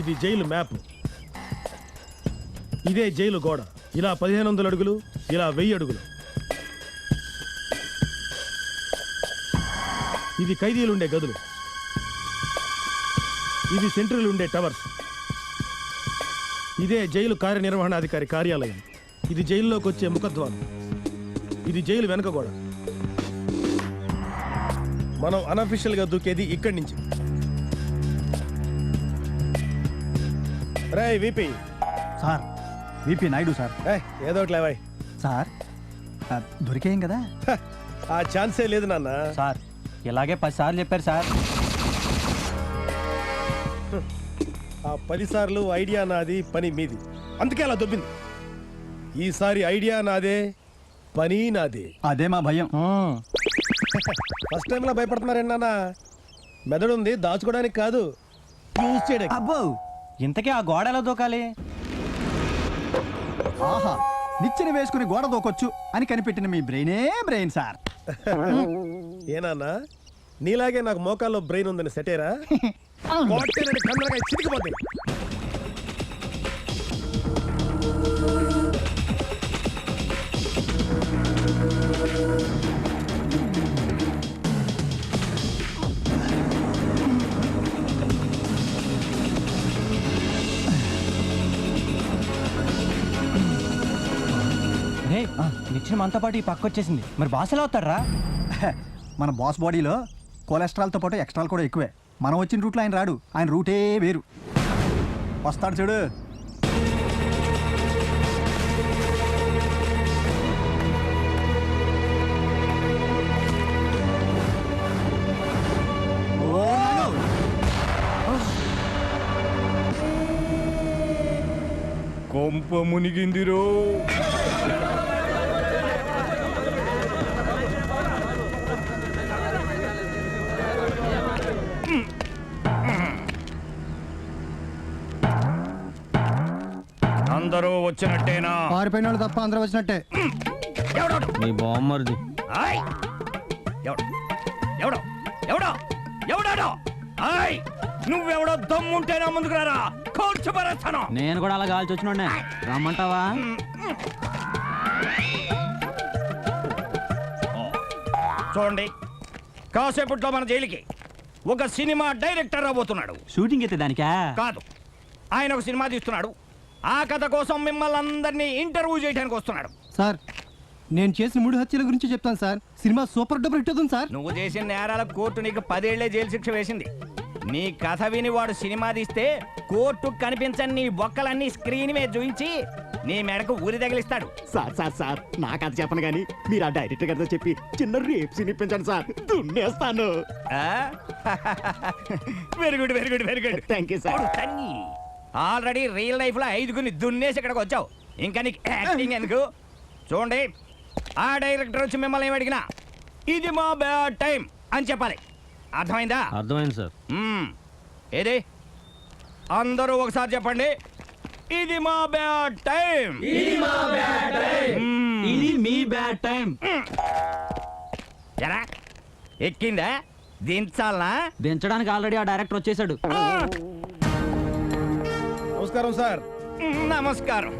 ఇది jail map. ఇదే jail గోడ. ఇలా 1500 అడుగులు, ఇలా 1000 అడుగులు. ఇది ఖైదీలుండే గదులు. ఇవి సెంట్రీలుండే టవర్స్. ఇదే జైలు కార్యనిర్వహణాధికారి కార్యాలయం. ఇది జైల్లోకి వచ్చే ముఖద్వారం. ఇది జైలు వెనక గోడ. మనం అనఫిషియల్గా దూకేది ఇక్కడి నుంచి. రే VP. Sir, VP Naidu sir. ఏదో ఒకటి లేవాయ్ సార్. దొరికేయం కదా? ఆ ఛాన్సే లేదు నాన్న. సార్ ఇలాగే 10 సార్లు చెప్పారు సార్. ఆ 10 సార్లు ఐడియా నాది, పని మీది. అందుకే అలా దొబ్బింది. ఈసారి ఐడియా నాదే, పని నాదే. అదే మా భయం. ఫస్ట్ టైంలో భయపడుతున్నారేంటి నాన్న? మెదడుంది దాచుకోవడానికి కాదు, యూజ్ చేయడానికి. అబ్బో, ఇంతకీ ఆ గోడ ఎలా దూకాలి? ఆహా, నిచ్చెన వేసుకుని గోడ దూకొచ్చు అని కనిపెట్టిన మీ బ్రెయినే బ్రెయిన్ సార్. ఏనాన్న, నీలాగే నాకు మోకాల్లో బ్రెయిన్ ఉందని సెటేరా? కందరగా చితికిపోతాయి. నిచ్చెన మనతో పాటు ఈ పక్క వచ్చేసింది. మరి బాస్ ఎలా అవుతారా? మన బాస్ బాడీలో కొలెస్ట్రాల్తో పాటు ఎక్స్ట్రాల్ కూడా ఎక్కువే. మనం వచ్చిన రూట్లో ఆయన రాడు. ఆయన రూటే వేరు. వస్తాడు చూడు. కొంప మునిగిందిరో. అందరూ వచ్చినట్టేనా? పారిపోయిన వాళ్ళు తప్ప అందరూ వచ్చినట్టే. మీ బామ్మర్ది. నువ్వెవడో దమ్ముంటేనా ముందుకు రారా, కోర్చు పరేస్తాను. నేను కూడా అలా గాల్చి వచ్చినోడ్నే. రమ్మంటావా? చూడండి, కాసేపట్లో మన జైలుకి ఒక సినిమా డైరెక్టర్ రాబోతున్నాడు. షూటింగ్ అయితే దానికా? కాదు, ఆయన ఒక సినిమా తీస్తున్నాడు. ఆ కథ కోసం మిమ్మల్ని అందరినీ ఇంటర్వ్యూ చేయడానికి వస్తున్నాడు. సార్, నేను చేసిన 3 హత్యల గురించి చెప్తాను sir. Cinema super duper hit అవుతుంది సార్. నువ్వు చేసిన నేరాల కోర్టు నీకు 10 ఏళ్లే జైలు శిక్ష వేసింది. నీ కథ విని వాడు సినిమా తీస్తే కోర్టు కనిపించని నీ బొక్కలన్నీ స్క్రీన్ మీద చూపించి నీ మెడకు ఊరి తగిలిస్తాడు. సార్ నా కథ చెప్పను గానీ మీరు ఆ డైరెక్టర్ గారితో చెప్పి చిన్న రేప్ సినిపించండి సార్, దున్నేస్తాను. Very good, very good, very good. Thank you sir. Already real life లో 5గురిని దున్నేసి ఇక్కడికి వచ్చావు, ఇంకా నీకు యాక్టింగ్ ఎందుకు? చూడండి, ఆ డైరెక్టర్ వచ్చి మిమ్మల్ని ఏమి అడిగినా ఇది మా బ్యాడ్ టైం అని చెప్పాలి. అర్థమైందా? అర్థమైంది సార్. ఏది అందరూ ఒకసారి చెప్పండి, ఇది మా బ్యాడ్ టైం. ఇది మీ బ్యాడ్ టైం. ఎరా ఎక్కిందా? దించాలనా? దించడానికి ఆల్రెడీ ఆ డైరెక్టర్ వచ్చేసాడు. నమస్కారం సార్. నమస్కారం.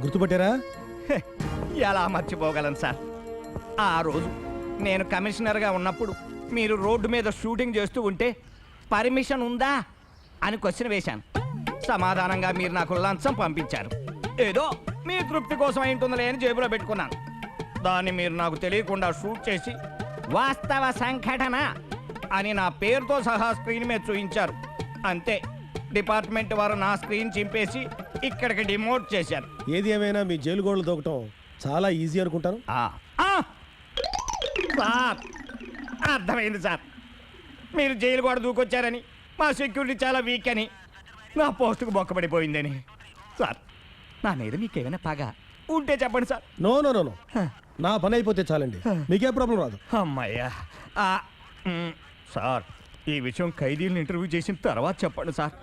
గుర్తుపట్టారా? ఎలా మర్చిపోగలను సార్? ఆ రోజు నేను కమిషనర్గా ఉన్నప్పుడు మీరు రోడ్డు మీద షూటింగ్ చేస్తూ ఉంటే పర్మిషన్ ఉందా అని క్వశ్చన్ వేశాను. సమాధానంగా మీరు నాకు లంచం పంపించారు. ఏదో మీ తృప్తి కోసం అయింటుందిలే అని జేబులో పెట్టుకున్నాను. దాన్ని మీరు నాకు తెలియకుండా షూట్ చేసి వాస్తవ సంఘటన అని నా పేరుతో సహా స్క్రీన్ మీద చూపించారు. అంతే, డిపార్ట్మెంట్ వారు నా స్క్రీన్ చింపేసి ఇక్కడికి డిమోట్ చేశారు. ఏది ఏమైనా మీ జైలు గోడలు దూకటం చాలా ఈజీ అనుకుంటాను. సార్, అర్థమైంది సార్. మీరు జైలు కూడా దూకొచ్చారని, మా సెక్యూరిటీ చాలా వీక్ అని, నా పోస్టుకు బొక్కబడిపోయిందని. సార్, నా మీద మీకేమైనా పగ ఉంటే చెప్పండి sir. No no no no, నా పని అయిపోతే చాలండి, మీకే ప్రాబ్లం రాదు. అమ్మయ్యా. సార్, ఈ విషయం ఖైదీలను ఇంటర్వ్యూ చేసిన తర్వాత చెప్పండి సార్.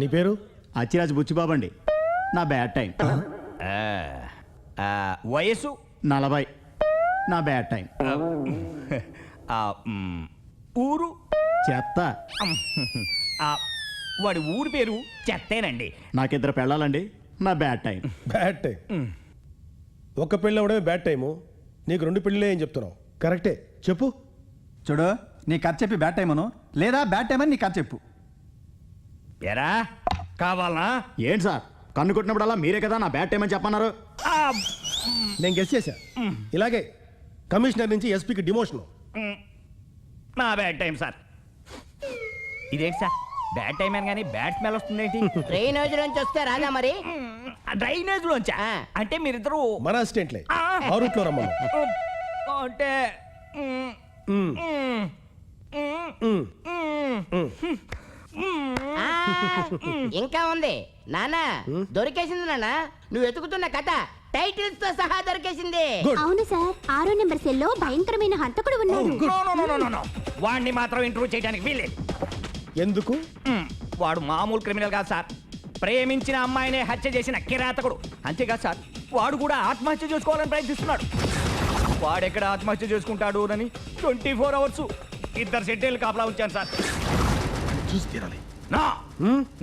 నీ పేరు? అచ్చిరాజు బుచ్చిబాబు అండి. నా బ్యాడ్ టైం. వయసు 40. నా బ్యాడ్ టైం. ఊరు చెత్త. ఆ, వాడి ఊరి పేరు చెత్తేనండి. నాకిద్దరు పెళ్ళాలండి, నా బ్యాడ్ టైం. Bad time. ఒక్క పెళ్ళి అవడమే బ్యాడ్ టైము, నీకు 2 పెళ్ళిలే ఏం చెప్తున్నావు? కరెక్టే, చెప్పు. చూడు, నీ కథ చెప్పి బ్యాడ్ టైం అను, లేదా బ్యాడ్ టైం అని నీ కథ చెప్పు. ఎరా కావాలనా? ఏంటి సార్, కన్ను కొట్టినప్పుడల్లా మీరే కదా నా బ్యాడ్ టైం అని చెప్పన్నారు. ఆ, నేను గెస్ చేశా. ఇలాగే కమిషనర్ నుంచి ఎస్పీకి డిమోషన్. నా బ్యాడ్ టైం సార్. ఇదేంటి సార్ బ్యాడ్ టైం అని కానీ బ్యాడ్ స్మెల్ వస్తుందేంటి? డ్రైనేజ్ నుంచి వస్తే రాదా మరి? డ్రైనేజ్ లోంచా? ఆ. అంటే మీరిద్దరు మన అసిస్టెంట్లే ఆ. ఆ రూట్లో రమ్మను. అంటే మ్, ఆ, ఇంకా ఉంది నానా, దొరికేసింది నానా. నువ్వు వెతుకుతున్న కథ టైటిల్స్ తో సహా దొరికేసింది. గుడ్. అవును సార్ 6వ నెంబర్ సెల్లో భయంకరమైన హంతకుడు ఉన్నాడు. నో వాడిని మాత్రం ఇంటర్వ్యూ చేయడానికి వీల్లేదు. ఎందుకు? వాడు మామూలు క్రిమినల్ కాదు సార్, ప్రేమించిన అమ్మాయినే హత్య చేసిన కిరాతకుడు. అంతేకాదు సార్, వాడు కూడా ఆత్మహత్య చేసుకోవాలని ప్రయత్నిస్తున్నాడు. వాడెక్కడ ఆత్మహత్య చేసుకుంటాడు అని 24 అవర్స్ 2 సెట్టేళ్ళు కాపలా ఉంచాను సార్. చూసి తీరాలి. నా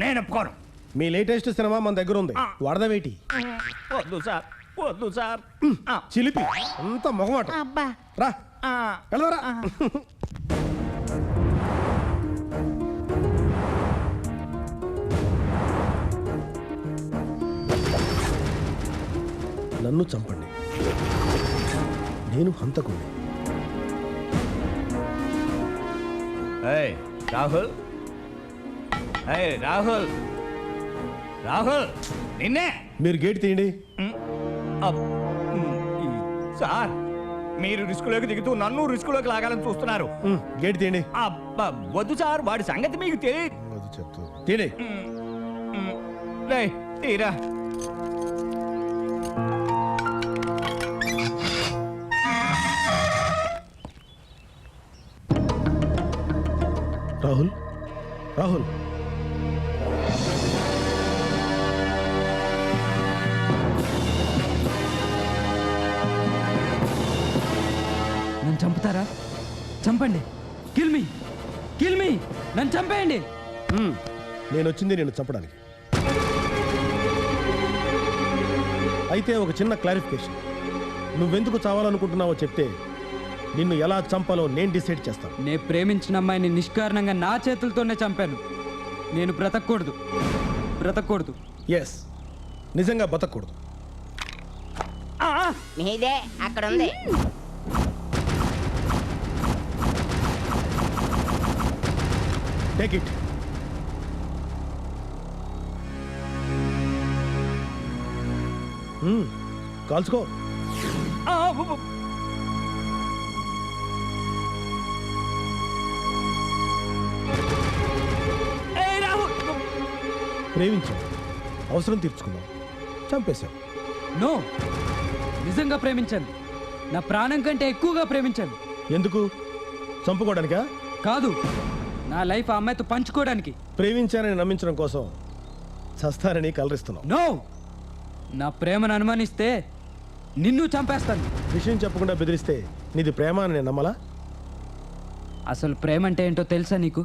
నేను ఒప్పుకోను. మీ లేటెస్ట్ సినిమా మన దగ్గర ఉంది, వాడదావేటి? వద్దు సార్, వద్దు సార్. ఆ, చిలిపి అంత మొహమాట. అబ్బా, రా ఆ, వెళ్ళవరా. నన్ను చంపండి, నేను హంతకుణ్ణి. ఏయ్, రాహుల్, ఏయ్, రాహుల్, రాహుల్, నిన్నే. మీరు గేట్ తీయండి. సార్ మీరు రిస్కులోకి దిగుతూ నన్ను రిస్కులోకి లాగాలని చూస్తున్నారు. గేట్ తీయండి. అబ్బా, వద్దు సార్, వాడి సంగతి మీకు తెలియదు. అది చెప్తా. తీయండి. రేయ్, తీరా. రాహుల్, రాహుల్, నన్ను చంపుతారా? చంపండి, కిల్ మీ, కిల్ మీ, నన్ను చంపేయండి. నేను వచ్చింది నేను చంపడానికి. అయితే ఒక చిన్న క్లారిఫికేషన్, నువ్వెందుకు చావాలనుకుంటున్నావో చెప్తే నిన్ను ఎలా చంపాలో నేను డిసైడ్ చేస్తాను. నేను ప్రేమించిన అమ్మాయిని నిష్కారణంగా నా చేతులతోనే చంపాను. నేను బ్రతకూడదు, బ్రతకూడదు. ఎస్, నిజంగా బతకూడదు. మీదే అక్కడ ఉంది. Take it. కాల్చుకో. ఏయ్, రాహుల్. ప్రేమించావు, అవసరం తీర్చుకున్నావు, చంపేశావు. నో, నిజంగా ప్రేమించాను. నా ప్రాణం కంటే ఎక్కువగా ప్రేమించాను. ఎందుకు? చంపుకోవడానికా? కాదు, నా లైఫ్ ఆ అమ్మాయితో పంచుకోవడానికి. ప్రేమించానని నమ్మించడం కోసం చస్తానని కలరిస్తున్నావు. నో, నా ప్రేమను అనుమానిస్తే నిన్ను చంపేస్తాను. విషయం చెప్పకుండా బెదిరిస్తే నీది ప్రేమ అని నేను నమ్మలా? అసలు ప్రేమ అంటే ఏంటో తెలుసా నీకు?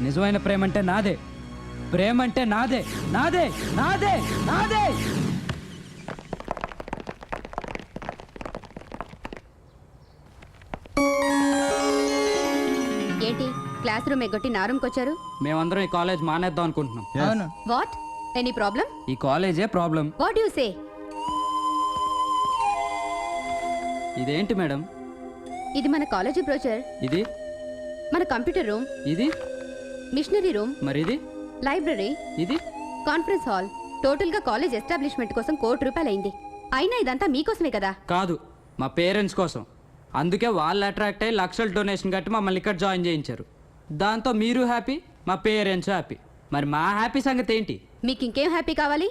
నిజమైన ప్రేమ అంటే నాదే. ప్రేమ అంటే నాదే, నాదే, నాదే, నాదే. ఏంటి క్లాస్ రూమ్ ఎగ్గొట్టి నా రూమ్కి వచ్చారు? మేమందరం ఈ కాలేజ్ మానేద్దాం అనుకుంటున్నాం. అవును. వాట్? Any problem? ఈ కాలేజే ప్రాబ్లం. What you say? ఇదేంటి మేడం? ఇది మన కాలేజీ బ్రోచర్, ఇది, మన కంప్యూటర్ రూమ్, ఇది, మిషనరీ రూమ్, మరి ఇది, లైబ్రరీ, ఇది. Conference hall. టోటల్ గా కాలేజ్ ఎస్టాబ్లిష్మెంట్ కోసం ₹1 కోటి అయింది. అయినా ఇదంతా మీకోసమే కదా? కాదు, మా పేరెంట్స్ కోసం. అందుకే వాళ్ళు అట్రాక్ట్ అయ్యి లక్షల డొనేషన్ కట్టి మమ్మల్ని ఇక్కడ జాయిన్ చేయించారు. దాంతో మీరు హ్యాపీ, మా పేరెంట్స్ హ్యాపీ. మరి మా హ్యాపీ సంగతి ఏంటి? మీకు ఇంకేం హ్యాపీ కావాలి?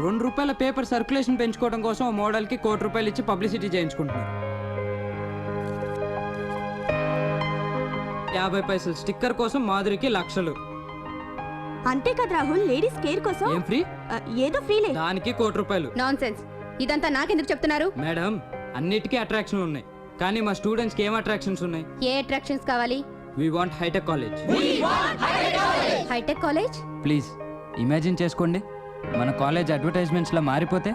₹2 పేపర్ సర్క్యులేషన్ పెంచుకోవడం కోసం ఓ మోడల్కి ₹1 కోటి ఇచ్చి పబ్లిసిటీ చేయించుకుంటున్నారు. 50 పైసలు స్టిక్కర్ కోసం మాధురికి లక్షలు. అంతే కదా రాహుల్, లేడీస్ కేర్ కోసం ఏం ఫ్రీ? ఏదో ఫ్రీలే. దానికి ₹1 కోటి. నాన్సెన్స్. ఇదంతా నాకెందుకు చెప్తున్నారు? మేడం, అన్నిటికీ అట్రాక్షన్లు ఉన్నాయి, కానీ మా స్టూడెంట్స్కి ఏం అట్రాక్షన్స్ ఉన్నాయి? ఏ అట్రాక్షన్స్ కావాలి? We want hitech college. Hitech college? Please imagine చేసుకోండి, మన కాలేజ్ అడ్వర్టైజ్మెంట్స్లో మారిపోతే.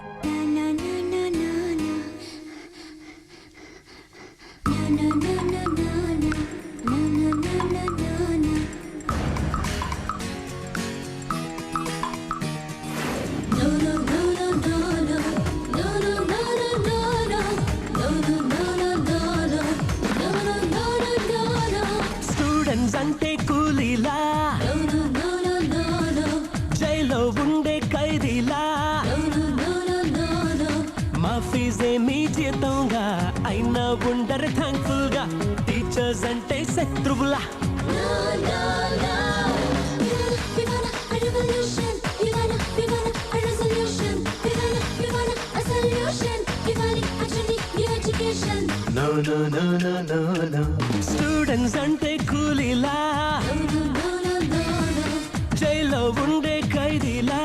స్టూడెంట్స్ అంటే కూలీలా, జైల్లో ఉండే ఖైదీలా, మా ఫీజే మీ జీతంగా అయినా ఉండరు థ్యాంక్ఫుల్ గా. టీచర్స్ అంటే శత్రువులా. No, no, no, no, no, no. Students అంటే కూలీలా, జైల్లో ఉండే ఖైదీలా,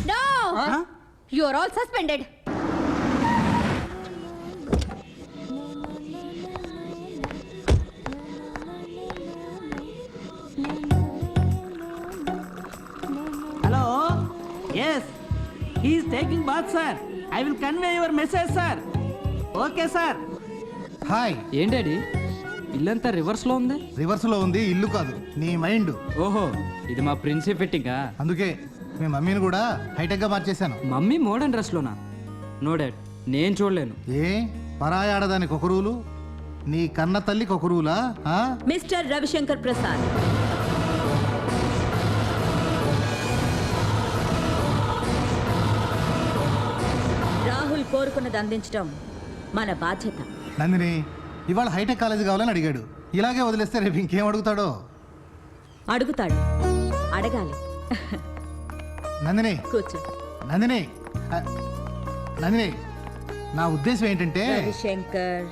No! You are all suspended. Hello yes he is taking bath sir. I will convey your message sir. Okay sir. Hi. ఏం డాడీ ఇల్లంతా రివర్స్లో ఉంది? రివర్స్లో ఉంది, ఇల్లు కాదు నీ మైండ్. ఓహో, ఇది మా ప్రిన్సిప్ ఫిట్టింగా. అందుకే మీ మమ్మీని కూడా హైటెక్గా మార్చేశాను. మమ్మీ మోడర్న్ డ్రెస్లోనా? నో డాడ్, నేను చూడలేను. ఏ పరాయి ఆడదానికి ఒక రూలు, నీ కన్న తల్లికి ఒక రూలా? మిస్టర్ రవిశంకర్ ప్రసాద్, రాహుల్ కోరుకున్నది అందించడం మన బాధ్యత. నందిని ఇవాళ హైటెక్ కాలేజ్ కావాలని అడిగాడు. ఇలాగే వదిలేస్తే రేపు ఇంకేం అడుగుతాడో. అడుగుతాడు, అడగాలి. నందిని కూర్చో. నందిని నందిని నా ఉద్దేశం ఏంటంటే, రవిశంకర్,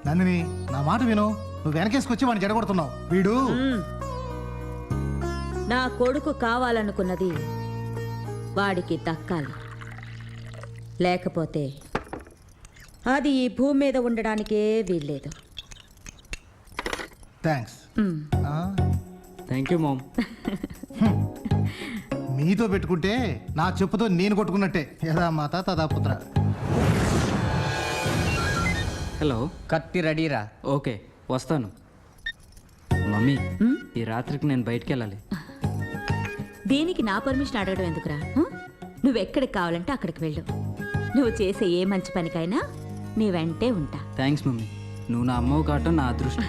నందిని నా మాట విను. నువ్వు వెనకేసుకొచ్చి వాడిని జడగొడుతున్నావు. వీడు నా కొడుకు కావాలనుకున్నది వాడికి దక్కాలి, లేకపోతే అది ఈ భూమి మీద ఉండడానికే వీల్లేదు. థ్యాంక్స్. Thank you ma'am. మీతో పెట్టుకుంటే నా చెప్పుతో నేను కొట్టుకున్నట్టే. యదా మాత తదా పుత్ర. హలో, కత్తి రెడీరా. ఓకే వస్తాను. మమ్మీ, ఈ రాత్రికి నేను బయటికి వెళ్ళాలి. దీనికి నా పర్మిషన్ అడగడం ఎందుకురా? నువ్వెక్కడికి కావాలంటే అక్కడికి వెళ్ళు. నువ్వు చేసే ఏ మంచి పనికైనా నీ వెంటే ఉంటా. థ్యాంక్స్ మమ్మీ, నువ్వు నా అమ్మవు కావటం నా అదృష్టం.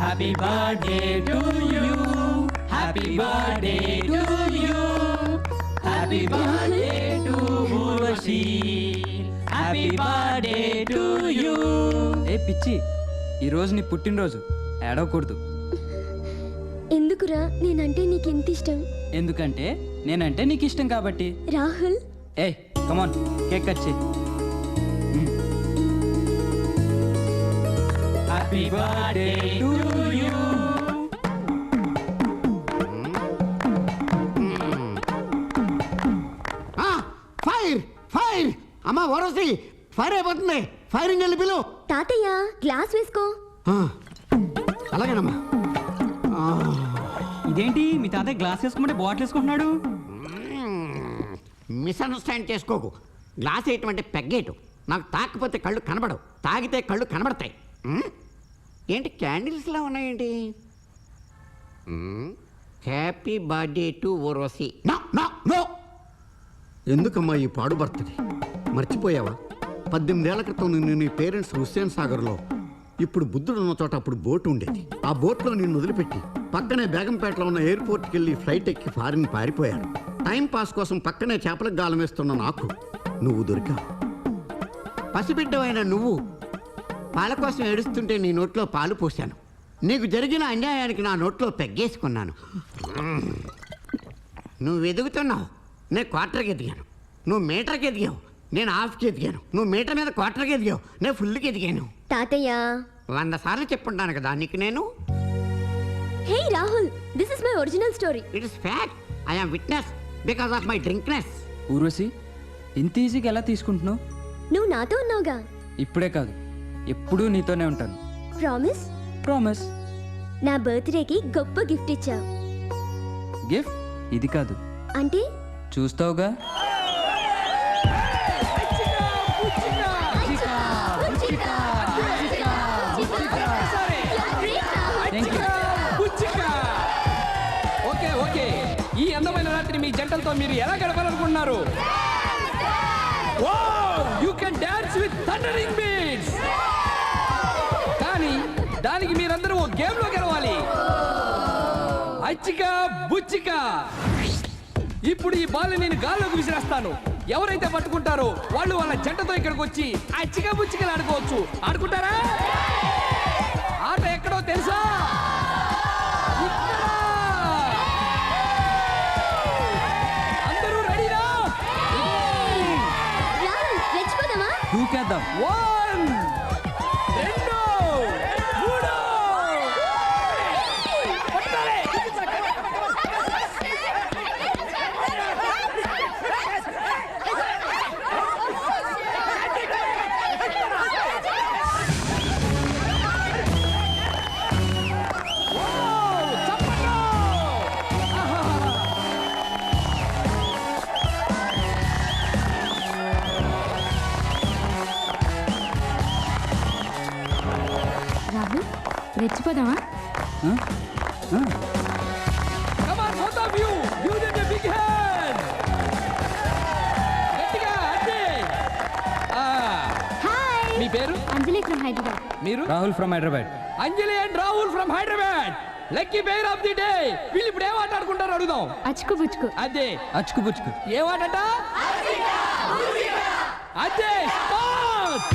Happy birthday to you. Happy birthday to you. Happy birthday to happy birthday to you. ఏ పిచ్చి, ఈరోజు నీ పుట్టినరోజు, ఏడవకూడదు. ఎందుకురా నేనంటే నీకు ఎంత ఇష్టం? ఎందుకంటే నేనంటే నీకు ఇష్టం కాబట్టి. రాహుల్, ఏ కమాన్, కేక్ కట్ చేయి. Happy birthday to you. Fire fire అమ్మా ఓరోసి ఫైర్ అయిపోతుంది. ఫైరింగ్ వెళ్ళి పిలు. తాతయ్య గ్లాస్ వేసుకో. అలాగేనమ్మా. ఇదేంటి మీ తాతయ్య గ్లాస్ వేసుకుంటే బాటిల్ వేసుకుంటున్నాడు? మిస్అండర్స్టాండ్ చేసుకోకు. గ్లాస్ వేయటం అంటే పెగ్గేయటం. నాకు తాకపోతే కళ్ళు కనబడవు, తాగితే కళ్ళు కనబడతాయి. ఏంటి క్యాండిల్స్లా ఉన్నాయేంటి? హ్యాపీ బర్త్డే టు ఓరోసి. No no no. ఎందుకమ్మా ఈ పాడు బర్త్డే? మర్చిపోయావా? 18 ఏళ్ల క్రితం నిన్ను నీ పేరెంట్స్ హుస్సేన్ సాగర్లో, ఇప్పుడు బుద్ధుడు ఉన్న చోట అప్పుడు బోటు ఉండేది. ఆ బోట్లో నిన్ను వదిలిపెట్టి పక్కనే బేగంపేటలో ఉన్న ఎయిర్పోర్ట్కి వెళ్ళి ఫ్లైట్ ఎక్కి ఫారిన్ పారిపోయాను. టైం పాస్ కోసం పక్కనే చేపలకు గాలం వేస్తున్న నాకు నువ్వు దొరికావు. పసిబిడ్డవైన నువ్వు పాల కోసం ఏడుస్తుంటే నీ నోట్లో పాలు పోశాను. నీకు జరిగిన అన్యాయానికి నా నోట్లో పెగ్గేసుకున్నాను. నువ్వు ఎదుగుతున్నావు, నేను క్వార్టర్కి ఎదిగాను. నువ్వు మీటర్కి ఎదిగావు, నేను హాఫ్కి ఎదిగాను. నువ్వు మీటర్ మీద క్వార్టర్కి ఎదిగావు, నేను ఫుల్కి ఎదిగాను. తాతయ్య 100 సార్లు చెప్పుంటాను కదా నీకు నేను. Hey Rahul, this is my original story. It is fact. I am witness because of my drinkness. Urvashi, ఇంత ఈజీగా ఎలా తీసుకుంటున్నావు? నువ్వు నాతో ఉన్నావుగా. ఇప్పుడే కాదు, ఎప్పుడూ నీతోనే ఉంటాను. ప్రామిస్? ప్రామిస్. నా బర్త్డేకి గొప్ప గిఫ్ట్ ఇచ్చావు. గిఫ్ట్ ఇది కాదు అంటే? చూస్తావుగా. ఓకే ఓకే, ఈ అందమైన రాత్రి మీ జంటలతో మీరు ఎలా గడపాలనుకుంటున్నారు? You can dance with thundering beats. కానీ దానికి మీరందరూ ఓ గేమ్ లో గెలవాలి. అచ్చిక బుచ్చిక. ఇప్పుడు ఈ బాల్ నేను గాల్లోకి విసిరేస్తాను. ఎవరైతే పట్టుకుంటారో వాళ్ళు వాళ్ళ జంటతో ఇక్కడికి వచ్చి అచ్చిక బుచ్చికలు ఆడుకోవచ్చు. ఆడుకుంటారా? ఆట ఎక్కడో తెలుసా? అందరూ రెడీనా? Rahul, రెచ్చిపోదామా? దూకేద్దాం. 1 2 3. Rahul, రెచ్చిపోదామా? Come on, both of you. Give them a big hand. గట్టిగా అదే. హాయ్, మీ పేరు? అంజలి ఫ్రమ్ హైదరాబాద్. మీరు? Rahul from Hyderabad. Anjali and Rahul from Hyderabad. Lucky pair of the day. వీళ్ళు ఇప్పుడు ఏం ఆట ఆడుకుంటారో అడుగుదాం. అచ్చుకు బుచ్చుకు. అదే అచ్చుకు పుచ్చుకు. ఏం ఆటట? అదే స్టార్ట్.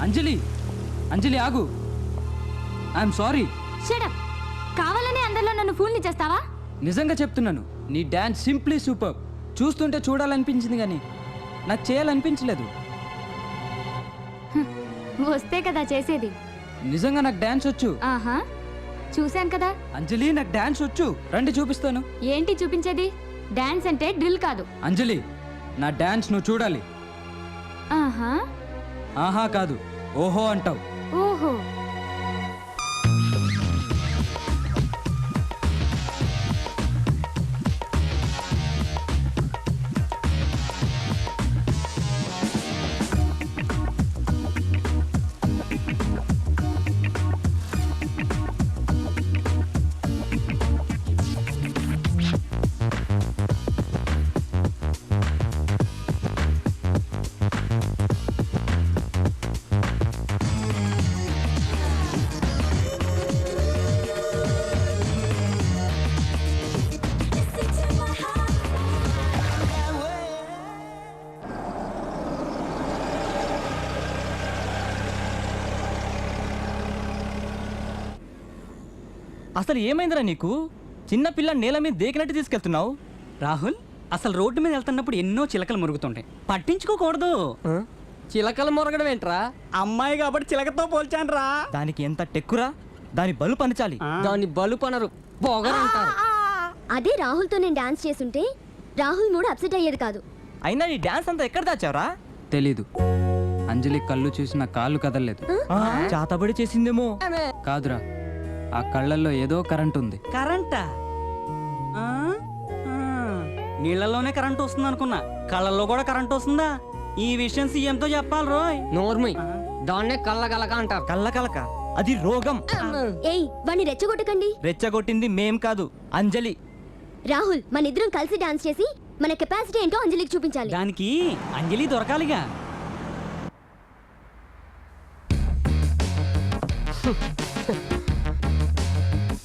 అంజలి, అంజలి ఆగు. I'm sorry. షట్. కావాలనే అందరిలో నన్ను ఫూల్ని చేస్తావా? నిజంగా చెప్తున్నాను, నీ డాన్స్ సింప్లీ సూపర్. చూస్తుంటే చూడాలనిపించింది కానీ నాకు చేయాలనిపించలేదు. వస్తే కదా చేసేది. నిజంగా నాకు డాన్స్ వచ్చు. ఆహా, చూశాను కదా. అంజలి, నాకు డాన్స్ వచ్చు, రండి చూపిస్తాను. ఏంటి చూపించేది? డాన్స్ అంటే డ్రిల్ కాదు. అంజలి, నా డాన్స్ నువ్వు చూడాలి. ఆహా, ఆహా కాదు, ఓహో అంటావు. ఓహో. అసలు ఏమైందిరా నీకు? చిన్న పిల్ల నేల మీద దేకినట్టు తీసుకెళ్తున్నావు. రాహుల్, అసలు రోడ్డు మీద వెళ్తున్నప్పుడు ఎన్నో చిలకలు మురుగుతుంటాయి, పట్టించుకోకూడదు. చిలకలు మొరగడం ఏంట్రా? అమ్మాయి కాబట్టి చిలకతో పోల్చాను రా. దానికి ఎంత టెక్కురా, దాని బలు పనచాలి. దాన్ని బలుపు అనరు, పొగరంటారు. అదే రాహుల్తో నేను డాన్స్ చేస్తుంటే రాహుల్ మూడు అప్సెట్ అయ్యేది కాదు. అయినా నీ డాన్స్ అంతా ఎక్కడ దాచావురా? తెలీదు. అంజలి కళ్ళు చూసిన కాళ్ళు కదలలేదు. చాతబడి చేసిందేమో. కాదురా, ఆ కళ్ళల్లో ఏదో కరెంట్ ఉంది. కరెంటా? నీళ్ళలోనే కరెంట్ వస్తుంది అనుకున్నా, కళ్ళల్లో కూడా కరెంట్ వస్తుందా? ఈ విషయం సీఎంతో చెప్పాలి రోయ్. నోర్మయ్, దాన్నే కళ్ళగలక అంటారు. కళ్ళ కలక అది రోగం. ఏయ్ వాణ్ణి రెచ్చగొట్టకండి. రెచ్చగొట్టింది మేం కాదు, అంజలి. రాహుల్ మన ఇద్దరం కలిసి డాన్స్ చేసి మన కెపాసిటీ ఏంటో అంజలికి చూపించాలి. దానికి అంజలి దొరకాలిగా.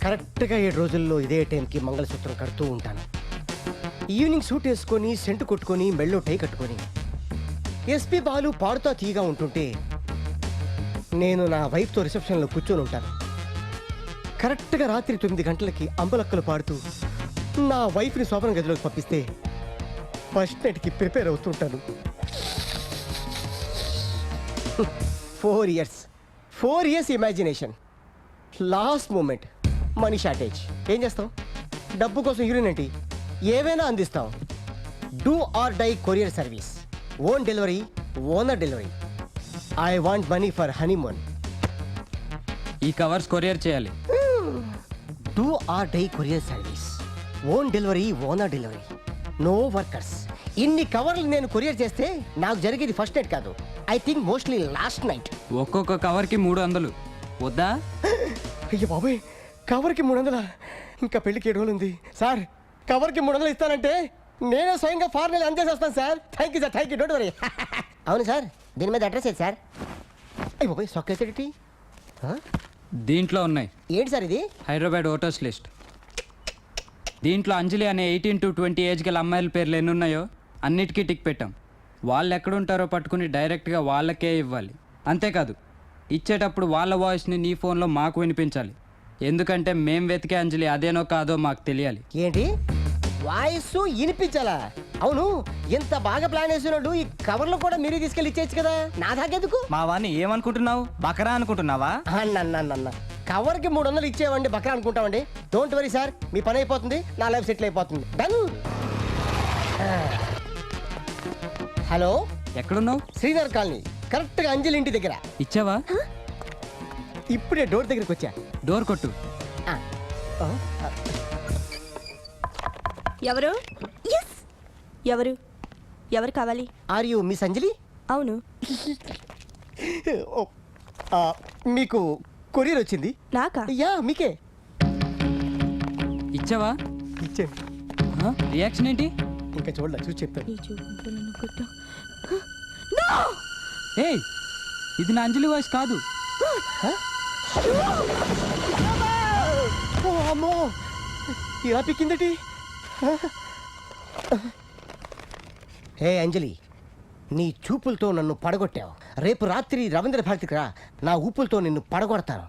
కరెక్ట్గా 7 రోజుల్లో ఇదే టైంకి మంగళసూత్రం కడుతూ ఉంటాను. ఈవినింగ్ సూట్ వేసుకొని సెంటు కొట్టుకొని మెళ్ళో టై కట్టుకొని ఎస్పీ బాలు పాడుతా తీగా ఉంటుంటే నేను నా వైఫ్తో రిసెప్షన్లో కూర్చొని ఉంటాను. కరెక్ట్గా రాత్రి 9 గంటలకి అంబలక్కలు పాడుతూ నా వైఫ్ని శోభన గదిలోకి పంపిస్తే ఫస్ట్ నైట్కి ప్రిపేర్ అవుతుంటాను. 4 years imagination, last moment money shortage. ఏం చేస్తాం? డబ్బు కోసం యూరిన్ ఏంటి ఏవైనా అందిస్తాం. Do or die courier service, own delivery, owner delivery. I want money for honeymoon. ఈ కవర్స్ కొరియర్ చేయాలి. Do or die courier service, own delivery, owner delivery, no workers. ఇన్ని కవర్లు నేను కొరియర్ చేస్తే నాకు జరిగేది ఫస్ట్ నైట్ కాదు, I think mostly last night. ఒక్కొక్క కవర్కి 300 వద్దా? అయ్యో బాబోయ్, కవర్కి 300? ఇంకా పెళ్ళికి 7 రోజులు ఉంది సార్. కవర్కి 300 ఇస్తానంటే నేనే స్వయంగా ఫారెన్ అందేసేస్తాను sir. Thank you sir, thank you, don't worry. అవును సార్, దీని మీద అడ్రస్ ఏంటి సార్? అయ్యి బాబోయ్, సొక్కేసేటి దీంట్లో ఉన్నాయి. ఏంటి సార్ ఇది? Hyderabad voters list. దీంట్లో అంజలి అనే 18 to 20 ఏజ్ గల అమ్మాయిల పేర్లు ఎన్ని ఉన్నాయో అన్నిటికీ టిక్ పెట్టాం. వాళ్ళు ఎక్కడుంటారో పట్టుకుని డైరెక్ట్గా వాళ్ళకే ఇవ్వాలి. అంతేకాదు, ఇచ్చేటప్పుడు వాళ్ళ వాయిస్ని నీ ఫోన్లో మాకు వినిపించాలి. ఎందుకంటే మేం వెతికే అంజలి అదేనో కాదో మాకు తెలియాలి. ఏంటి వాయిస్ వినిపించాలా? అవును, ఎంత బాగా ప్లాన్ వేసినాడు. ఈ కవర్లో కూడా మీరే తీసుకెళ్ళి ఇచ్చేయచ్చు కదా, నా దాకెందుకు? మా వాడిని ఏమనుకుంటున్నావు? బకరా అనుకుంటున్నావా? అన్న కవర్కి 300 ఇచ్చేవండి, బక్రా అనుకుంటామండి. డోంట్ వరీ సార్, మీ పని అయిపోతుంది, నా లైఫ్ సెటిల్ అయిపోతుంది. డన్. హలో, ఎక్కడున్నావు? శ్రీధర్ కాలనీ, కరెక్ట్గా అంజలి ఇంటి దగ్గర. ఇచ్చావా? ఇప్పుడే డోర్ దగ్గరికి వచ్చా. డోర్ కొట్టు. ఆ, ఆ, ఆ. ఎవరు? ఎవరు? ఎవరు కావాలి? ఆర్ యు మిస్ అంజలి? అవును. ఓ, ఆ, మీకు కొరియర్ వచ్చింది. నాకా? యా, మీకే ఇచ్చావా? ఇచ్చాను. రియాక్షన్ ఏంటి? ఇంకా చూడలే, చూసి చెప్తాను. ఏయ్, ఇది నా అంజలి వాయిస్ కాదు. ఓ అమ్మో, ఇలా పిక్కిందటి. హే అంజలి, నీ చూపులతో నన్ను పడగొట్టావు. రేపు రాత్రి రవీంద్ర భారతికి రా, నా ఊపులతో నిన్ను పడగొడతాను.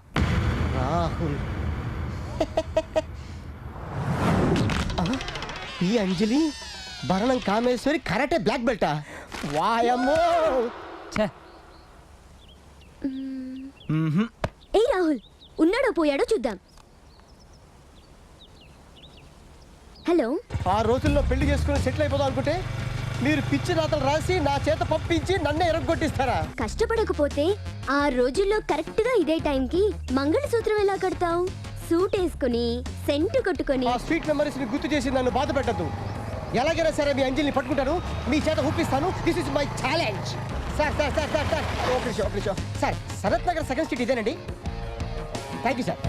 రాహుల్. ఈ అంజలి భరణం కామేశ్వరి కరాటే బ్లాక్ బెల్టా? వాయమ్మో. ఛే, ఏ రాహుల్ ఉన్నాడో పోయాడో చూద్దాం. హలో. 6 రోజుల్లో పెళ్లి చేసుకుని సెటిల్ అయిపోదాం అనుకుంటే మీరు పిచ్చి రాతలు రాసి నా చేత పంపించి నన్నే ఎరగొట్టిస్తారా? కష్టపడకపోతే ఆ రోజుల్లో కరెక్ట్ గా ఇదే టైంకి మంగళసూత్రం ఎలా కడతావు? సూట్ వేసుకుని సెంటు కొట్టుకొని. ఆ స్వీట్ మెమరీస్ ని గుర్తు చేసి నన్ను బాధ పెట్టద్దు. ఎలాగైనా సరే మీ అంజలిని పట్టుకుంటాను, మీ చేత హుప్పిస్తాను. This is my challenge. Sir sir sir sir sir ఒక నిమిషం sir, Sharath Nagar second street ఇదేనండి. Thank you sir.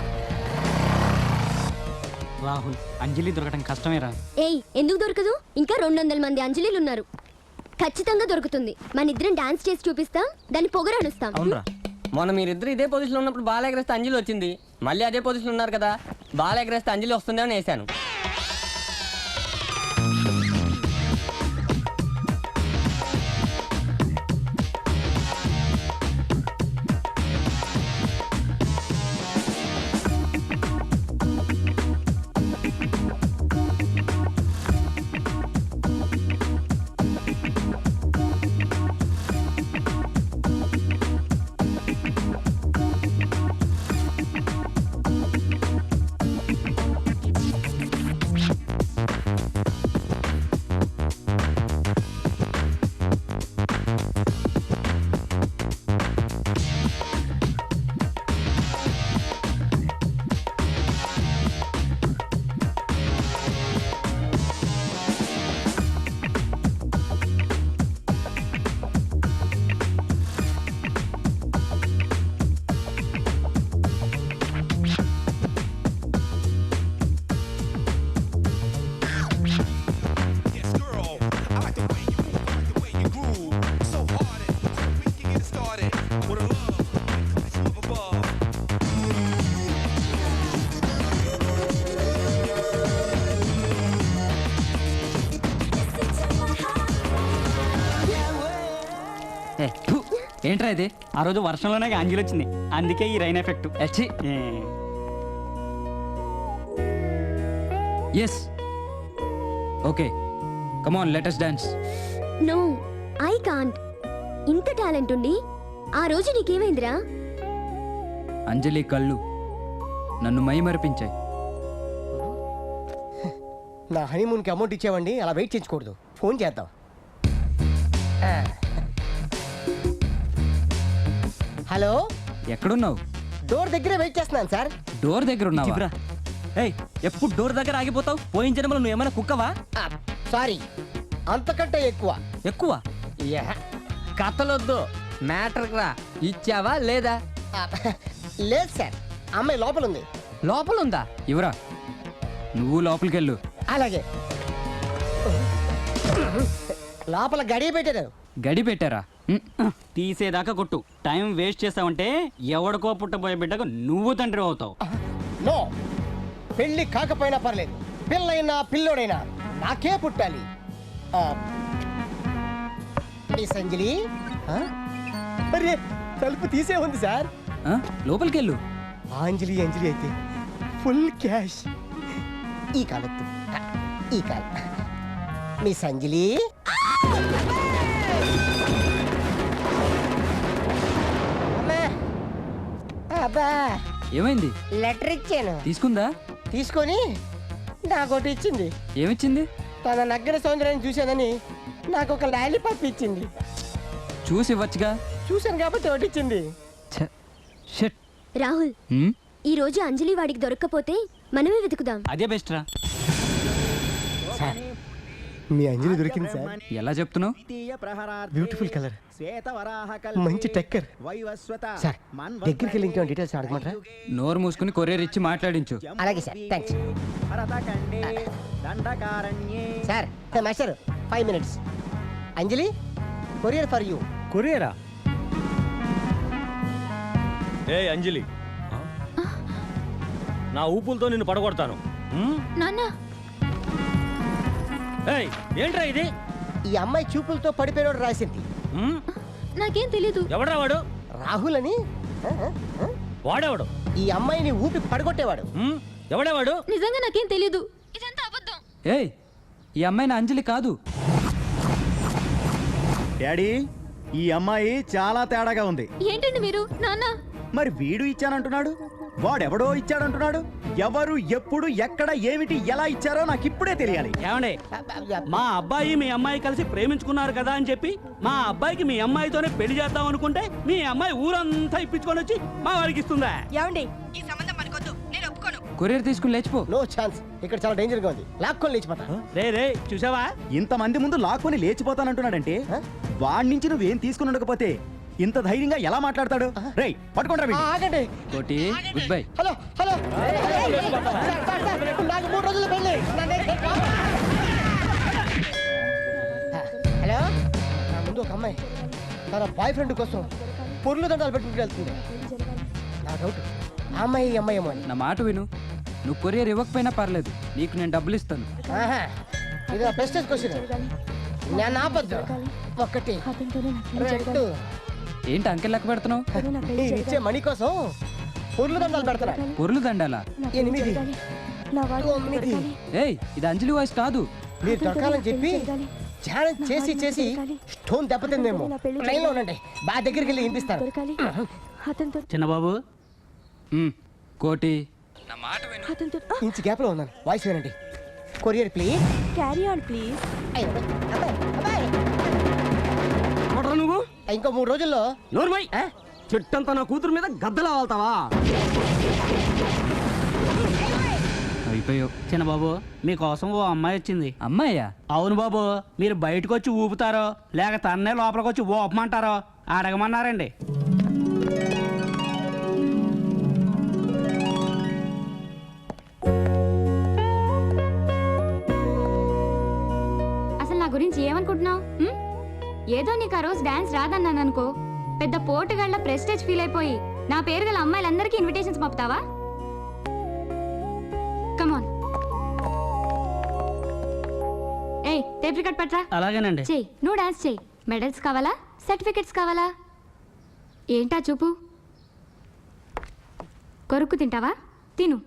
Rahul, Anjali దొరకడం కష్టమేరా. ఏయ్, ఎందుకు దొరకదు? ఇంకా 200 మంది అంజలిలు ఉన్నారు. ఖచ్చితంగా దొరుకుతుంది. మన ఇద్దరం డాన్స్ చేసి చూపిస్తాం, దాన్ని పొగరడుస్తాం. అవునరా, మొన్న మీరిద్దరు ఇదే పొజిషన్ ఉన్నప్పుడు బాల్ ఎగరేస్తే అంజలి వచ్చింది. మళ్ళీ అదే పొజిషన్ ఉన్నారు కదా, బాల్ ఎగరేస్తే అంజలి వస్తుందేమని వేసాను. ఏంట్రా ఇది? ఆ రోజు వర్షంలోనే అంజలి వచ్చింది, అందుకే ఈ rain effect. Yes, okay, come on, let us dance. No, I can't. ఇంత టాలెంట్ ఉండి ఆ రోజు నీకేమైందిరా? అంజలి కళ్ళు నన్ను మైమరిపించాయి. నా హనీమూన్కి అమౌంట్ ఇచ్చేవండి, అలా వెయిట్ చేయించకూడదు. ఫోన్ చేద్దాం. హలో, ఎక్కడున్నావు? డోర్ దగ్గరే వెయిట్ చేస్తున్నాను సార్. డోర్ దగ్గర ఉన్నావా? ఏయ్, ఎప్పుడు డోర్ దగ్గర ఆగిపోతావు? పోయిన జన్మలో నువ్వు ఏమైనా కుక్కవా? సారీ, అంతకంటే ఎక్కువ. ఎక్కువ కథలొద్దు, మ్యాటర్కి రా. ఇచ్చావా లేదా? ఆ, లేదు సార్, అమ్మాయి లోపల ఉంది. లోపల ఉందా? ఇవరా, నువ్వు లోపలికెళ్ళు. అలాగే. లోపల గడియ పెట్టారు. గడి పెట్టారా? తీసేదాకా కొట్టు. టైం వేస్ట్ చేస్తావంటే ఎవడికో పుట్టబోయే బిడ్డకు నువ్వు తండ్రి అవుతావు. నో, పెళ్లి కాకపోయినా పర్లేదు, పిల్లైనా పిల్లోడైనా నాకే పుట్టాలి. మిస్ అంజలి, అరే తలుపు తీసే ఉంది సార్. లోపలికెళ్ళు. అంజలి అంజలి అయితే ఫుల్ క్యాష్. ఈ కాలత్తు, ఈ కాల. మిస్ అంజలి, అబ్బా, ఏమైంది? లెటర్ ఇచ్చాను. తీసుకుందా? తీసుకొని నాకోటి ఇచ్చింది. ఏమిచ్చింది? తన నగ్గర సౌందర్యాన్ని చూశానని నాకు ఒక లాలీపాప్ ఇచ్చింది. చూసి ఇవ్వచ్చుగా. చూశాను కాబట్టి ఒకటి ఇచ్చింది. షట్. రాహుల్, ఈ రోజు అంజలి వాడికి దొరక్కపోతే మనమే వెతుకుదాం. అదే బెస్ట్ రా. మీ అంజలి దొరికింది సార్. ఎలా చెప్తున్నావు? బ్యూటిఫుల్ కలర్, మంచి టెక్కర్. సార్, దగ్గరికి వెళ్ళి ఇంకేమైనా డీటెయిల్స్ అడగమంటారా? నోరు మూసుకుని కొరియర్ ఇచ్చి మాట్లాడించు. అలాగే sir, thanks. Sir, master 5 minutes. Anjali, courier for you. కొరియరా? ఏ అంజలి, నా ఊపులతో నిన్ను పడగొడతాను. నాన్న, ఏయ్, ఏంట్రా ఇది? ఈ అమ్మాయి చూపులతో పడిపోయినోడు రాసింది. నాకేం తెలీదు. ఎవడ్రా వాడు? రాహుల్ అని. వాడేవాడు? ఈ అమ్మాయిని ఊపి పడగొట్టేవాడు. ఎవడేవాడు? నిజంగా నాకేం తెలీదు. ఇదంతా అబద్ధం. ఏయ్, ఈ అమ్మాయి నా అంజలి కాదు. డాడీ, ఈ అమ్మాయి చాలా తేడాగా ఉంది. ఏంటండి మీరు? నాన్న, మరి వీడు ఇచ్చానంటున్నాడు. వాడెవడో ఇచ్చాడంటున్నాడు. ఎవరు, ఎప్పుడు, ఎక్కడ, ఏమిటి, ఎలా ఇచ్చారో నాకు ఇప్పుడే తెలియాలి. ఏమండి, మా అబ్బాయి మీ అమ్మాయి కలిసి ప్రేమించుకున్నారు కదా అని చెప్పి మా అబ్బాయికి మీ అమ్మాయితోనే పెళ్లి చేద్దాం అనుకుంటే మీ అమ్మాయి ఊరంతా ఇప్పించుకొని వచ్చి మా వాడికి ఇస్తుందా? ఏమండి, ఈ సంబంధం మనకొద్దు, నేను ఒప్పుకోను. కొరియర్ తీసుకుని లేచిపో. నో ఛాన్స్, ఇక్కడ చాలా డేంజర్ గా ఉంది. లాక్కొని లేచిపోతా. రే చూసావా, ఇంతమంది ముందు లాక్కొని లేచిపోతానంటున్నాడంటే వాడి నుంచి నువ్వేం తీసుకుని ఉండకపోతే ఇంత ధైర్యంగా ఎలా మాట్లాడతాడు? రేయ్ పట్టుకుంటా. ఆగండి. కోటి గుడ్ బై. హలో హలో నాకు 3 రోజులు పెళ్ళి. హలో, నా ముందు ఒక అమ్మాయి తన బాయ్ ఫ్రెండ్ కోసం పొర్లు దండాలు పెట్టుకుంటూ వెళ్తుంది. నా డౌట్ ఆ అమ్మాయి ఈ అమ్మాయి ఏమో అని. నా మాట విను, నువ్వు కొరియర్ ఇవ్వకపోయినా పర్లేదు, నీకు నేను డబ్బులు ఇస్తాను. ఆహా, ఇది నా ప్రెస్టేజ్ క్వశ్చన్. నేను ఆపద్దు. 1 2 ఏంటి అంకెల్ లెక్క పెడుతున్నావు? నేను ఇచ్చే మనీ కోసం పొర్లు దండాలు పెడతారా? పొరులు దండాలా? 8 9. ఏయ్, ఇది అంజలి వాయిస్ కాదు. మీరు దొరకాలని చెప్పి ధ్యానం చేసి చేసి స్టోన్ దెబ్బతిందేమో. ట్రైన్లో ఉండండి, బాగా దగ్గరికి వెళ్ళి వినిపిస్తాను. చిన్నబాబు. కోటి, నా మాట విను. ఇంచు గ్యాప్ లో ఉన్నాను, వాయిస్ వినండి. Courier please. Carry on please. నువ్వు ఇంకో 3 రోజుల్లో నోర్మై చెట్టంతా నా కూతురు మీద గద్దలా వాళ్తావా? అయిపోయావు. చిన్నబాబు, మీకోసం ఓ అమ్మాయి వచ్చింది. అమ్మాయ్యా? అవును బాబు, మీరు బయటకు వచ్చి ఊపుతారో లేక తన్నే లోపలికి వచ్చి ఊపమంటారో అడగమన్నారండి. అసలు నా గురించి ఏమనుకుంటున్నావు? ఏదో నీకు ఆ రోజు డాన్స్ రాదన్నాను అనుకో, పెద్ద పోటుగాళ్ళ ప్రెస్టేజ్ ఫీల్ అయిపోయి నా పేరు గల అమ్మాయిలందరికీ ఇన్విటేషన్స్ పంపుతావా? కమాన్. ఏయ్, టేప్ రికార్డ్ పట్రా. అలాగేనండి. చెయ్యి, నువ్వు డాన్స్ చెయ్యి. మెడల్స్ కావాలా, సర్టిఫికెట్స్ కావాలా? ఏంటా చూపు? కొరుక్కు తింటావా? తిను.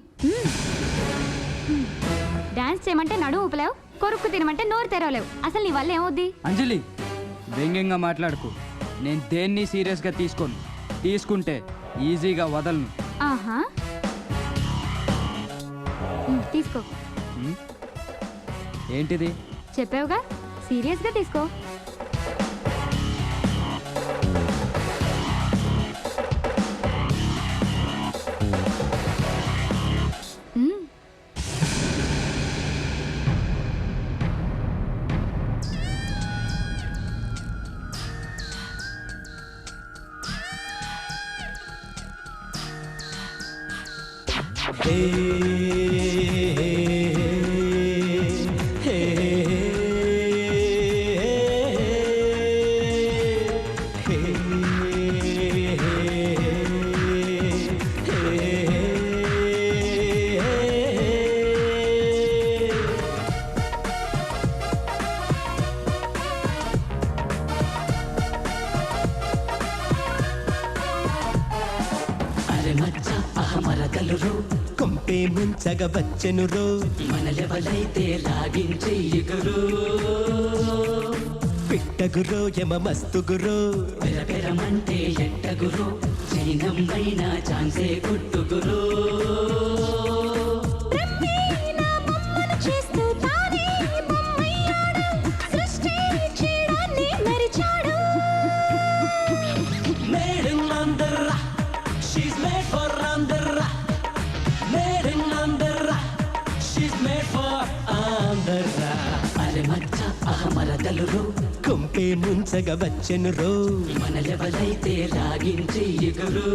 డాన్స్ చేయమంటే నడుము ఊపలేవు, కొరుక్కు తినమంటే నోరు తెరవలేవు. అసలు నీ వల్ల ఏమవుద్ది? అంజలి, వ్యంగ్యంగా మాట్లాడుకు. నేను దేన్ని సీరియస్గా తీసుకోను. తీసుకుంటే ఈజీగా వదలను. ఆహా, తీసుకో. ఏంటిది? చెప్పావుగా, సీరియస్గా తీసుకో. కొంపే ముంచగా వచ్చెను రో, మనలెవలైతే లాగించెయ్యుగురు. పిట్టగురో యమ మస్తుగురో, పెరపెరమంటే ఎట్టగురు, చైనమ్మైన ఛాన్సే కొట్టుగురు. కొంపే ముంచగా వచ్చెను రో, మనలెవలైతే లాగించెయ్యుగురు.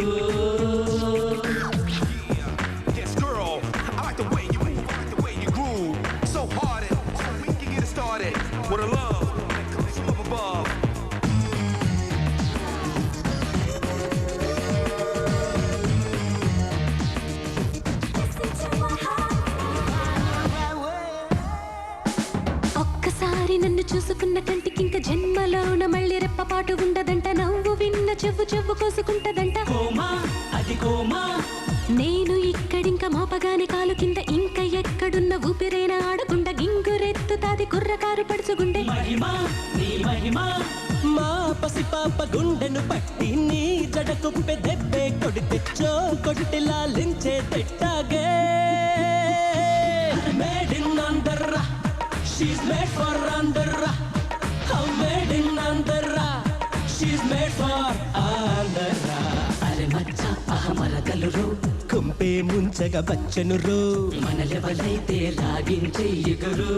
నన్ను చూసుకున్న కంటికి ఇంకా జన్మలోన మళ్ళీ రెప్పపాటు ఉండదంట. నవ్వు విన్న చెవు చెవు కోసుకుంటదంట. నేను ఇక్కడింక మోపగానే కాలు కింద ఇంకా ఎక్కడున్న ఊపిరైనా ఆడకుండా గింగురెత్తుతాది కుర్రకారు పడుచుగుండే. మా పసిపాప గుండెను పట్టి నీ జడకు పెదెబ్బే కొడితే చో కొట్టి లాలించే తెట్టాగే made in Andhra she's made for Andhra how made in Andhra she's made for Andhra అరే మచ్చ అహమరగలురు కుంపే ముంచగా బచ్చను రో మన లెవలైతే లాగించే ఎగురు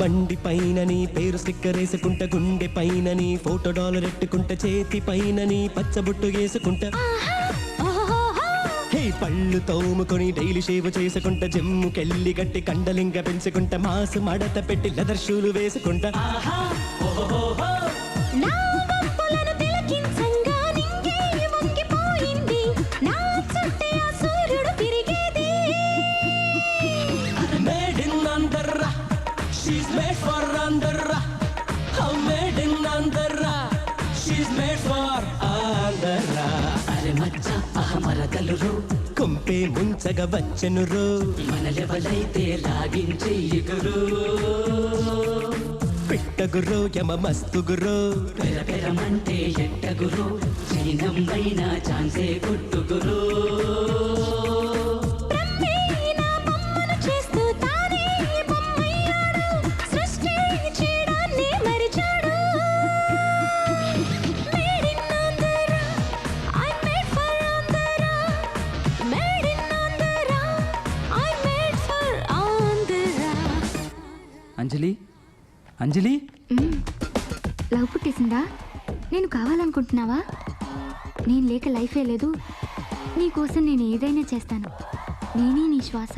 బండి పైన నీ పేరు స్టిక్కర్ వేసుకుంటా గుండె పైన నీ ఫోటో డాలర్ ఎట్టుకుంటా చేతి పైన నీ పచ్చబొట్టు వేసుకుంటా హే పళ్ళు తోముకొని డైలీ షేవ్ చేసుకుంటా జిమ్ముకెళ్ళి గట్టి కండలింగ పెంచుకుంటా మాసు మడత పెట్టి లెదర్ షూలు వేసుకుంటా made in Andhra she's made for Andhra how made in Andhra she's made for Andhra అరే మచ్చ అహమరగలురు కుంపే ముంచగా వచ్చెను రో మన లెవలైతే లాగించే ఎగురు పిట్టగురు యమ మస్తుగురు పెరపెరమంటే ఎట్టగురు చైనమ్మైనా ఛాన్సే కొట్టుగురు అంజలి అంజలి లవ్ పుట్టేసిందా? నేను కావాలనుకుంటున్నావా? నేను లేక లైఫే లేదు. నీకోసం నేను ఏదైనా చేస్తాను. నేనే నీ శ్వాస,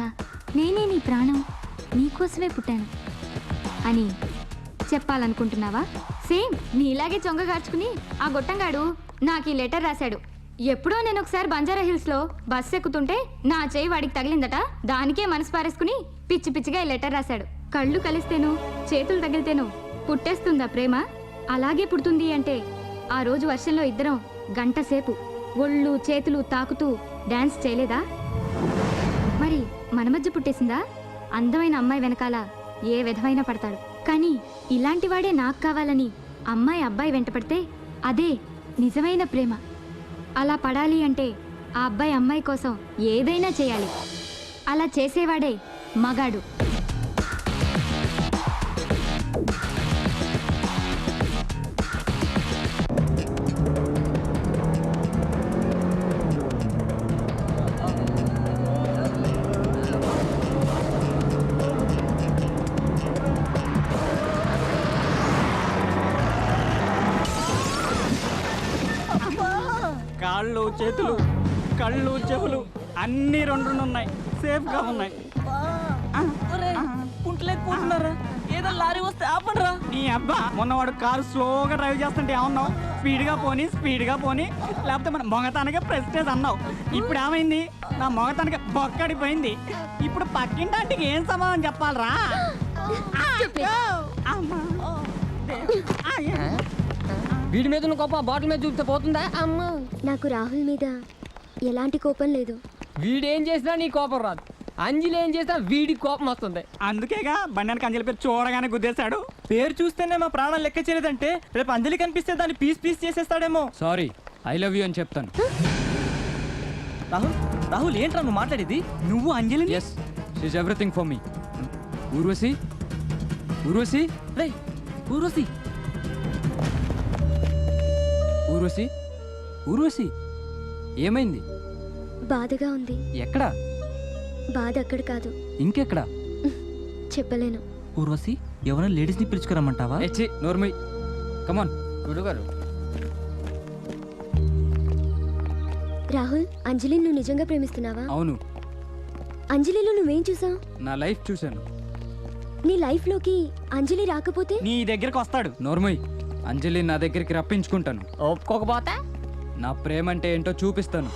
నేనే నీ ప్రాణం, నీకోసమే పుట్టాను అని చెప్పాలనుకుంటున్నావా? సేమ్ నీలాగే చొంగగార్చుకుని ఆ గొట్టంగాడు నాకు ఈ లెటర్ రాశాడు. ఎప్పుడో నేను ఒకసారి బంజారా హిల్స్లో బస్సు ఎక్కుతుంటే నా చేయి వాడికి తగిలిందట. దానికే మనసు పారేసుకుని పిచ్చి పిచ్చిగా ఈ లెటర్ రాశాడు. కళ్ళు కలిస్తేనో చేతులు తగిలితేనో పుట్టేస్తుందా ప్రేమ? అలాగే పుడుతుంది అంటే ఆ రోజు వర్షంలో ఇద్దరం గంట సేపు ఒళ్ళు చేతులు తాకుతూ డాన్స్ చేయలేదా? మరి మన మధ్య పుట్టేసిందా? అందమైన అమ్మాయి వెనకాల ఏ విధమైన పడతాడు. కానీ ఇలాంటి వాడే నాకు కావాలని అమ్మాయి అబ్బాయి వెంట పడితే అదే నిజమైన ప్రేమ. అలా పడాలి అంటే ఆ అబ్బాయి అమ్మాయి కోసం ఏదైనా చేయాలి. అలా చేసేవాడే మగాడు. కాళ్ళు చేతులు కళ్ళు చెవులు అన్నీ రెండు ఉన్నాయి, సేఫ్గా ఉన్నాయి. కుంటలేకపోతున్నారా? ఏదో లారీ వస్తే ఆపడరా. నీ అబ్బా మొన్నవాడు కారు స్లోగా డ్రైవ్ చేస్తుంటే ఏమన్నావు? స్పీడ్గా పోని లేకపోతే మన మొగతానికే ప్రెస్టేజ్ అన్నావు. ఇప్పుడు ఏమైంది? నా మొగతానికి బొక్కడిపోయింది. ఇప్పుడు పక్కింటాంటికి ఏం సమాధానం చెప్పాలరా? వీడి మీద ఉన్న కోపం బాటిల్ మీద చూపితే పోతుందా? అమ్మా, నాకు రాహుల్ మీద ఎలాంటి కోపం లేదు. వీడేం చేసినా నీ కోపం రాదు. అంజలి ఏం చేసినా వీడికి కోపం వస్తుంది. అందుకేగా బండానికి అంజలి పేరు చూడగానే గుద్దేశాడు. పేరు చూస్తేనే మా ప్రాణాలు లెక్క చేయలేదంటే రేపు అంజలి కనిపిస్తే దాన్ని పీస్ చేసేస్తాడేమో. సారీ, ఐ లవ్ యూ అని చెప్తాను. రాహుల్ ఏంట్రా నువ్వు మాట్లాడేది? నువ్వు Anjali? Yes, she's everything for me. Urvashi రేయ్ ఊర్వశి ఊర్వశి ఊర్వశి ఏమైంది? బాధగా ఉంది. ఎక్కడా? బాధ అక్కడ కాదు, ఇంకెక్కడా? చెప్పలేను. ఊర్వశి ఎవరైనా లేడీస్ని పిలుచుకురమ్మంటావా? ఎచ్చి నోర్మయ్, కమాన్. గురుగారు, రాహుల్, అంజలిని నువ్వు నిజంగా ప్రేమిస్తున్నావా? అవును. అంజలిలో నువ్వేం చూసావు? నా లైఫ్ చూశాను. నీ లైఫ్లోకి అంజలి రాకపోతే? నీ దగ్గరికి వస్తాడు. నోర్మయ్, అంజలి నా దగ్గరికి రప్పించుకుంటాను. ఒప్పుకోకపోతే నా ప్రేమ అంటే ఏంటో చూపిస్తాను.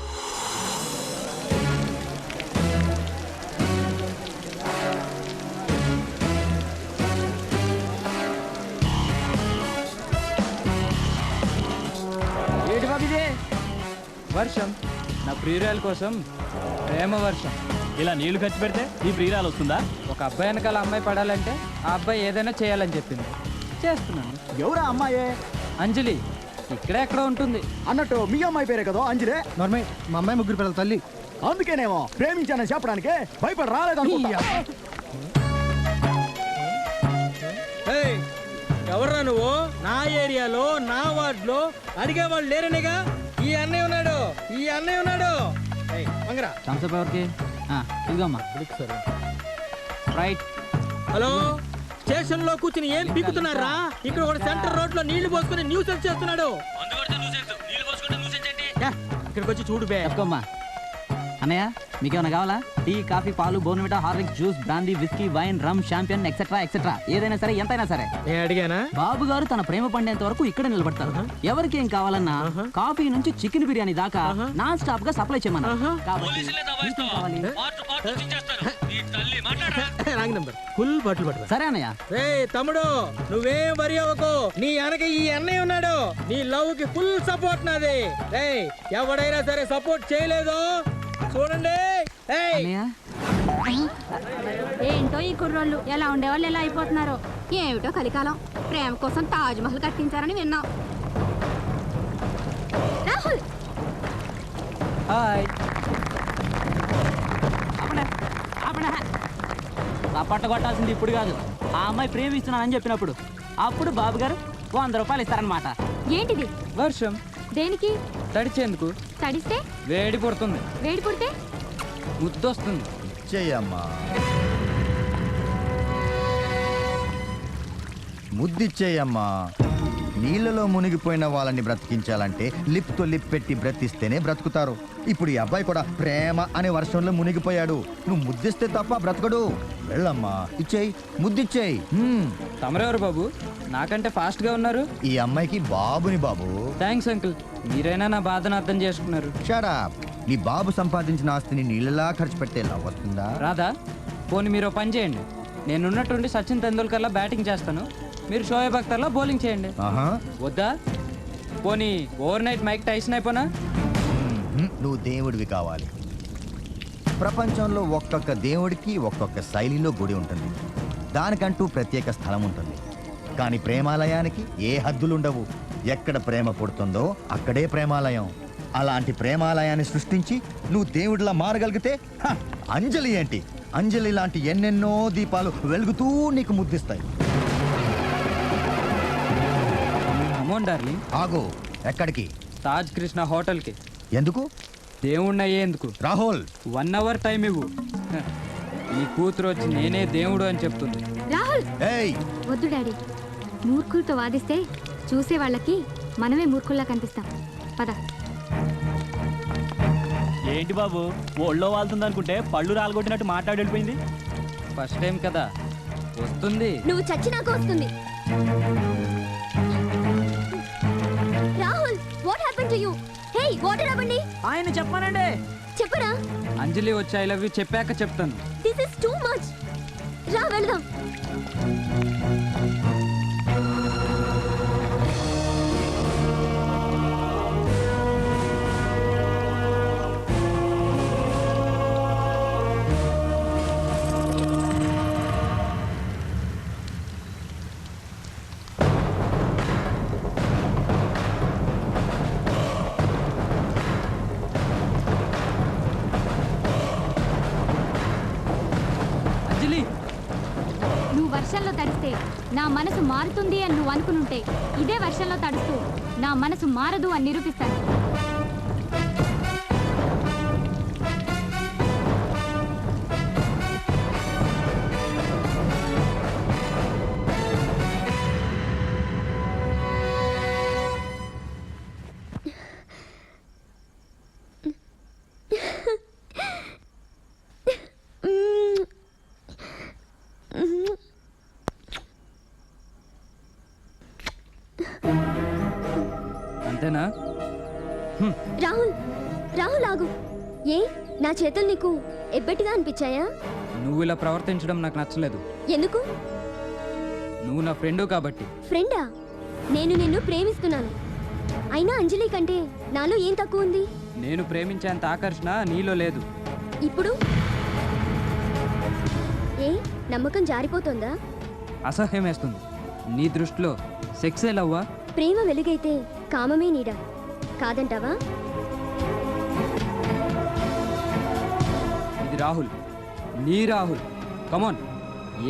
ఏంటి బాబు ఇదే? వర్షం, నా ప్రియురాల కోసం ప్రేమ వర్షం. ఇలా నీళ్లు ఖర్చు పెడితే ఈ ప్రియురాలు వస్తుందా? ఒక అబ్బాయి వెనకాల అమ్మాయి పడాలంటే ఆ అబ్బాయి ఏదైనా చేయాలని చెప్పింది, చేస్తున్నాను. ఎవరా అమ్మాయే? అంజలి ఇక్కడే ఎక్కడ ఉంటుంది. అన్నట్టు మీ అమ్మాయి పేరే కదా అంజలే? నార్మల్, మా అమ్మాయి ముగ్గురు పిల్లల తల్లి. అందుకేనేమో ప్రేమించానని చెప్పడానికి భయపడి రాలేదు. ఎవర్రా నువ్వు? నా ఏరియాలో నా వార్డులో అడిగేవాళ్ళు లేరనేగా. ఈ అన్నయ్య ఉన్నాడు. మంగరా థమ్స్అప్ ఎవరికి? ఇదిగమ్మా. రైట్. హలో, స్టేషన్ లో కూర్చుని ఏం పీకుతున్నారా? ఇక్కడ ఒక సెంటర్ రోడ్ లో నీళ్లు పోసుకుని న్యూసెన్స్ చేస్తున్నాడు. యా, ఇక్కడికి వచ్చి చూడు బే. చెప్పుకోమ్మా. అన్నయ్య మీకేమైనా కావాలా? టీ, కాఫీ, పాలు, Bournvita, Horlicks, juice, brandy, whisky, wine, rum, champagne, etcetera etcetera, ఏదైనా సరే ఎంతైనా సరే. నేను అడిగానా? బాబు గారు తన ప్రేమ పండేంత వరకు ఇక్కడ నిలబడతారు. ఎవరికి ఏం కావాలన్నా కాఫీ నుంచి చికెన్ బిర్యానీ దాకా నాన్ స్టాప్ గా సప్లై చేయమన్నారు. కాబట్టి మీకేం కావాలి? Wrong number. ఫుల్ బాటిల్ పట్టు. సరే అన్నయ్య. రే తమ్ముడు, నువ్వేం వరి అవ్వకు. నీ వెనక ఈ అన్నయ్య ఉన్నాడు. నీ లవ్ కి ఫుల్ సపోర్ట్ నాది. రే ఎవడైనా సరే సపోర్ట్ చేయలేదు చూడండి. అన్నయ్య ఏంటో ఈ కుర్రోళ్ళు ఎలా ఉండేవాళ్ళు ఎలా అయిపోతున్నారో. ఏమిటో కలికాలం. ప్రేమ కోసం తాజ్ మహల్ కట్టించారని విన్నాం. రాహుల్, హాయ్. చప్పట్ట కొట్టాల్సింది ఇప్పుడు కాదు, ఆ అమ్మాయి ప్రేమిస్తున్నానని చెప్పినప్పుడు. అప్పుడు బాబు గారు 100 రూపాయలు ఇస్తారనమాట. ఏంటిది? వర్షం. దేనికి? తడిచేందుకు. తడిస్తే వేడి పుడుతుంది, వేడి పుడితే ముద్దొస్తుంది. చెయ్యమ్మా, ముద్దిచ్చేయమ్మా. నీళ్ళలో మునిగిపోయిన వాళ్ళని బ్రతికించాలంటే లిప్తో లిప్ పెట్టి బ్రతిస్తేనే బ్రతుకుతారు. ఇప్పుడు ఈ అబ్బాయి కూడా ప్రేమ అనే వర్షంలో మునిగిపోయాడు. నువ్వు ముద్దిస్తే తప్ప బ్రతకడు. వెళ్ళమ్మా, ఇచ్చేయి, ముద్దిచ్చేయి. తమరెవరు బాబు? నాకంటే ఫాస్ట్ గా ఉన్నారు. ఈ అమ్మాయికి బాబుని బాబు. థ్యాంక్స్ అంకుల్, మీరైనా నా బాధను అర్థం చేసుకున్నారు. Shut up. నీ బాబు సంపాదించిన ఆస్తిని నీళ్ళలా ఖర్చు పెట్టే వస్తుందా? రాదా? పోనీ మీరు పని చేయండి, నేనున్నట్టుండి సచిన్ తెందూల్కర్లా బ్యాటింగ్ చేస్తాను, మీరు షోయబ్ అఖ్తర్లా బౌలింగ్ చేయండి. వద్దా? పోనీ ఓవర్ నైట్ మైక్ టైసన్ అయిపోనా? నువ్వు దేవుడివి కావాలి. ప్రపంచంలో ఒక్కొక్క దేవుడికి ఒక్కొక్క శైలిలో గుడి ఉంటుంది. దానికంటూ ప్రత్యేక స్థలం ఉంటుంది. కానీ ప్రేమాలయానికి ఏ హద్దులుండవు. ఎక్కడ ప్రేమ పుడుతుందో అక్కడే ప్రేమాలయం. అలాంటి ప్రేమాలయాన్ని సృష్టించి నువ్వు దేవుడిలా మారగలిగితే అంజలి ఏంటి? అంజలి లాంటి ఎన్నెన్నో దీపాలు వెలుగుతూ నీకు ముద్దిస్తాయి. డార్లింగ్ ఆగు. ఎక్కడికి? తాజ్ కృష్ణ హోటల్కి. ఎందుకు? దేవుణ్ణి అయ్యేందుకు. రాహుల్, 1 అవర్ టైం ఇవ్వు. నీ కూతురు వచ్చి నేనే దేవుడు అని చెప్తుంది. రాహుల్, ఏయ్ వద్దు డాడీ. మూర్ఖులతో వాదిస్తే చూసే వాళ్ళకి మనమే మూర్ఖుల్లా కనిపిస్తాం. పద. ఏంటి బాబు, ఒళ్ళో వాళ్తుంది అనుకుంటే పళ్ళు రాలగొట్టినట్టు మాట్లాడి వెళ్ళిపోయింది. ఫస్ట్ టైం కదా, వస్తుంది. నువ్వు చచ్చి నాకు వస్తుంది. Rahul, what happen to you? Hey, water అవ్వండి. ఆయన చెప్పానండి. చెప్పరా? అంజలి వచ్చి ఐ లవ్ యూ చెప్పాక చెప్తాను. This is too much. రా వెళ్దాం. నువ్వు వర్షంలో తడిస్తే నా మనసు మారుతుంది అని నువ్వు అనుకునుంటే ఇదే వర్షంలో తడుస్తూ నా మనసు మారదు అని నిరూపిస్తాను. నిజమేనా? రాహుల్ రాహుల్ ఆగు. ఏ నా చేతులు నీకు ఎబ్బెట్టుగా అనిపించాయా? నువ్వు ఇలా ప్రవర్తించడం నాకు నచ్చలేదు. ఎందుకు? నువ్వు నా ఫ్రెండు కాబట్టి. ఫ్రెండా? నేను నిన్ను ప్రేమిస్తున్నాను. అయినా అంజలి కంటే నాలో ఏం తక్కువ ఉంది? నేను ప్రేమించేంత ఆకర్షణ నీలో లేదు. ఇప్పుడు ఏ నమ్మకం జారిపోతుందా? అసహ్యం వేస్తుంది. నీ దృష్టిలో సెక్సే లవ్వా? ప్రేమ వెలుగైతే కామమే నీడ కాదంటావా? ఇది రాహుల్, నీ రాహుల్. కమాన్,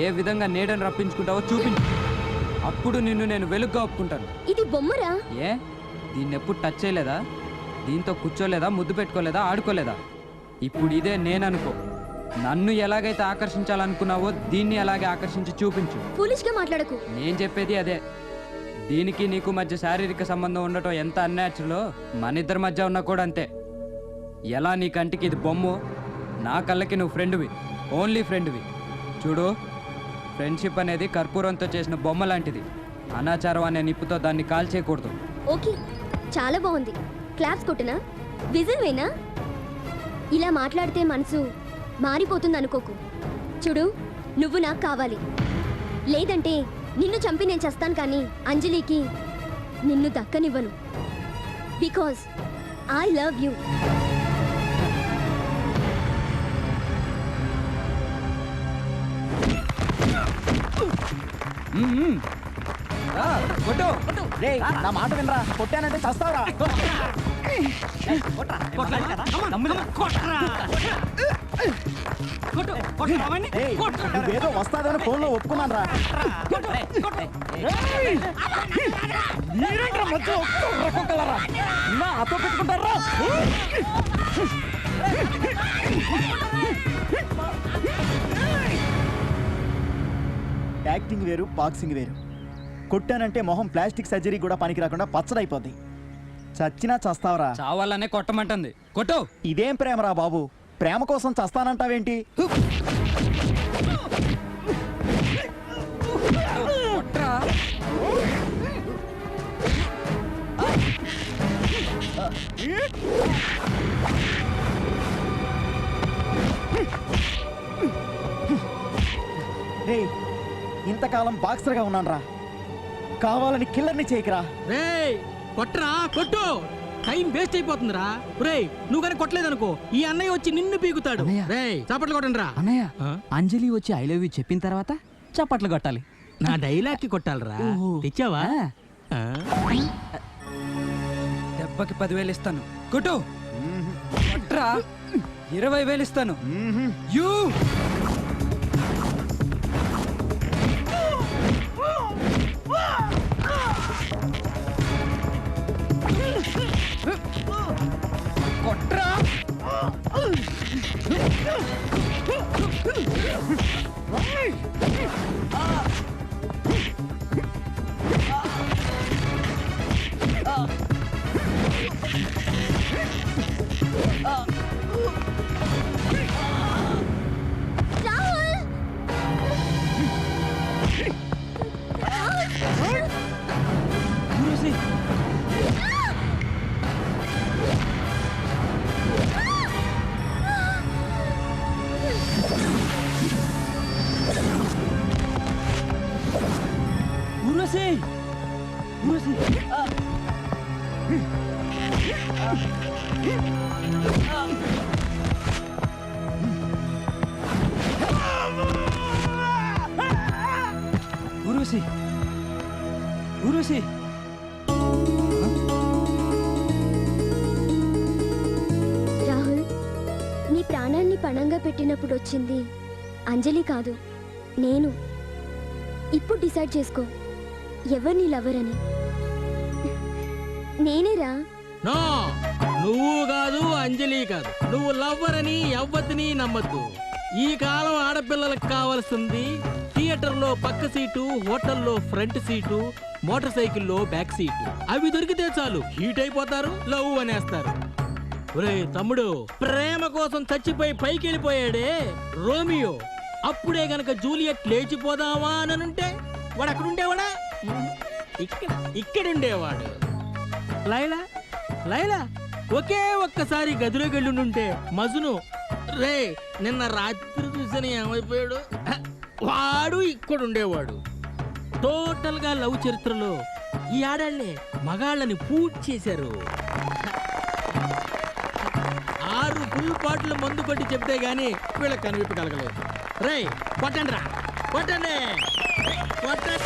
ఏ విధంగా నీడని రప్పించుకుంటావో చూపించు. అప్పుడు నిన్ను నేను వెలుగ్గా ఒప్పుకుంటాను. ఇది బొమ్మరా? ఏ దీన్ని ఎప్పుడు టచ్ చేయలేదా? దీంతో కూర్చోలేదా? ముద్దు పెట్టుకోలేదా? ఆడుకోలేదా? ఇప్పుడు ఇదే నేననుకో. నన్ను ఎలాగైతే ఆకర్షించాలనుకున్నావో దీన్ని అలాగే ఆకర్షించి చూపించు. ఫూలిష్ గా మాట్లాడకు. నేను చెప్పేది అదే. దీనికి నీకు మధ్య శారీరక సంబంధం ఉండటం ఎంత అన్యాచురలో మన ఇద్దరి మధ్య ఉన్నా కూడా అంతే. ఎలా నీ కంటికి ఇది బొమ్మ, నా కళ్ళకి నువ్వు ఫ్రెండ్వి, ఓన్లీ ఫ్రెండ్వి. చూడు, ఫ్రెండ్షిప్ అనేది కర్పూరంతో చేసిన బొమ్మ లాంటిది. అనాచారం అనే నిప్పుతో దాన్ని కాల్చేయకూడదు. ఓకే, చాలా బాగుంది. క్లాప్స్ కొట్టనా? విజిల్ వేనా? ఇలా మాట్లాడితే మనసు మారిపోతుంది అనుకోకు. చూడు, నువ్వు నాకు కావాలి. లేదంటే నిన్ను చంపి నేను చేస్తాను, కానీ అంజలికి నిన్ను దక్కనివ్వను. Because I love you. నా మాట వినరా, కొట్టానంటే చస్తావరా. నువ్వేదో వస్తాదని ఫోన్లో ఒప్పుకున్నాను రా. అతో పెట్టుకుంటారా? యాక్టింగ్ వేరు, బాక్సింగ్ వేరు. కొట్టానంటే మొహం ప్లాస్టిక్ సర్జరీ కూడా పనికి రాకుండా పచ్చడైపోద్ది. చచ్చినా చస్తావరా? చావాలనే కొట్టమంటుంది. కొట్టు. ఇదేం ప్రేమరా బాబు, ప్రేమ కోసం చస్తానంటావేంటి? రేయ్, ఇంతకాలం బాక్సర్గా ఉన్నాను రా, కావాలని కిల్లర్ని చేయకరా. కొట్టరా, కొట్టు. టైం వేస్ట్ అయిపోతుందిరా. రేయ్, నువ్వు కానీ కొట్టలేదనుకో ఈ అన్నయ్య వచ్చి నిన్ను పీకుతాడు. రేయ్, చప్పట్లు కొట్టండి రా. అన్నయ్య, అంజలి వచ్చి ఐ లవ్ యూ చెప్పిన తర్వాత చప్పట్లు కొట్టాలి. నా డైలాగ్ కి కొట్టాలరా. తెచ్చావా? దెబ్బకి 10,000 ఇస్తాను. కొట్టు. కొట్రా. 20,000 ఇస్తాను. యూ. కొట్రా. ఊర్వశి, ఊర్వశి. రాహుల్, నీ ప్రాణాన్ని పణంగా పెట్టినప్పుడు వచ్చింది అంజలి కాదు, నేను. ఇప్పుడు డిసైడ్ చేసుకో, ఎవరు నీ లవర్ అని. నేనేరా. నో, నువ్వు కాదు, అంజలి కాదు. నువ్వు లవ్వర్ అని ఎవ్వరిని నమ్మద్దు. ఈ కాలం ఆడపిల్లలకు కావాల్సింది థియేటర్లో పక్క సీటు, హోటల్లో ఫ్రంట్ సీటు, మోటార్ సైకిల్లో బ్యాక్ సీటు. అవి దొరికితే చాలు, హీట్ అయిపోతారు, లవ్ అనేస్తారు. ఒరే తమ్ముడు, ప్రేమ కోసం చచ్చిపోయి పైకి వెళ్ళిపోయాడే రోమియో, అప్పుడే గనక జూలియట్ లేచిపోదావా అని అంటే వాడు అక్కడ ఉండేవాడా? ఇక్కడుండేవాడు. లైలా లైలా ఒకే ఒక్కసారి గదిలోకి వెళ్ళుంటే మజును రే నిన్న రాత్రి చూసిన ఏమైపోయాడు వాడు ఇక్కడ ఉండేవాడు. టోటల్ గా లవ్ చరిత్రలో ఈ ఆడాళ్లే మగాళ్ళని పూర్తి చేశారు. 6 ఫుల్ బాటిల్ మందు కొట్టి చెప్తే గానీ వీళ్ళకి కనివిప్పు కలగలేదు. రే కొట్టండి రా కొట్టండి కొట్టండి.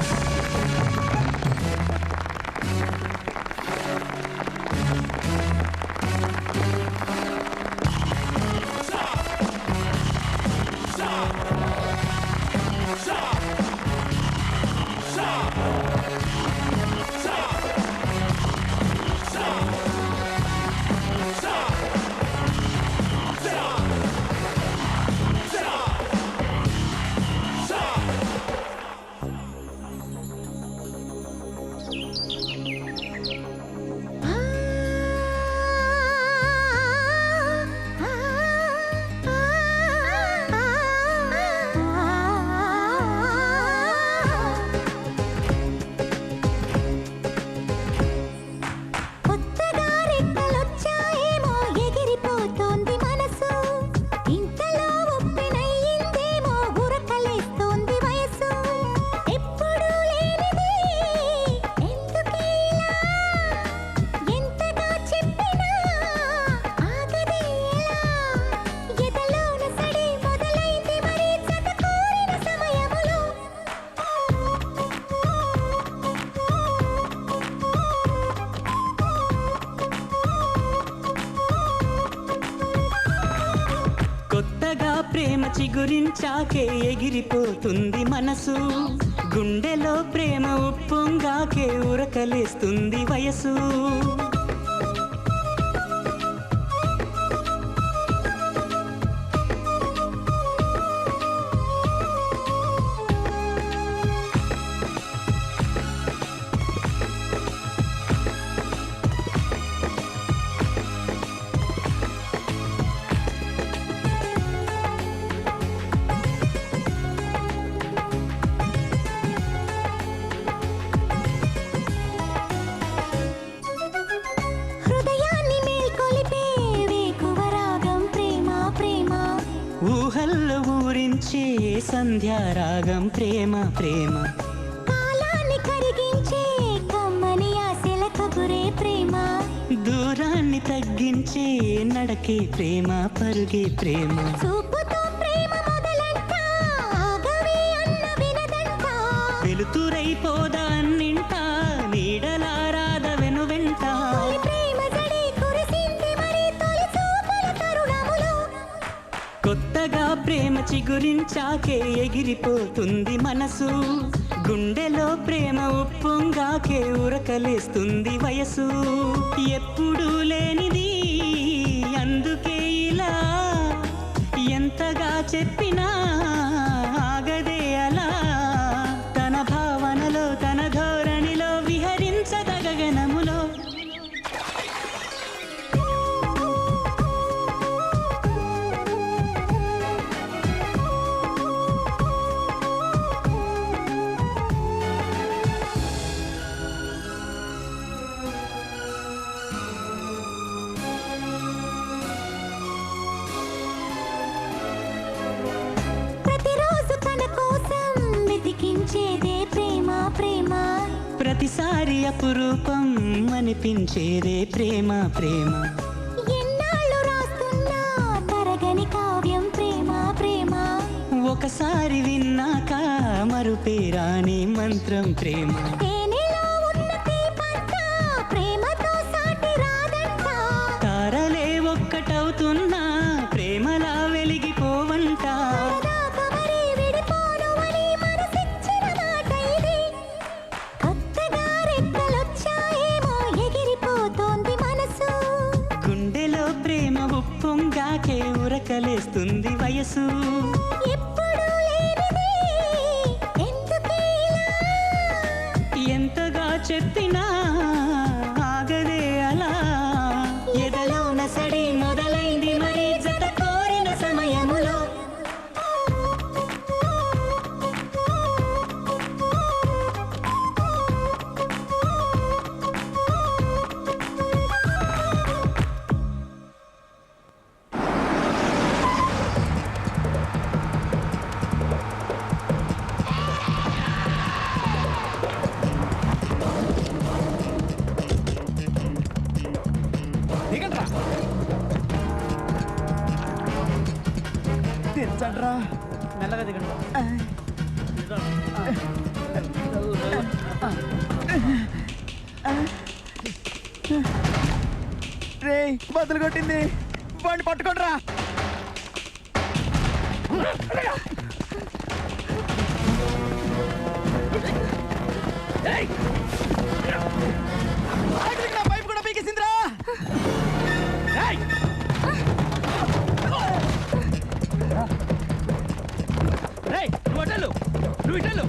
ప్రేమ చిగురించాకే ఎగిరిపోతుంది మనసు, గుండెలో ప్రేమ ఉప్పొంగాకే ఉరకలేస్తుంది వయసు. ఊహల్లో ఊరించే సంధ్యారాగం ప్రేమ ప్రేమ, కాలాన్ని కరిగించే కమ్మని ఆశల కబురే ప్రేమ, దూరాన్ని తగ్గించే నడకే ప్రేమ పరుగే ప్రేమ, చూపుతో ప్రేమ మొదలంట ఆగవే అన్న వినదంట, వెలుతురైపోదా అన్నింట నీడలారాద వెనువెంట, ప్రేమ జడి కురిసింది మరి తొలి చూపుల తరుణములో, కొత్తగా ప్రేమ చిగురించాకే ఎగిరిపోతుంది మనసు, గుండెలో ప్రేమ ఉప్పొంగాకే ఉరకలేస్తుంది వయసు. ఎప్పుడూ లేనిది అందుకే ఇలా ఎంతగా చెప్పినా ఆగదే అలా, తన భావనలో తన ధోరణిలో విహరించదగగనములో. ప్రతిరోజు తన కోసం వెతికించేదే ప్రేమ ప్రేమ, ప్రతిసారి అపురూపం అనిపించేదే ప్రేమ ప్రేమ, ఎన్నాళ్ళు రాస్తున్నా తరగని కావ్యం ప్రేమ ప్రేమ, ఒకసారి విన్నాక మరుపేరాని మంత్రం ప్రేమ, తేనెలో ఉన్న తీపంతా ప్రేమతో సాటి రాదంట, తారలే ఒక్కటవుతున్నా ప్రేమలా వెలిగిపోవంట, సరదాగా మరి విడిపోను అని మనసిచ్చిన మాట ఇది, కొత్తగా రెక్కలొచ్చాయేమో ఎగిరిపోతోంది మనసు, గుండెలో ప్రేమ ఉప్పొంగాకే ఉరకలేస్తుంది వయసు. ఎప్పుడూ లేనిది ఎందుకే ఇలా, ఎంతగా చెప్పినా ఆగదే అలా, ఎదలో నసడి మొదలైంది మరి జత కోరిన సమయములో. తెచ్చండ్రా. మెల్లగా దిగండి. రే బదులు కొట్టింది, బండి పట్టుకోండిరా. పైపు కూడా పీకేసిందిరా. నువ్వు ఇటలు.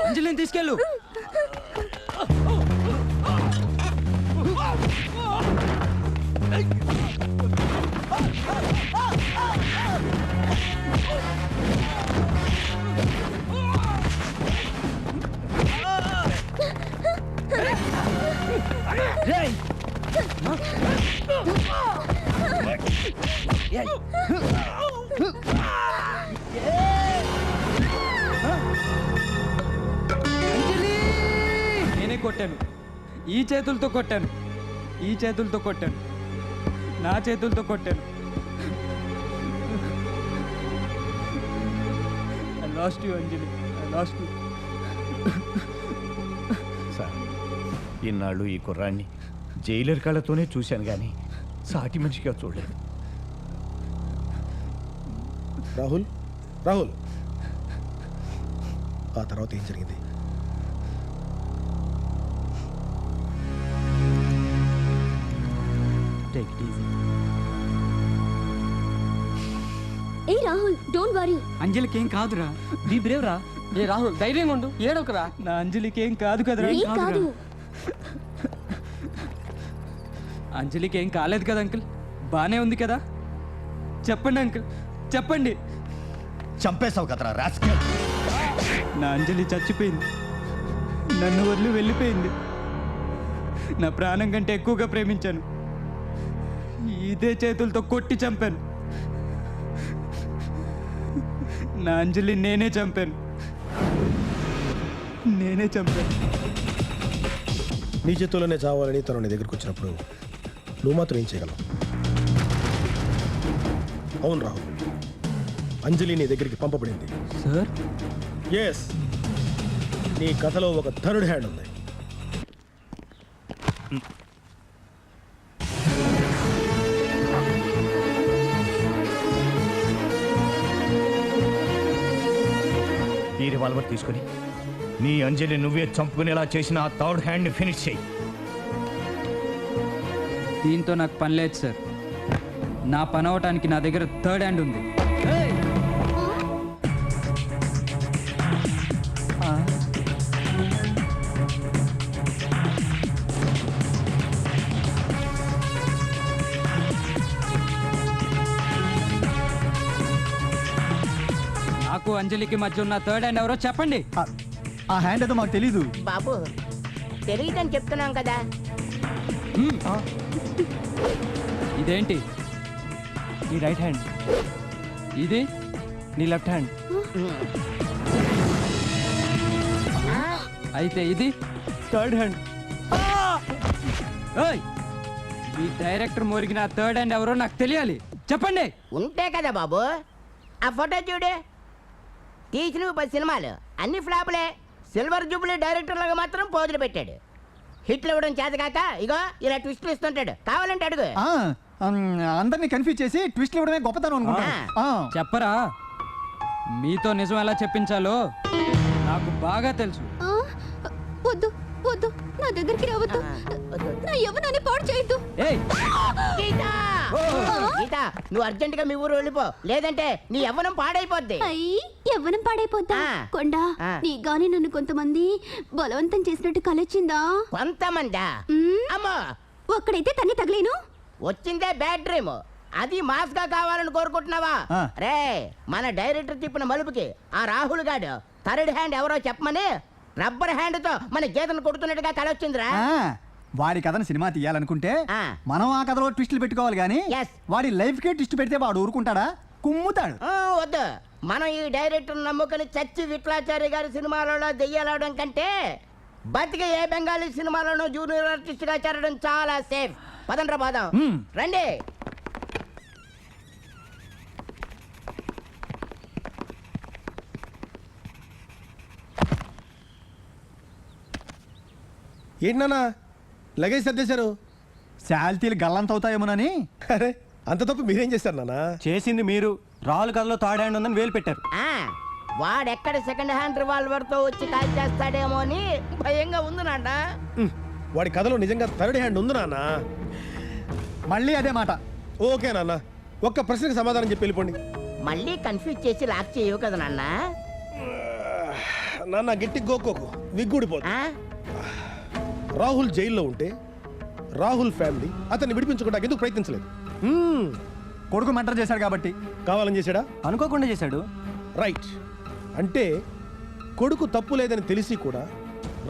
అంజలిని తీసుకెళ్ళు. నేనే కొట్టాను, ఈ చేతులతో కొట్టాను, ఈ చేతులతో కొట్టాను, నా చేతులతో కొట్టాను. I lost you, Anjali. I lost you. Sir, ఇన్నాళ్ళు ఈ కుర్రాన్ని జైలర్ కళ్ళతోనే చూశాను కానీ సాటి మనిషిగా చూడలేదు. రాహుల్, రాహుల్, ఆ తర్వాత ఏం జరిగింది? Take it easy. ఏ రాహుల్, డోంట్ వరీ. అంజలికి ఏం కాదురా. బీ బ్రేవ్ రా. ఏ రాహుల్ ధైర్యంగా ఉండు, ఏడొకరా. నా అంజలికి ఏం కాదు కదరా. ఏం కాదు. అంజలికి ఏం కాలేదు కదా అంకుల్, బానే ఉంది కదా. చెప్పండి అంకుల్, చెప్పండి. చంపేశావు కదరా రాస్కల్. నా అంజలి చచ్చిపోయింది, నన్ను వదిలి వెళ్ళిపోయింది. నా ప్రాణం కంటే ఎక్కువగా ప్రేమించాను, ఇదే చేతులతో కొట్టి చంపాను. నా అంజలి నేనే చంపాను, నేనే చంపాను. నీ చేతుల్లోనే చావాలని తను నీ దగ్గరికి వచ్చినప్పుడు నువ్వు మాత్రం ఏం చేయగలవు? అవును రాహుల్, అంజలి నీ దగ్గరికి పంపబడింది. సార్, ఎస్, నీ కథలో ఒక థర్డ్ హ్యాండ్ ఉంది. ఈ రివాల్వర్ తీసుకుని నీ అంజలి నువ్వే చంపుకునేలా చేసిన ఆ థర్డ్ హ్యాండ్ని ఫినిష్ చేయి. దీంతో నాకు పని లేదు సార్. నా పని అవటానికి నా దగ్గర థర్డ్ హ్యాండ్ ఉంది. నాకు అంజలికి మధ్య ఉన్న థర్డ్ హ్యాండ్ ఎవరో చెప్పండి. ఆ హ్యాండ్ ఏదో మాకు తెలీదు బాబు, తెలియదని చెప్తున్నాం కదా. ఇదేంటి? నీ రైట్ హ్యాండ్, ఇది నీ లెఫ్ట్ హ్యాండ్. అయితే ఇది థర్డ్ హ్యాండ్. ఏయ్, ఈ డైరెక్టర్ మోరిగిన థర్డ్ హ్యాండ్ ఎవరో నాకు తెలియాలి, చెప్పండి. ఉంటే కదా బాబు. ఆ ఫోటో చూడు, తీసిన 10 సినిమాలు అన్ని ఫ్లాపులే. సిల్వర్ జూబ్లీ డైరెక్టర్ లాగా మాత్రం పోజులు పెట్టాడు. హిట్లు ఇవ్వడం చేత కాక ఇగో ఇలా ట్విస్ట్లు ఇస్తుంటాడు. కావాలంటే అడుగు. అందరినీ కన్ఫ్యూజ్ చేసి ట్విస్ట్ ఇవ్వడమే గొప్పతనం అనుకుంటా. చెప్పరా, మీతో నిజం ఎలా చెప్పించాలో నాకు బాగా తెలుసు. వద్దు, వద్దు, నా దగ్గరికి రావద్దు. నా యవ్వనాన్ని పాడు చేయొద్దు. గీత గీత, నువ్వు అర్జెంట్ గా మీ ఊరు వెళ్ళిపో, లేదంటే నీ యవ్వనం పాడైపోద్ది. అయ్యి యవ్వనం పాడైపోద్దా? కొండా, ఆ. నీగాని నన్ను కొంతమంది బలవంతం చేసినట్టు కలొచ్చిందా? కొంతమందా? అమ్మో, ఒక్కడైతే తన్ని తగలేను. వచ్చిందే బ్యాడ్ డ్రీమ్. అది మాస్ గా కావాలని కోరుకుంటున్నావా? ఆ. రే, మన డైరెక్టర్ తిప్పిన మలుపుకి ఆ రాహుల్ గాడు థర్డ్ హ్యాండ్ ఎవరో చెప్పమని రబ్బర్ హ్యాండ్ తో మన గీతను కొడుతున్నట్టుగా కలొచ్చిందిరా. వాడి కథను సినిమా తీయాలనుకుంటే ఆ. మనం ఆ కథలో ట్విస్టులు పెట్టుకోవాలి కానీ Yes. వాడి లైఫ్ కే ట్విస్ట్ పెడితే వాడు ఊరుకుంటాడా? కుమ్ముతాడు. వద్దు, మనం ఈ డైరెక్టర్ నమ్ముకుని చచ్చి విట్లాచారి గారి సినిమాలలో దెయ్యాలవడం కంటే బతికి ఏ బెంగాలీ సినిమాలోనూ జూనియర్ ఆర్టిస్ట్ గా చేరడం చాలా సేఫ్. పదండ్రా పోదాం. రండి. ఏంటన్నా లగేజ్ సర్దేశారు? శాల్తీలు గల్లంత అవుతాయేమోనని. అరే, అంత తప్పు మీరేం చేశారు నాన్న? చేసింది మీరు. రాహుల్ కథలో థర్డ్ హ్యాండ్ ఉందని వేలు పెట్టారు. వాడెక్కడ సెకండ్ హ్యాండ్ రివాల్వర్ తో వచ్చి కాల్ చేస్తాడేమో అని భయంగా ఉంది నాన్న. వాడి కథలో నిజంగా థర్డ్ హ్యాండ్ ఉంది నాన్న. మళ్ళీ అదే మాట. ఓకే నాన్న, ఒక్క ప్రశ్నకి సమాధానం చెప్పి వెళ్ళిపోండి. మళ్ళీ కన్ఫ్యూజ్ చేసి లాక్ చేయవు కదా నాన్న. నాన్న గట్టి గోకోకు విగ్గుడిపోదు. రాహుల్ జైల్లో ఉంటే రాహుల్ ఫ్యామిలీ అతన్ని విడిపించుకోవడానికి ఎందుకు ప్రయత్నించలేదు? కొడుకు మర్డర్ చేశాడు కాబట్టి. కావాలని చేశాడా? అనుకోకుండా చేశాడు. రైట్. అంటే కొడుకు తప్పు లేదని తెలిసి కూడా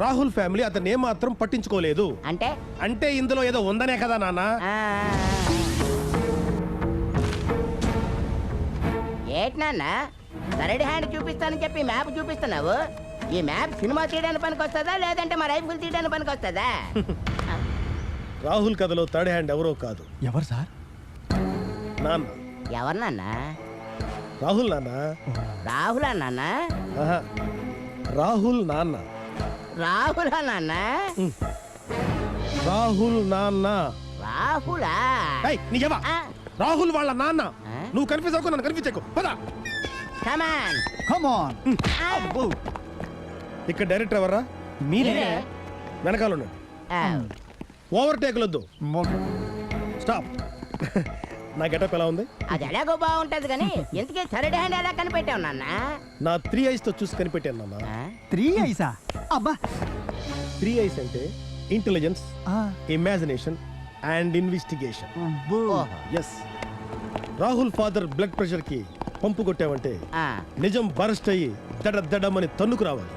రాహుల్ ఫ్యామిలీ అతన్ని ఏమాత్రం పట్టించుకోలేదు. అంటే అంటే ఇందులో ఏదో ఉందనే కదా నాన్న. ఏంటి నాన్న, థర్డ్ హ్యాండ్ చూపిస్తానని చెప్పి మ్యాప్ చూపిస్తున్నావు? ఈ మ్యాప్ సినిమా తీయడానికి పనికి వస్తుందా, లేదంటే మా రైఫిల్ తీయడానికి పనికి వస్తుందా? రాహుల్ కథలో థర్డ్ హ్యాండ్ ఎవరో కాదు, ఎవరు సార్? నాన్న. ఎవరు నాన్న? రాహుల్ నాన్న. రాహులా నాన్న? ఆహా, రాహుల్ నాన్న. రాహులా నాన్న? రాహుల్ నాన్న. రాహులా? ఏయ్, నీకెవా? రాహుల్ వాళ్ళ నాన్న. నువ్వు కన్ఫ్యూజ్ అవ్వకు, నన్ను కన్ఫ్యూజ్ చేయకు. పద. Come on. Come on. ఇక్కడ డైరెక్టర్ ఎవర్రా? మీరే. వెనకాల ఉండండి. ఓవర్టేక్ వద్దు. స్టాప్. నా గెటప్ ఎలా ఉంది? అది ఎలాగో బాగుంటది కానీ ఎందుకే థర్డ్ హ్యాండ్ ఎలా కనిపెట్టావు నాన్న? నా 3 ఐస్ తో చూసి కనిపెట్టాను నాన్న. 3 ఐసా? అబ్బా. 3 ఐస్ అంటే intelligence, imagination and investigation. Yes. Rahul father blood pressure కి పంపు కొట్టావంటే నిజం బరస్ట్ అయ్యి దడమని తన్నుకు రావాలి.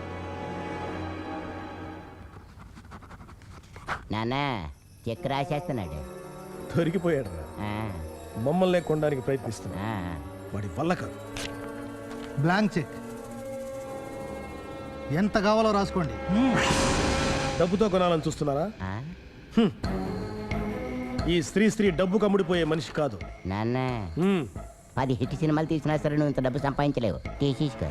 నాన్న చెక్ రాసేస్తున్నాడు. దొరికిపోయాడు. మమ్మల్ని కొనడానికి ప్రయత్నిస్తున్నా. వాడి వల్ల కాదు. బ్లాంక్ చెక్ ఎంత కావాలో రాసుకోండి. డబ్బుతో కొనాలని చూస్తున్నారా? ఈ స్త్రీ డబ్బు కమ్ముడిపోయే మనిషి కాదు నాన్న. 10 హిట్ సినిమాలు తీసినా సరే నువ్వు ఇంత డబ్బు సంపాదించలేవు. తీసేసుకో.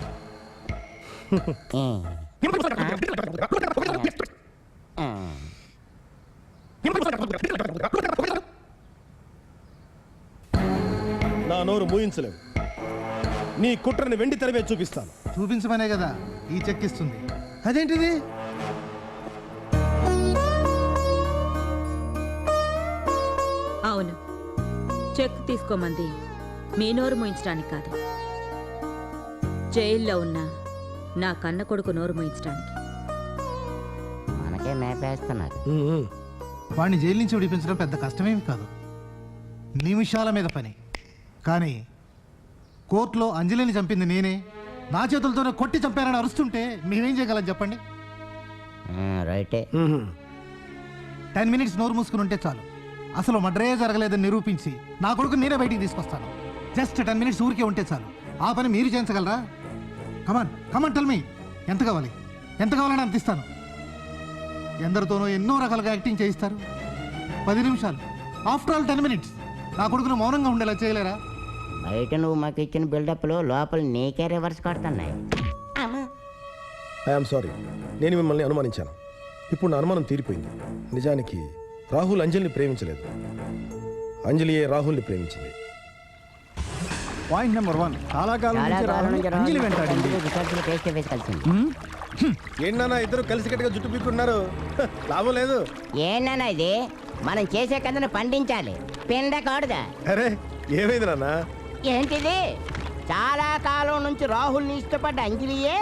నా నోరు మూయించలేవు. నీ కుట్రని వెండి తెరవే చూపిస్తాను. చూపించమనే కదా ఈ చెక్ ఇస్తుంది. అదేంటిది? అవును, చెక్ తీసుకోమంది మీ నోరు మూయించడానికి కాదు, జైల్లో ఉన్న నా కన్న కొడుకు నోరు మూయించడానికి. మనకే మేపేస్తున్నారు. వాడిని జైలు నుంచి విడిపించడం పెద్ద కష్టమేమి కాదు, నిమిషాల మీద పని. కానీ కోర్టులో అంజలిని చంపింది నేనే, నా చేతులతోనే కొట్టి చంపారని అరుస్తుంటే మేమేం చేయగలం చెప్పండి? రైటే. 10 మినిట్స్ నోరు మూసుకుని ఉంటే చాలు, అసలు మర్డరే జరగలేదని నిరూపించి నా కొడుకు నేనే బయటికి తీసుకొస్తాను. జస్ట్ 10 మినిట్స్ ఊరికే ఉంటే చాలు. ఆ పని మీరు చేయించగలరా? Come on tell me. ఎంత కావాలి? ఎంత కావాలని అంత ఇస్తాను. ఎందరితోనో ఎన్నో రకాలుగా యాక్టింగ్ చేయిస్తారు. 10 నిమిషాలు, ఆఫ్టర్ ఆల్ 10 మినిట్స్. నా కొడుకును మౌనంగా ఉండేలా చేయలేరా? బయట నువ్వు మాకు ఇచ్చిన బిల్డప్లో లోపల నీకే రివర్స్ కొడుతున్నాయి. ఐఎమ్ సారీ, నేను మిమ్మల్ని అనుమానించాను. ఇప్పుడు నా అనుమానం తీరిపోయింది. నిజానికి రాహుల్ అంజలిని ప్రేమించలేదు, అంజలియే రాహుల్ని ప్రేమించింది. పాయింట్ నెంబర్ 1, చాలా కాలం నుంచి రాహుల్ని అంజలి వెంటాడింది. ఏంటన్నా ఇద్దరు కలిసి కట్టుగా జుట్టు పీక్కున్నారు లాభం లేదు. ఏంటన్నా ఇది? మనం చేసే కథను పండించాలి, పిండకూడదు. అరే ఏమైంది నాన్న? ఏంటిది? చాలా కాలం నుంచి రాహుల్ని ఇష్టపడ్డ అంజలియే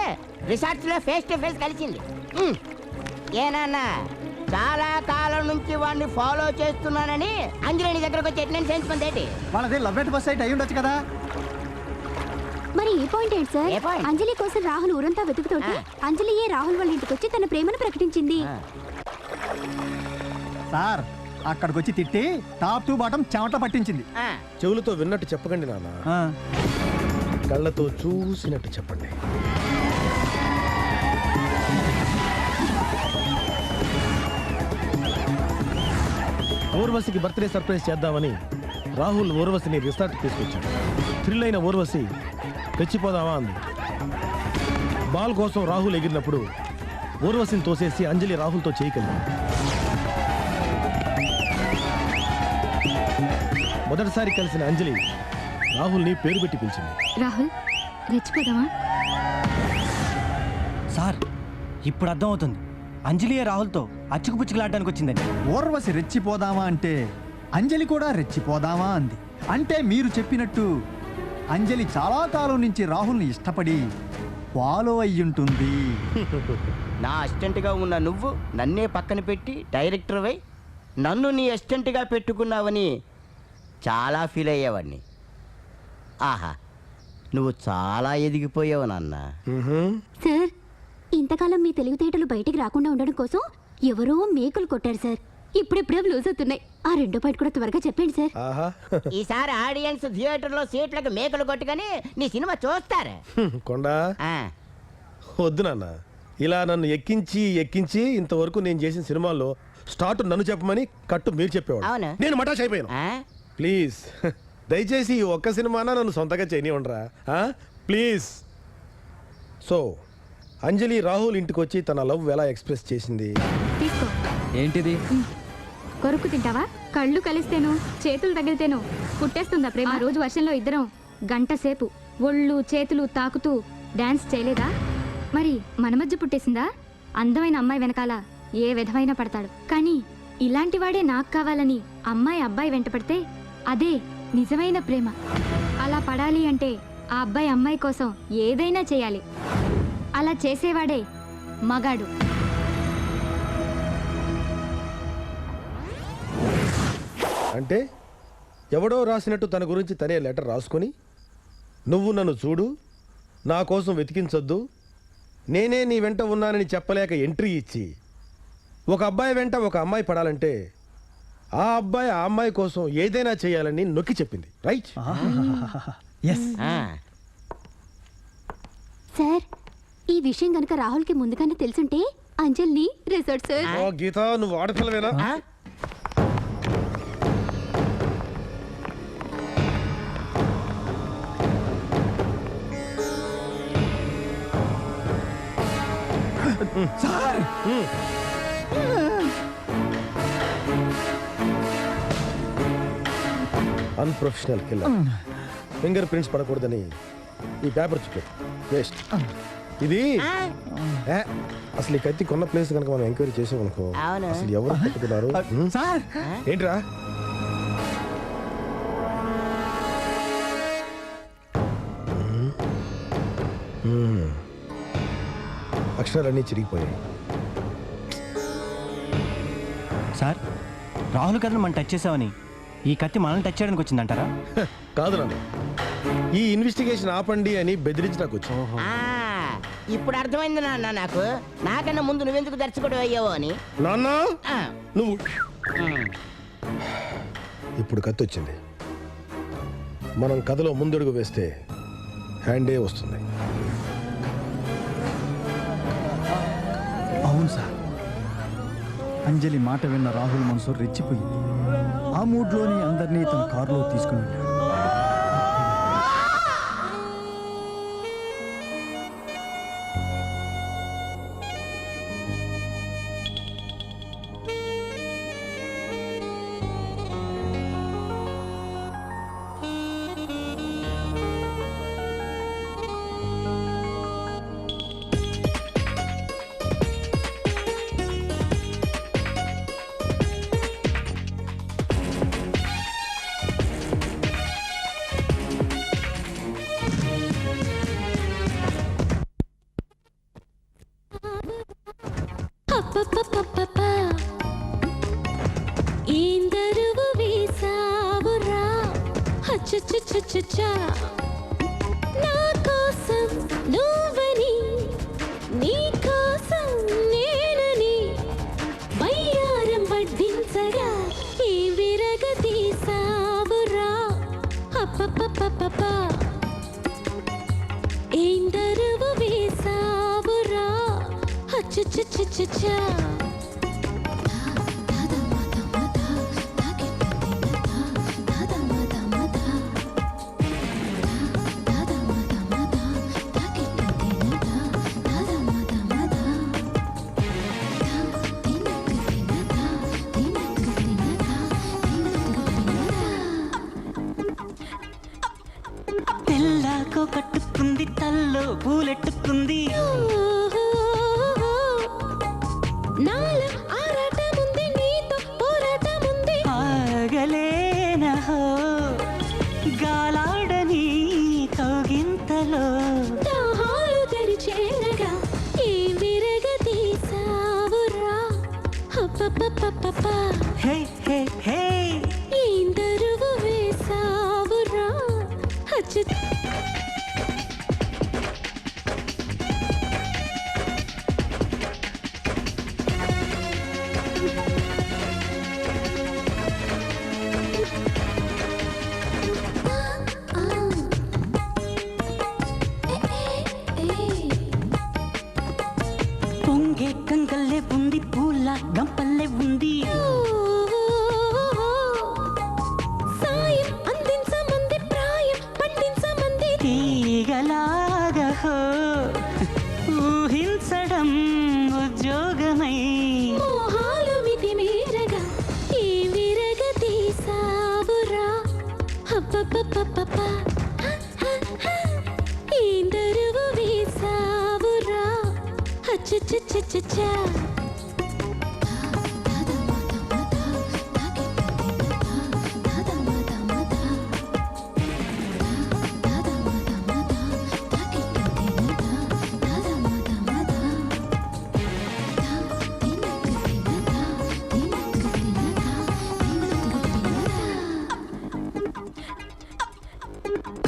రిసార్ట్స్ లో ఫేస్ టు ఫేస్ కలిసింది. ఏనన్నా చాలా కాలం నుంచి వాడిని ఫాలో చేస్తున్నానని అంజలి నీ దగ్గరకు వచ్చి ఎట్లా చేయించుకుందేటి? వాళ్ళది లవ్ ఎట్ ఫస్ట్ సైట్ అయి ఉండొచ్చు కదా. మరి ఏ పాయింట్ ఏంటి సార్? ఏ పాయింట్? అంజలి కోసం రాహుల్ ఊరంతా వెతుకుతుంటే అంజలియే రాహుల్ వాళ్ళ ఇంటికి వచ్చి తన ప్రేమను ప్రకటించింది. సార్ అక్కడికి వచ్చి తిట్టి టాప్ టు బాటం చెమట పట్టించింది. చెవులతో విన్నట్టు చెప్పకండి నాన్న, కళ్ళతో చూసినట్టు చెప్పండి. ఊర్వశికి బర్త్డే సర్ప్రైజ్ చేద్దామని రాహుల్ ఊర్వశిని రిసార్ట్ తీసుకొచ్చాడు. థ్రిల్ అయిన ఊర్వశి తెచ్చిపోదామా అంది. బాల్ కోసం రాహుల్ ఎగిరినప్పుడు ఊర్వశిని తోసేసి అంజలి రాహుల్తో చేయగలిగింది. మొదటిసారి కలిసిన అంజలి రాహుల్ని పేరు పెట్టి పిలిచింది. రాహుల్ రెచ్చిపోదామా? సార్ ఇప్పుడు అర్థం అవుతుంది, అంజలియే రాహుల్తో అచ్చుకుపుచ్చుకులాడడానికి వచ్చిందని. ఊర్వశి రెచ్చిపోదామా అంటే అంజలి కూడా రెచ్చిపోదామా అంది. అంటే మీరు చెప్పినట్టు అంజలి చాలా కాలం నుంచి రాహుల్ని ఇష్టపడి ఫాలో అయ్యుంటుంది. నా అసిస్టెంట్గా ఉన్న నువ్వు నన్నే పక్కన పెట్టి డైరెక్టర్ వై నన్ను నీ అసిస్టెంట్గా పెట్టుకున్నావని చాలా ఫీల్ అయ్యేవాడిని. ఆహా, నువ్వు చాలా ఎదిగిపోయావు నాన్న. సార్ ఇంతకాలం మీ తెలివితేటలు బయటికి రాకుండా ఉండడం కోసం ఎవరో మేకులు కొట్టారు సార్. ఇప్పుడిప్పుడే లూజ్ అవుతున్నాయి. ఆ రెండో పాయింట్ కూడా త్వరగా చెప్పండి సార్. ఈసారి ఆడియన్స్ థియేటర్లో సీట్లకు మేకలు కొట్టుకొని నీ సినిమా చూస్తారు. కొండా వద్దు నాన్న, ఇలా నన్ను ఎక్కించి ఎక్కించి ఇంతవరకు నేను చేసిన సినిమాల్లో స్టార్ట్ నన్ను చెప్పమని కట్టు మీరు చెప్పేవాడు. నేను మటాష్ అయిపోయాను. ప్లీజ్ దయచేసి ఈ ఒక్క సినిమానా నన్ను సొంతగా చేయనివ్వండిరా ప్లీజ్. సో అంజలి రాహుల్ ఇంటికి వచ్చి తన లవ్ ఎలా ఎక్స్ప్రెస్ చేసింది? తీసుకో. ఏంటిది? కొరుకు తింటావా? కళ్ళు కలిస్తేను చేతులు తగిలితేను పుట్టేస్తుందా ప్రేమ? ఆ రోజు వర్షంలో ఇద్దరం గంట సేపు ఒళ్ళు చేతులు తాకుతూ డాన్స్ చేయలేదా? మరి మన మధ్య పుట్టేసిందా? అందమైన అమ్మాయి వెనకాల ఏ విధమైనా పడతాడు, కానీ ఇలాంటి వాడే నాకు కావాలని అమ్మాయి అబ్బాయి వెంట పడితే అదే నిజమైన ప్రేమ. అలా పడాలి అంటే ఆ అబ్బాయి అమ్మాయి కోసం ఏదైనా చేయాలి. అలా చేసేవాడే మగాడు. అంటే ఎవడో రాసినట్టు తన గురించి తనే లెటర్ రాసుకొని నువ్వు నన్ను చూడు, నా కోసం వెతికించొద్దు, నేనే నీ వెంట ఉన్నానని చెప్పలేక ఎంట్రీ ఇచ్చి ఒక అబ్బాయి వెంట ఒక అమ్మాయి పడాలంటే ఆ అబ్బాయి ఆ అమ్మాయి కోసం ఏదైనా చేయాలని నొక్కి చెప్పింది. రైట్? సార్ ఈ విషయం గనక రాహుల్కి ముందుగానే తెలుసుంటే అంజల్ని రిసార్ట్ సార్. గీత నువ్వు ఆడపిల్లవేనా? Sir unprofessional killer. Finger prints పడకూడదని ఈ పేపర్ చూపే వేస్ట్. ఇది అసలు ఈ కత్తి కొన్న ప్లేస్ కనుక మనం ఎంక్వైరీ చేసామనుకో అసలు ఎవరు పెట్టుకున్నారు? సార్ ఏంట్రా? అక్షరాలన్నీ చిరిగిపోయాయి. సార్ రాహుల్ కథను మనం టచ్ చేసామని ఈ కత్తి మనల్ని టచ్ చేయడానికి వచ్చిందంటారా? కాదు నాన్న, ఈ ఇన్వెస్టిగేషన్ ఆపండి అని బెదిరించి నాకు వచ్చింది. ఇప్పుడు అర్థమైంది నాన్న నాకు. నాకన్నా ముందు నువ్వెందుకు దర్శకుడు అయ్యావో అని. నాన్న నువ్వు ఇప్పుడు కత్తి వచ్చింది. మనం కథలో ముందడుగు వేస్తే హ్యాండే వస్తుంది. అవును సార్, అంజలి మాట విన్న రాహుల్ మనసు రెచ్చిపోయింది. ఆ మూడ్లోని అందరినీ తన కారులో తీసుకుని వెళ్ళాడు. అప్పప్పప్పప్ప ఏందరువు వేసావురా అచ్చచ్చచ్చచ్చా నా కోసం నువ్వని నీ కోసం నేనని బయ్యారం వడ్డించగా ఈ విరగతీసావురా అప్పప్పప్పప్ప ఏందరువు వేసావురా అచ్చచ్చచ్చచ్చా తెల్లాకో కట్టుకుంది తల్లో పూలెట్టుకుంది నాలో ఆరాటముంది నీతో పోరాటముంది ఆగలేనహో గాలాడని కౌగింతలో దాహాలు తెరిచేరగా ఈ విరగతీసావురా అప్పప్పప్పప్ప హే హే హే ఏందరువు వేసావురా అచ్చ పొంగే కంగల్లే ఉంది పూల గంపల్లే ఉంది సాయం అందించమంది ప్రాయం పండించమంది తీగలాగా హో ఊహించడం ఉద్యోగమై మోహాలు మితి మీరగా ఈ విరగతీసావురా అప్పప్పప్పప్ప ఏందరువు వేసావురా అచ్చచ్చచ్చచ్చా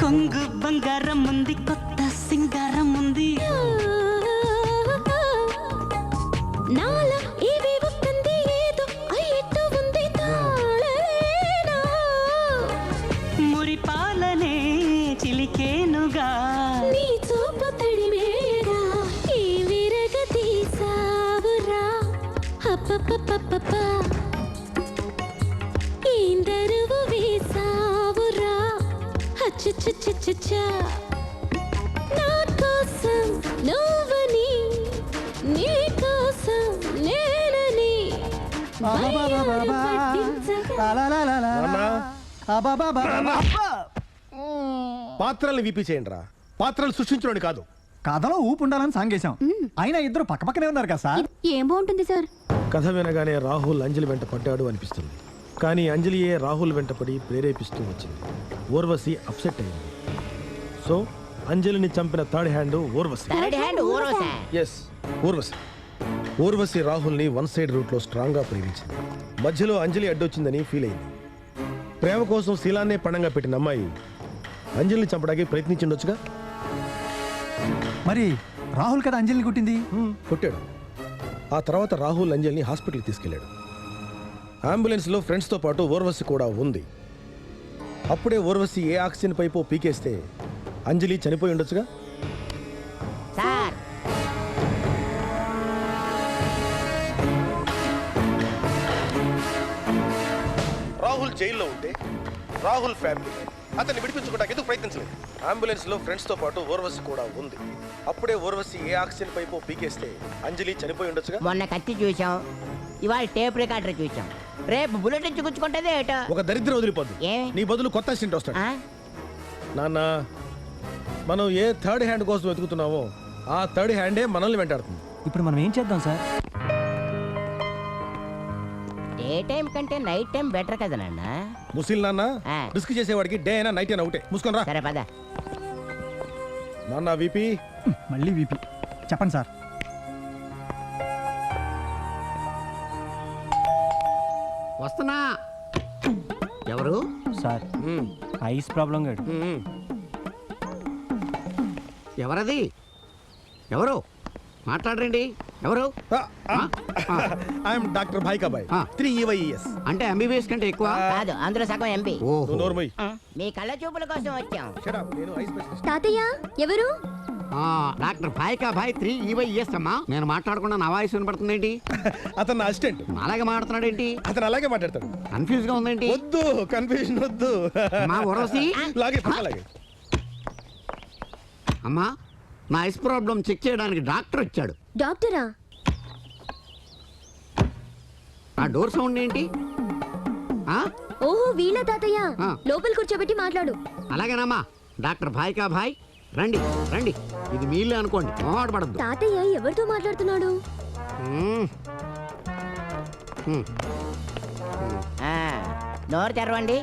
కొంగు బంగారం ఉంది కొత్త సింగారం ఉంది నాలో ఏవేవో కంది ఏదో అయ్యట్టు ఉంది తాళలేనా మురిపాలనే చిలికేనుగా నీ చూపు తడిమేగా ఈ విరగతీసావురా అప్పప్పప్పప్ప ఏందరువు వేసావురా అచ్చచ్చచ్చచ్చా నా కోసం నువ్వని నీ కోసం నేనని బయ్యారం వడ్డించగా పాత్రల్ని వీపి చేయండి రా, పాత్రలు సృష్టించడం కాదు. కథలో ఊపు ఉండాలని సాంగేశాం అయినా ఇద్దరు పక్కపక్కనే ఉన్నారు కదా సార్. ఏం బాగుంటుంది సార్? కథ వినగానే రాహుల్ అంజలి వెంట పడ్డాడు అనిపిస్తుంది, కానీ అంజలియే రాహుల్ వెంటపడి ప్రేరేపిస్తూ వచ్చింది. ఊర్వశి అప్సెట్ అయింది. సో అంజలిని చంపిన third hand Urvashi. Third hand ఊర్వశా? ఎస్, ఊర్వశి. ఊర్వశి రాహుల్ని వన్ సైడ్ రూట్లో స్ట్రాంగ్గా ప్రేమించింది. మధ్యలో అంజలి అడ్డొచ్చిందని ఫీల్ అయింది. ప్రేమ కోసం శీలాన్నే పణంగా పెట్టిన అమ్మాయి అంజలిని చంపడానికి ప్రయత్నించిండొచ్చుగా. మరి రాహుల్ కదా అంజలిని కొట్టింది? కొట్టాడు. ఆ తర్వాత రాహుల్ అంజలిని హాస్పిటల్కి తీసుకెళ్లాడు. అంబులెన్స్లో ఫ్రెండ్స్తో పాటు ఊర్వశి కూడా ఉంది. అప్పుడే ఊర్వశి ఏ ఆక్సిజన్ పైపో పీకేస్తే అంజలి చనిపోయి ఉండొచ్చుగా. సార్ రాహుల్ జైల్లో ఉంటే రాహుల్ ఫ్యామిలీ అతన్ని విడిపించుకోవడానికి ఎందుకు ప్రయత్నించలేదు? అంబులెన్స్లో ఫ్రెండ్స్తో పాటు ఊర్వశి కూడా ఉంది. అప్పుడే ఊర్వశి ఏ ఆక్సిజన్ పైపో పీకేస్తే అంజలి చనిపోయి ఉండొచ్చుగా. మొన్న కత్తి చూసాం, ఇవాళ టేప్ రికార్డర్ చూసాం, రేపు బుల్లెట్ నుంచి గుచ్చుకుంటది ఏటో. ఒక దరిద్రం వదిలిపోద్దు. నీ బదులు కొత్త అసిస్టెంట్ వస్తాడు. నాన్న, మనం ఏ థర్డ్ హ్యాండ్ కోసం వెతుకుతున్నామో ఆ థర్డ్ హ్యాండే మనల్ని వెంటాడుతుంది. ఇప్పుడు మనం ఏం చేద్దాం సార్? డే టైం కంటే నైట్ టైం బెటర్ కదా నాన్న. ముసిల్ నాన్న, రిస్క్ చేసేవాడికి డే అయినా నైట్ అయినా ఒకటే. మూసుకొని రా. సరే పద. నాన్న వీపీ. మళ్ళీ వీపీ చెప్పండి సార్. వస్తున్నా. ఎవరు? సార్ ఐస్ ప్రాబ్లం గాడు. ఎవరది? ఎవరు మాట్లాడరండి? ఎవరు? ఐఎమ్ డాక్టర్ భాయికాబాయ్, 3 EYES. అంటే ఎంబీబీఎస్ కంటే ఎక్కువ? కాదు, అందులో సగం ఎంపీ. నువ్వు నోరు మూయ్. మీ కళ్ళ చూపుల కోసం వచ్చాం. Shut up, నేను ఐస్ స్పెషలిస్ట్. తాతయ్య ఎవరు? డాక్టర్ భాయ్ 3 EYES అమ్మా. నేను మాట్లాడకుండా నా వాయిస్ వినపడుతుందేంటి? అతను నా అసిస్టెంట్. అలాగే మాట్లాడుతున్నాడు ఏంటి? అతను అలాగే మాట్లాడతాడు. కన్ఫ్యూజ్ గా ఉందేంటి? వద్దు, కన్ఫ్యూజన్ వద్దు. మా ఊరవసి లాగే పక్క లాగే. అమ్మా, నా ఐస్ ప్రాబ్లం చెక్ చేయడానికి డాక్టర్ వచ్చాడు. డాక్టరా? ఆ డోర్ సౌండ్ ఏంటి? ఓహో వీళ్ళ తాతయ్య. ఆ. లోపల కూర్చోబెట్టి మాట్లాడు. అలాగేనమ్మా. డాక్టర్ భాయ్ రండి రండి. ఇది మీ ఇల్లు అనుకోండి, మొహాట పడద్దు. తాతయ్య ఎవరితో మాట్లాడుతున్నాడు? నోరు తెరవండి.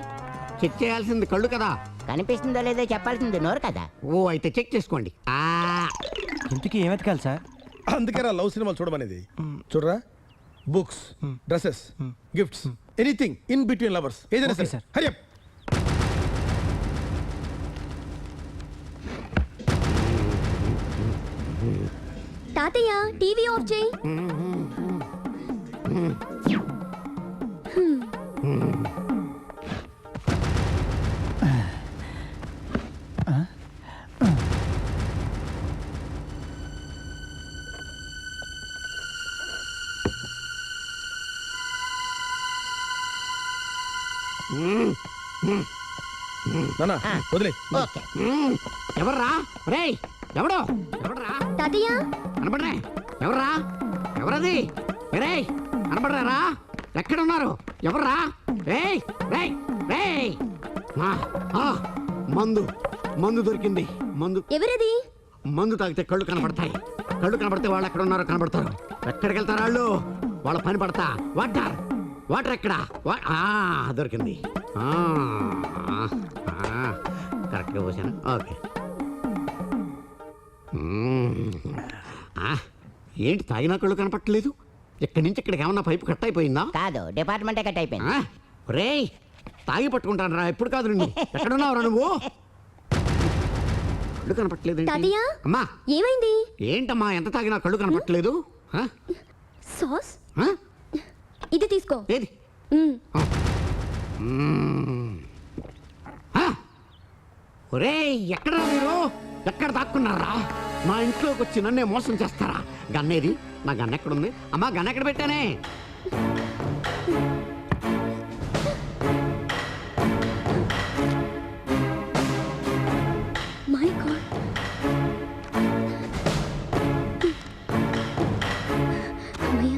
చెక్ చేయాల్సింది కళ్ళు కదా. కనిపిస్తుందో లేదో చెప్పాల్సింది నోరు కదా. ఓ అయితే చెక్ చేసుకోండి. ఇంతకీ ఏం వెతకాలి సార్? అందుకేరా లవ్ సినిమాలు చూడమనేది. చూడరా, books, dresses, gifts, anything in between lovers, ఏదైనా Okay, సరే. sir. హరి అప్. తాతయ్య టీవీ ఆఫ్ చేయి. నాన్న వదిలే. ఓకే. ఎవర్రా? రేయ్ ఎవడో? ఎవడరా? తాతయ్య కనపడరే? ఎవర్రా? ఎవరది? రేయ్ కనపడరా? ఎక్కడున్నారు? ఎవర్రా? రేయ్ రేయ్ రేయ్. మందు మందు దొరికింది. మందు ఎవరది? మందు తాగితే కళ్ళు కనపడతాయి. కళ్ళు కనపడితే వాళ్ళు ఎక్కడ ఉన్నారో కనపడతారు. ఎక్కడికి వెళ్తారు వాళ్ళు? వాళ్ళ పని పడతా. వాటర్ వాటర్ ఎక్కడ? దొరికింది. కరెక్ట్గా పోసాను. ఓకే. ఏంటి తాగినా కళ్ళు కనపట్టలేదు? ఇక్కడి నుంచి ఇక్కడికి ఏమన్నా పైపు కట్ అయిపోయిందా? కాదు, డిపార్ట్మెంటే కట్ అయిపోయింది. రేయ్ తాగి పట్టుకుంటాను రా. ఎప్పుడు కాదు నిన్ను. ఎక్కడున్నావురా నువ్వు? కళ్ళు కనపట్టలేదు. తాతయ్య అమ్మా ఏమైంది? ఏంటమ్మా ఎంత తాగినా కళ్ళు కనపట్టలేదు? సాస్ ఇది తీసుకో. ఏది? ఒరేయ్ ఎక్కడ మీరు? ఎక్కడ దాక్కున్నారా? నా ఇంట్లోకి వచ్చి నన్నే మోసం చేస్తారా? గన్నేది? నా గన్ ఎక్కడుంది? అమ్మా గన్ ఎక్కడ పెట్టానే? My god. అమ్మయ్య.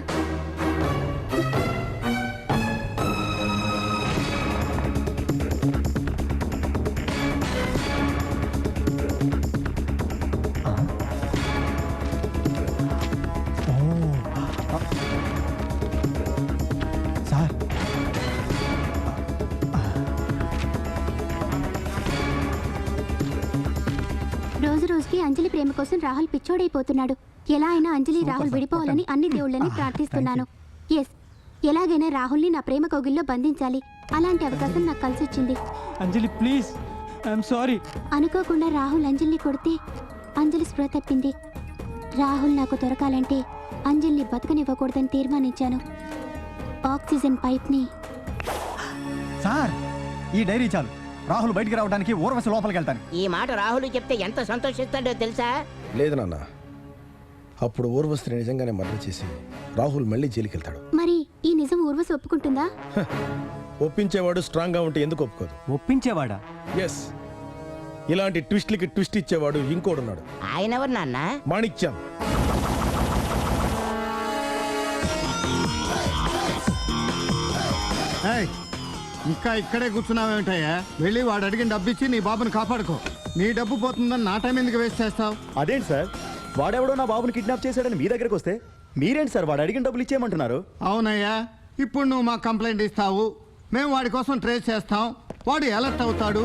సార్ రోజు రోజుకి అంజలి ప్రేమ కోసం రాహుల్ పిచ్చోడైపోతున్నాడు. ఎలా అయినా అంజలి రాహుల్ విడిపోవాలని అన్ని దేవుళ్ళని ప్రార్థిస్తున్నాను. ఎస్, ఎలాగైనా రాహుల్ని నా ప్రేమ కౌగిల్లో బంధించాలి. అలాంటి అవకాశం నాకు కలిసొచ్చింది. అంజలి ప్లీజ్, ఐఎమ్ సారీ. అనుకోకుండా రాహుల్ అంజలిని కొడితే అంజలి స్పృహ తప్పింది. రాహుల్ నాకు దొరకాలంటే అంజలిని బతకనివ్వకూడదని తీర్మానించాను. ఆక్సిజన్ పైప్ని. సార్ ఈ డైరీ చాలు. రాహుల్ బయటికి రావడానికి ఊర్వశి లోపలికి వెళ్తాను. ఈ మాట రాహుల్ చెప్తే ఎంత సంతోషిస్తాడో తెలుసా? లేదు నాన్న, అప్పుడు ఊర్వశిని నిజంగానే మర్డర్ చేసి రాహుల్ మళ్ళీ జైలుకి వెళ్తాడు. మరి ఈ నిజం ఊర్వశి ఒప్పుకుంటుందా? ఒప్పించేవాడు స్ట్రాంగ్ గా ఉంటే ఎందుకు ఒప్పుకోదు? ఒప్పించేవాడా? ఎస్, ఇలాంటి ట్విస్ట్లకి ట్విస్ట్ ఇచ్చేవాడు ఇంకోడున్నాడు. ఆయన ఎవరు నాన్న? మాణిక్యం. ఇంకా ఇక్కడే కూర్చున్నావేమిటయ్యా? వెళ్ళి వాడు అడిగిన డబ్బు ఇచ్చి నీ బాబుని కాపాడుకో. నీ డబ్బు పోతుందని నా టైం ఎందుకు వేస్ట్ చేస్తావు? అదేంటి సార్, వాడెవడో నా బాబుని కిడ్నాప్ చేశాడని మీ దగ్గరకు వస్తే మీరేంటి సార్ వాడు అడిగిన డబ్బులు ఇచ్చేయమంటున్నారు? అవునయ్యా, ఇప్పుడు నువ్వు మాకు కంప్లైంట్ ఇస్తావు, మేము వాడి కోసం ట్రేస్ చేస్తాం. వాడు అలర్ట్ అవుతాడు,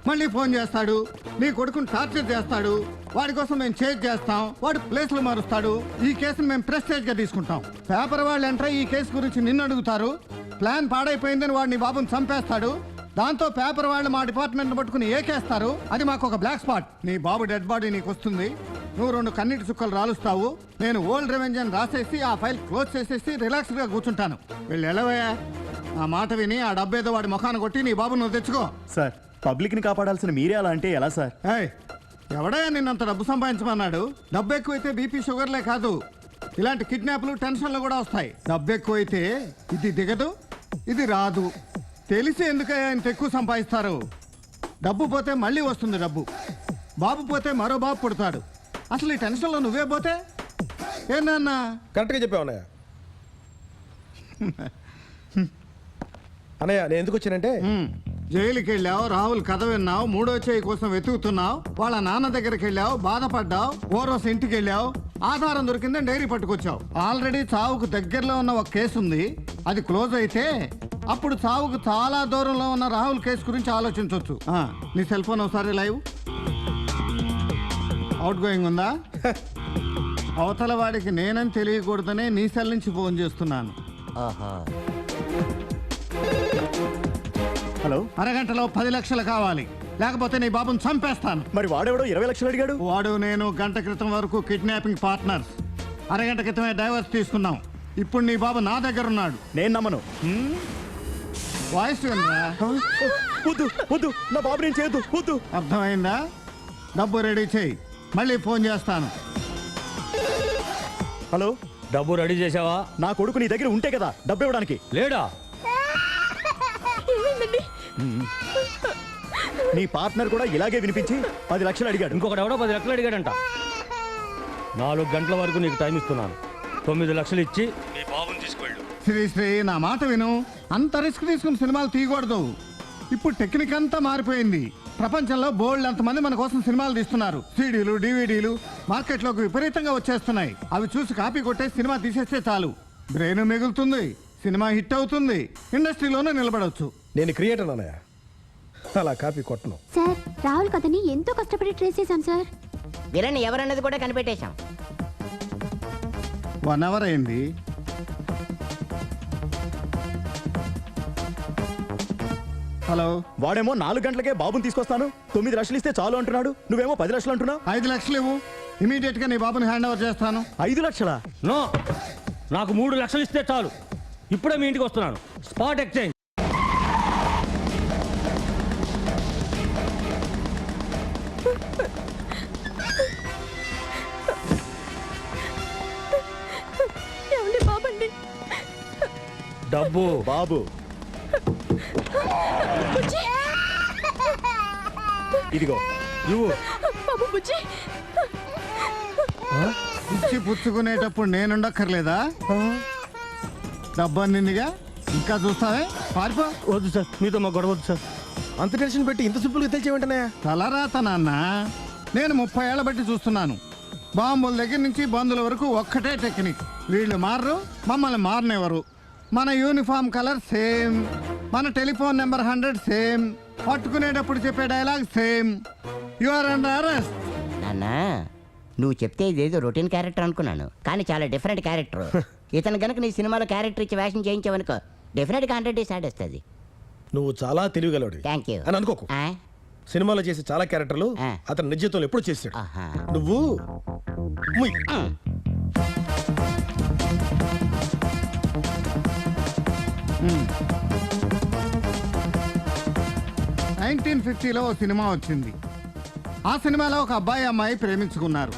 మళ్ళీ ఫోన్ చేస్తాడు, నీ కొడుకుని టార్చర్ చేస్తాడు, వాడి కోసం మేము చేజ్ చేస్తాం, వాడు ప్లేస్లు మారుస్తాడు. ఈ కేసును మేము ప్రెస్టేజ్గా తీసుకుంటాం. పేపర్ వాళ్ళు ఎంటర్ ఈ కేసు గురించి నిన్ను అడుగుతారు. ప్లాన్ పాడైపోయిందని వాడు నీ బాబుని చంపేస్తాడు. దాంతో పేపర్ వాళ్ళు మా డిపార్ట్మెంట్ పట్టుకుని ఏకేస్తారు. అది మాకు ఒక బ్లాక్ స్పాట్. నీ బాబు డెడ్ బాడీ నీకు వస్తుంది. నువ్వు 2 కన్నీటి చుక్కలు రాలుస్తావు. నేను ఓల్డ్ రెవెంజ్ అని రాసేసి ఆ ఫైల్ క్లోజ్ చేసేసి రిలాక్స్డ్గా కూర్చుంటాను. వీళ్ళు ఎలవయ్యా, ఆ మాట విని ఆ డబ్బేదో వాడి ముఖాన్ని కొట్టి నీ బాబు నువ్వు తెచ్చుకో. సార్, పబ్లిక్ని కాపాడాల్సిన మీరే అలా అంటే ఎలా సార్? ఏయ్, ఎవడయ్యా నిన్నంత డబ్బు సంపాదించమన్నాడు? డబ్బు ఎక్కువైతే బీపీ షుగర్లే కాదు, ఇలాంటి కిడ్నాప్లు టెన్షన్లు కూడా వస్తాయి. డబ్బు ఎక్కువైతే ఇది దిగదు, ఇది రాదు. తెలిసి ఎందుకయ్యా ఇంత ఎక్కువ సంపాదిస్తారు? డబ్బు పోతే మళ్ళీ వస్తుంది డబ్బు. బాబు పోతే మరో బాబు పుడతాడు. అసలు ఈ టెన్షన్లో నువ్వే పోతే ఏనా? కరెక్ట్గా చెప్పావు అన్నయ్య. అన్నయ్య నేను ఎందుకు వచ్చానంటే, జైలుకి వెళ్ళావు, రాహుల్ కథ విన్నావు, 3వ చేయి కోసం వెతుకుతున్నావు, వాళ్ళ నాన్న దగ్గరికి వెళ్ళావు, బాధపడ్డావు, ఓరోస్ ఇంటికి వెళ్ళావు, ఆధారం దొరికిందని డైరీ పట్టుకొచ్చావు. ఆల్రెడీ చావుకు దగ్గరలో ఉన్న ఒక కేసు ఉంది, అది క్లోజ్ అయితే అప్పుడు చావుకు చాలా దూరంలో ఉన్న రాహుల్ కేసు గురించి ఆలోచించవచ్చు. నీ సెల్ ఫోన్ ఒకసారి లైవ్. అవుట్ గోయింగ్ ఉందా? అవతల వాడికి నేనని తెలియకూడదనే నీ సెల్ నుంచి ఫోన్ చేస్తున్నాను. హలో, అరగంటలో 10 లక్షలు కావాలి, లేకపోతే నీ బాబుని చంపేస్తాను. మరి వాడెవడో 20 లక్షలు అడిగాడు. వాడు నేను గంట క్రితం వరకు కిడ్నాపింగ్ పార్ట్నర్స్. అరగంట క్రితమే డైవర్స్ తీసుకున్నాం. ఇప్పుడు నీ బాబు నా దగ్గర ఉన్నాడు. నేను నమ్మను. వాయిస్ వినరా? వద్దు వద్దు, నా బాబు నేను చేయొద్దు, వద్దు. అర్థమైందా? డబ్బు రెడీ చేయి, మళ్ళీ ఫోన్ చేస్తాను. హలో, డబ్బు రెడీ చేసావా? నా కొడుకు నీ దగ్గర ఉంటే కదా డబ్బు ఇవ్వడానికి. లేడా? నీ పార్ట్నర్ కూడా ఇలాగే వినిపించి 10 లక్షలు అడిగాడు. ఇంకొకటి ఎవడో 10 లక్షలు అడిగాడంట. 4 గంటల వరకు నీకు టైం ఇస్తున్నాను. 9 లక్షలు ఇచ్చి నీ బాబుని తీసుకెళ్ళు. శ్రీ నా మాట విను. అంత రిస్క్ తీసుకుని సినిమాలు తీయకూడదు. ఇప్పుడు టెక్నిక్ అంతా మారిపోయింది. ప్రపంచంలో బోల్డ్ అంతమంది మన కోసం సినిమాలు తీస్తున్నారు. సీడీలు, డివిడీలు మార్కెట్లోకి విపరీతంగా వచ్చేస్తున్నాయి. అవి చూసి కాపీ కొట్టే సినిమా తీసేస్తే చాలు, బ్రెయిన్ మిగులుతుంది, సినిమా హిట్ అవుతుంది, ఇండస్ట్రీలోనే నిలబడవచ్చు. నేను క్రియేటర్ అన్నయ్య, అలా కాపీ కొట్టను. సార్, రాహుల్ కథని ఎంతో కష్టపడి ట్రేస్ చేశాం సార్. విలన్ ఎవరన్నది కూడా కనిపెట్టేశాం. 1 అవర్ అయింది. హలో, వాడేమో 4 గంటలకే బాబుని తీసుకొస్తాను, 9 లక్షలు ఇస్తే చాలు అంటున్నాడు. నువ్వేమో 10 లక్షలు అంటున్నావు. 5 లక్షలు ఇవ్వు, ఇమీడియట్ గా నీ బాబుని హ్యాండ్ ఓవర్ చేస్తాను. 5 లక్షలా? నో, నాకు 3 లక్షలు ఇస్తే చాలు. ఇప్పుడే మీ ఇంటికి వస్తున్నాను. Spot exchange. డబ్బు బాబు, ఇదిగో ఇవ్వు. ఇచ్చి పుచ్చుకునేటప్పుడు నేనుండక్కర్లేదా? డబ్బు అందిందిగా, ఇంకా చూస్తావే? పారిపో. వద్దు సార్, మీతో మా గొడవ వద్దు సార్. అంత టెన్షన్ పెట్టి ఇంత సింపుల్గా తెలిసేమంటనే? తలరాత నాన్న. నేను 30 ఏళ్ల బట్టి చూస్తున్నాను. బాంబుల దగ్గర నుంచి బంధుల వరకు ఒక్కటే టెక్నిక్. వీళ్ళు మారరు, మమ్మల్ని మారనివ్వరు. మన యూనిఫామ్ కలర్ సేమ్, మన టెలిఫోన్ నెంబర్ 100 సేమ్, పట్టుకునేటప్పుడు చెప్పే dialogue same. You are under arrest. నాన్న, నువ్వు చెప్తే ఇదేదో రొటీన్ క్యారెక్టర్ అనుకున్నాను, కానీ చాలా డిఫరెంట్ క్యారెక్టర్. ఇతను గనక నీ సినిమాలో క్యారెక్టర్ ఇచ్చి వేషం చేయించావనుకో, డెఫినెట్గా 100 డేస్ ఆడేస్తుంది. నువ్వు చాలా తెలివిగలవాడి థ్యాంక్ యూ అని అనుకోకు. సినిమాలో చేసే చాలా క్యారెక్టర్లు అతని నిజ జీవితంలో ఎప్పుడు చేశాడు. నువ్వు ముయ్. 1950లో ఓ సినిమా వచ్చింది. ఆ సినిమాలో ఒక అబ్బాయి అమ్మాయి ప్రేమించుకున్నారు,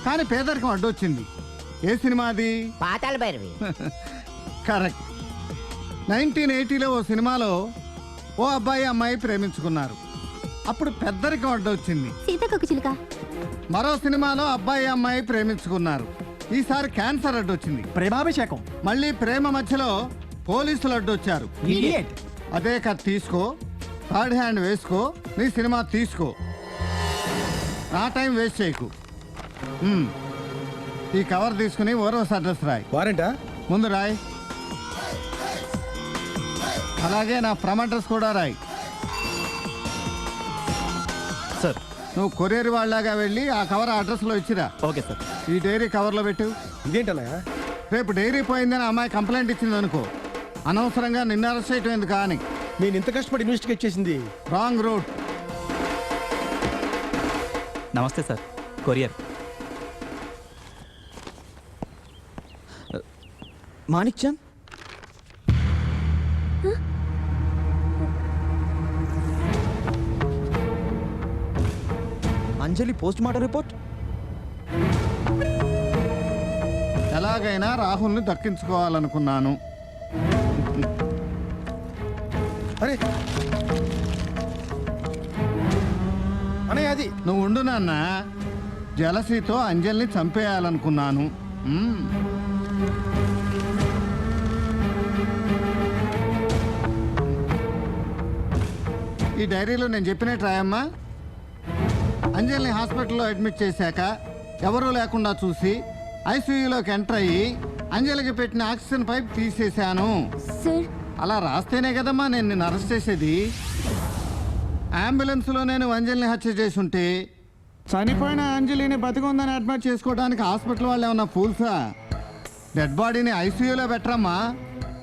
కానీ పేదరికం అడ్డొచ్చింది. ఏ సినిమా అది? పాతాళ భైరవి. కరెక్ట్. 1980లో ఓ సినిమాలో ఓ అబ్బాయి అమ్మాయి ప్రేమించుకున్నారు, అప్పుడు పెద్దరికం అడ్డొచ్చింది. సీతకొక చిలుక. మరో సినిమాలో అబ్బాయి అమ్మాయి ప్రేమించుకున్నారు, ఈసారి క్యాన్సర్ అడ్డొచ్చింది. ప్రేమాభిషేకం. మళ్ళీ ప్రేమ మధ్యలో పోలీసులు అడ్డొచ్చారు. అదే కథ తీసుకో, థర్డ్ హ్యాండ్ వేసుకో, నీ సినిమా తీసుకో. నా టైం వేస్ట్ చేయకు. ఈ కవర్ తీసుకుని ఓరోస్ అడ్రస్ రాయి. వారెంటా? ముందు రాయి. అలాగే నా ఫ్రమ్ అడ్రస్ కూడా రాయి. సార్. నువ్వు కొరియర్ వాళ్ళలాగా వెళ్ళి ఆ కవర్ అడ్రస్లో ఇచ్చిరా. Okay sir. ఈ డైరీ కవర్లో పెట్టు. ఇదేంటన్నయ్య? రేపు డైరీ పోయిందని అమ్మాయి కంప్లైంట్ ఇచ్చింది అనుకో, అనవసరంగా నిన్ను అరెస్ట్ చేయటం ఎందుకు అని. నేను ఇంత కష్టపడి ఇన్వెస్టిగేట్ చేసింది రాంగ్ రూట్. నమస్తే సార్. కొరియర్. మాణిక్ చంద్. అంజలి పోస్ట్ మార్టం రిపోర్ట్. ఎలాగైనా రాహుల్ని దక్కించుకోవాలనుకున్నాను. అరే అన్నయ్య, అది నువ్వు ఉండు నాన్న. జలసీతో అంజలిని చంపేయాలనుకున్నాను. ఈ డైరీలో నేను చెప్పినట్టు రాయమ్మా. అంజలిని హాస్పిటల్లో అడ్మిట్ చేశాక ఎవరూ లేకుండా చూసి ఐసీయూలోకి ఎంటర్ అయ్యి అంజలికి పెట్టిన ఆక్సిజన్ పైప్ తీసేశాను. అలా రాస్తేనే కదమ్మా నేను నిన్ను అరెస్ట్ చేసేది. అంబులెన్స్లో నేను అంజలిని హత్య చేసి ఉంటే చనిపోయిన అంజలిని బతికుందని అడ్మిట్ చేసుకోవడానికి హాస్పిటల్ వాళ్ళు ఏమన్నా ఫూల్సా? డెడ్ బాడీని ఐసీయూలో పెట్టరమ్మా,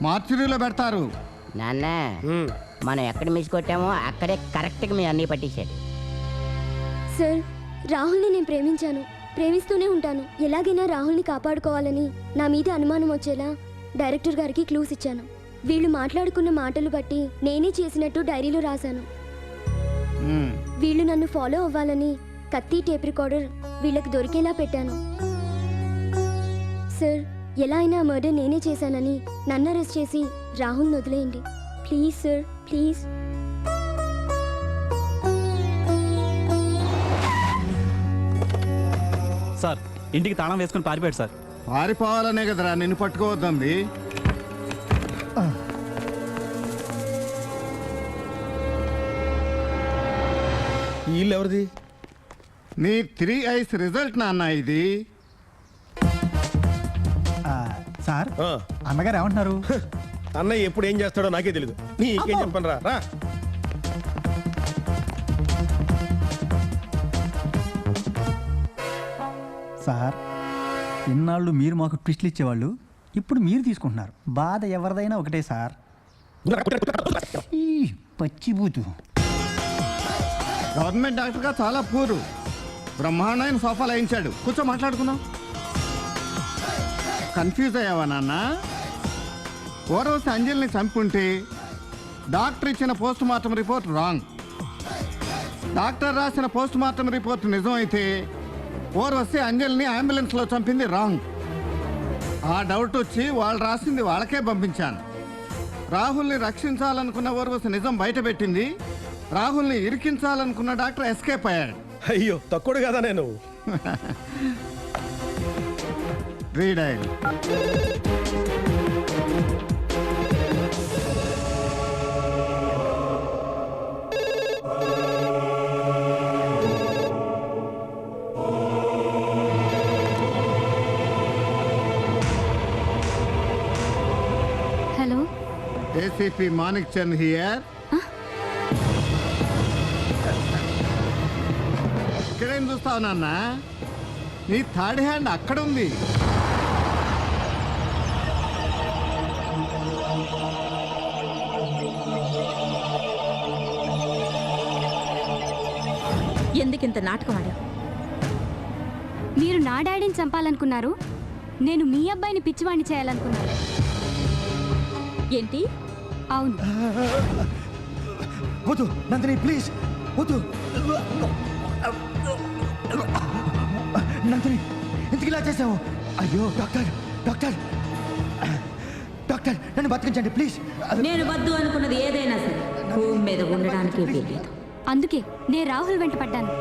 మార్చురీలో పెడతారు. నాన్న, మనం ఎక్కడ మిస్ కొట్టామో అక్కడే కరెక్ట్గా మీ అన్నీ పట్టించాడు. సార్, రాహుల్ని నేను ప్రేమించాను, ప్రేమిస్తూనే ఉంటాను. ఎలాగైనా రాహుల్ని కాపాడుకోవాలని నా మీద అనుమానం వచ్చేలా డైరెక్టర్ గారికి క్లూస్ ఇచ్చాను. వీళ్ళు మాట్లాడుకున్న మాటలు బట్టి నేనే చేసినట్టు డైరీలో రాశాను. వీళ్ళు నన్ను ఫాలో అవ్వాలని కత్తి, టేప్ రికార్డర్ వీళ్ళకి దొరికేలా పెట్టాను. సార్, ఎలా అయినా మర్డర్ నేనే చేశానని నన్ను అరెస్ట్ చేసి రాహుల్ని వదిలేయండి ప్లీజ్ సార్, ప్లీజ్. సార్, ఇంటికి తాళం వేసుకుని పారిపోయాడు సార్. పారిపోవాలనే కదరా నిన్ను పట్టుకోవద్దంది. ఈ ఇల్లు ఎవరిది? నీ 3 ఐస్ రిజల్ట్ నాన్న ఇది. సార్, అన్నగారు ఏమంటున్నారు? అన్నయ్య ఎప్పుడు ఏం చేస్తాడో నాకే తెలీదు. నీకేం చెప్పను రా. సార్, ఇన్నాళ్ళు మీరు మాకు ట్విస్ట్లు ఇచ్చేవాళ్ళు, ఇప్పుడు మీరు తీసుకుంటున్నారు. బాధ ఎవరిదైనా ఒకటే సార్. పచ్చిబూతు. గవర్నమెంట్ డాక్టర్గా చాలా పూరు. బ్రహ్మాండమైన సోఫా లాయించాడు. కూర్చో మాట్లాడుకుందాం. కన్ఫ్యూజ్ అయ్యావా నాన్న? ఓరోజు అంజలిని చంపుంటే డాక్టర్ ఇచ్చిన post mortem report wrong. Doctor రాసిన పోస్ట్ మార్టం రిపోర్ట్ నిజం అయితే ఓర్వశి అంజలిని అంబులెన్స్లో చంపింది రాంగ్. ఆ డౌట్ వచ్చి వాళ్ళు రాసింది వాళ్ళకే పంపించాను. రాహుల్ని రక్షించాలనుకున్న ఓర్వశి నిజం బయటపెట్టింది. రాహుల్ని ఇరికించాలనుకున్న డాక్టర్ ఎస్కేప్ అయ్యాడు. అయ్యో, తక్కువ కదా నేను. Redial. Hello, ACP Manik Chand here. ఇక్కడేం చూస్తావు నాన్న? నీ థర్డ్ హ్యాండ్ అక్కడ ఉంది. ఎందుకింత నాటకం ఆడావు? మీరు నా డాడీని చంపాలనుకున్నారు, నేను మీ అబ్బాయిని పిచ్చివాణ్ణి చేయాలనుకున్నాను. ఏంటి? అవును. వద్దు నందిని, ప్లీజ్ వద్దు. నందిని, ఎందుకు ఇలా చేసావు? అయ్యో డాక్టర్, డాక్టర్, డాక్టర్, నన్ను బతికించండి ప్లీజ్. నేను వద్దు అనుకున్నది ఏదైనా సరే భూమి మీద ఉండడానికి వీల్లేదు. అందుకే నేను రాహుల్ వెంట పడ్డాను.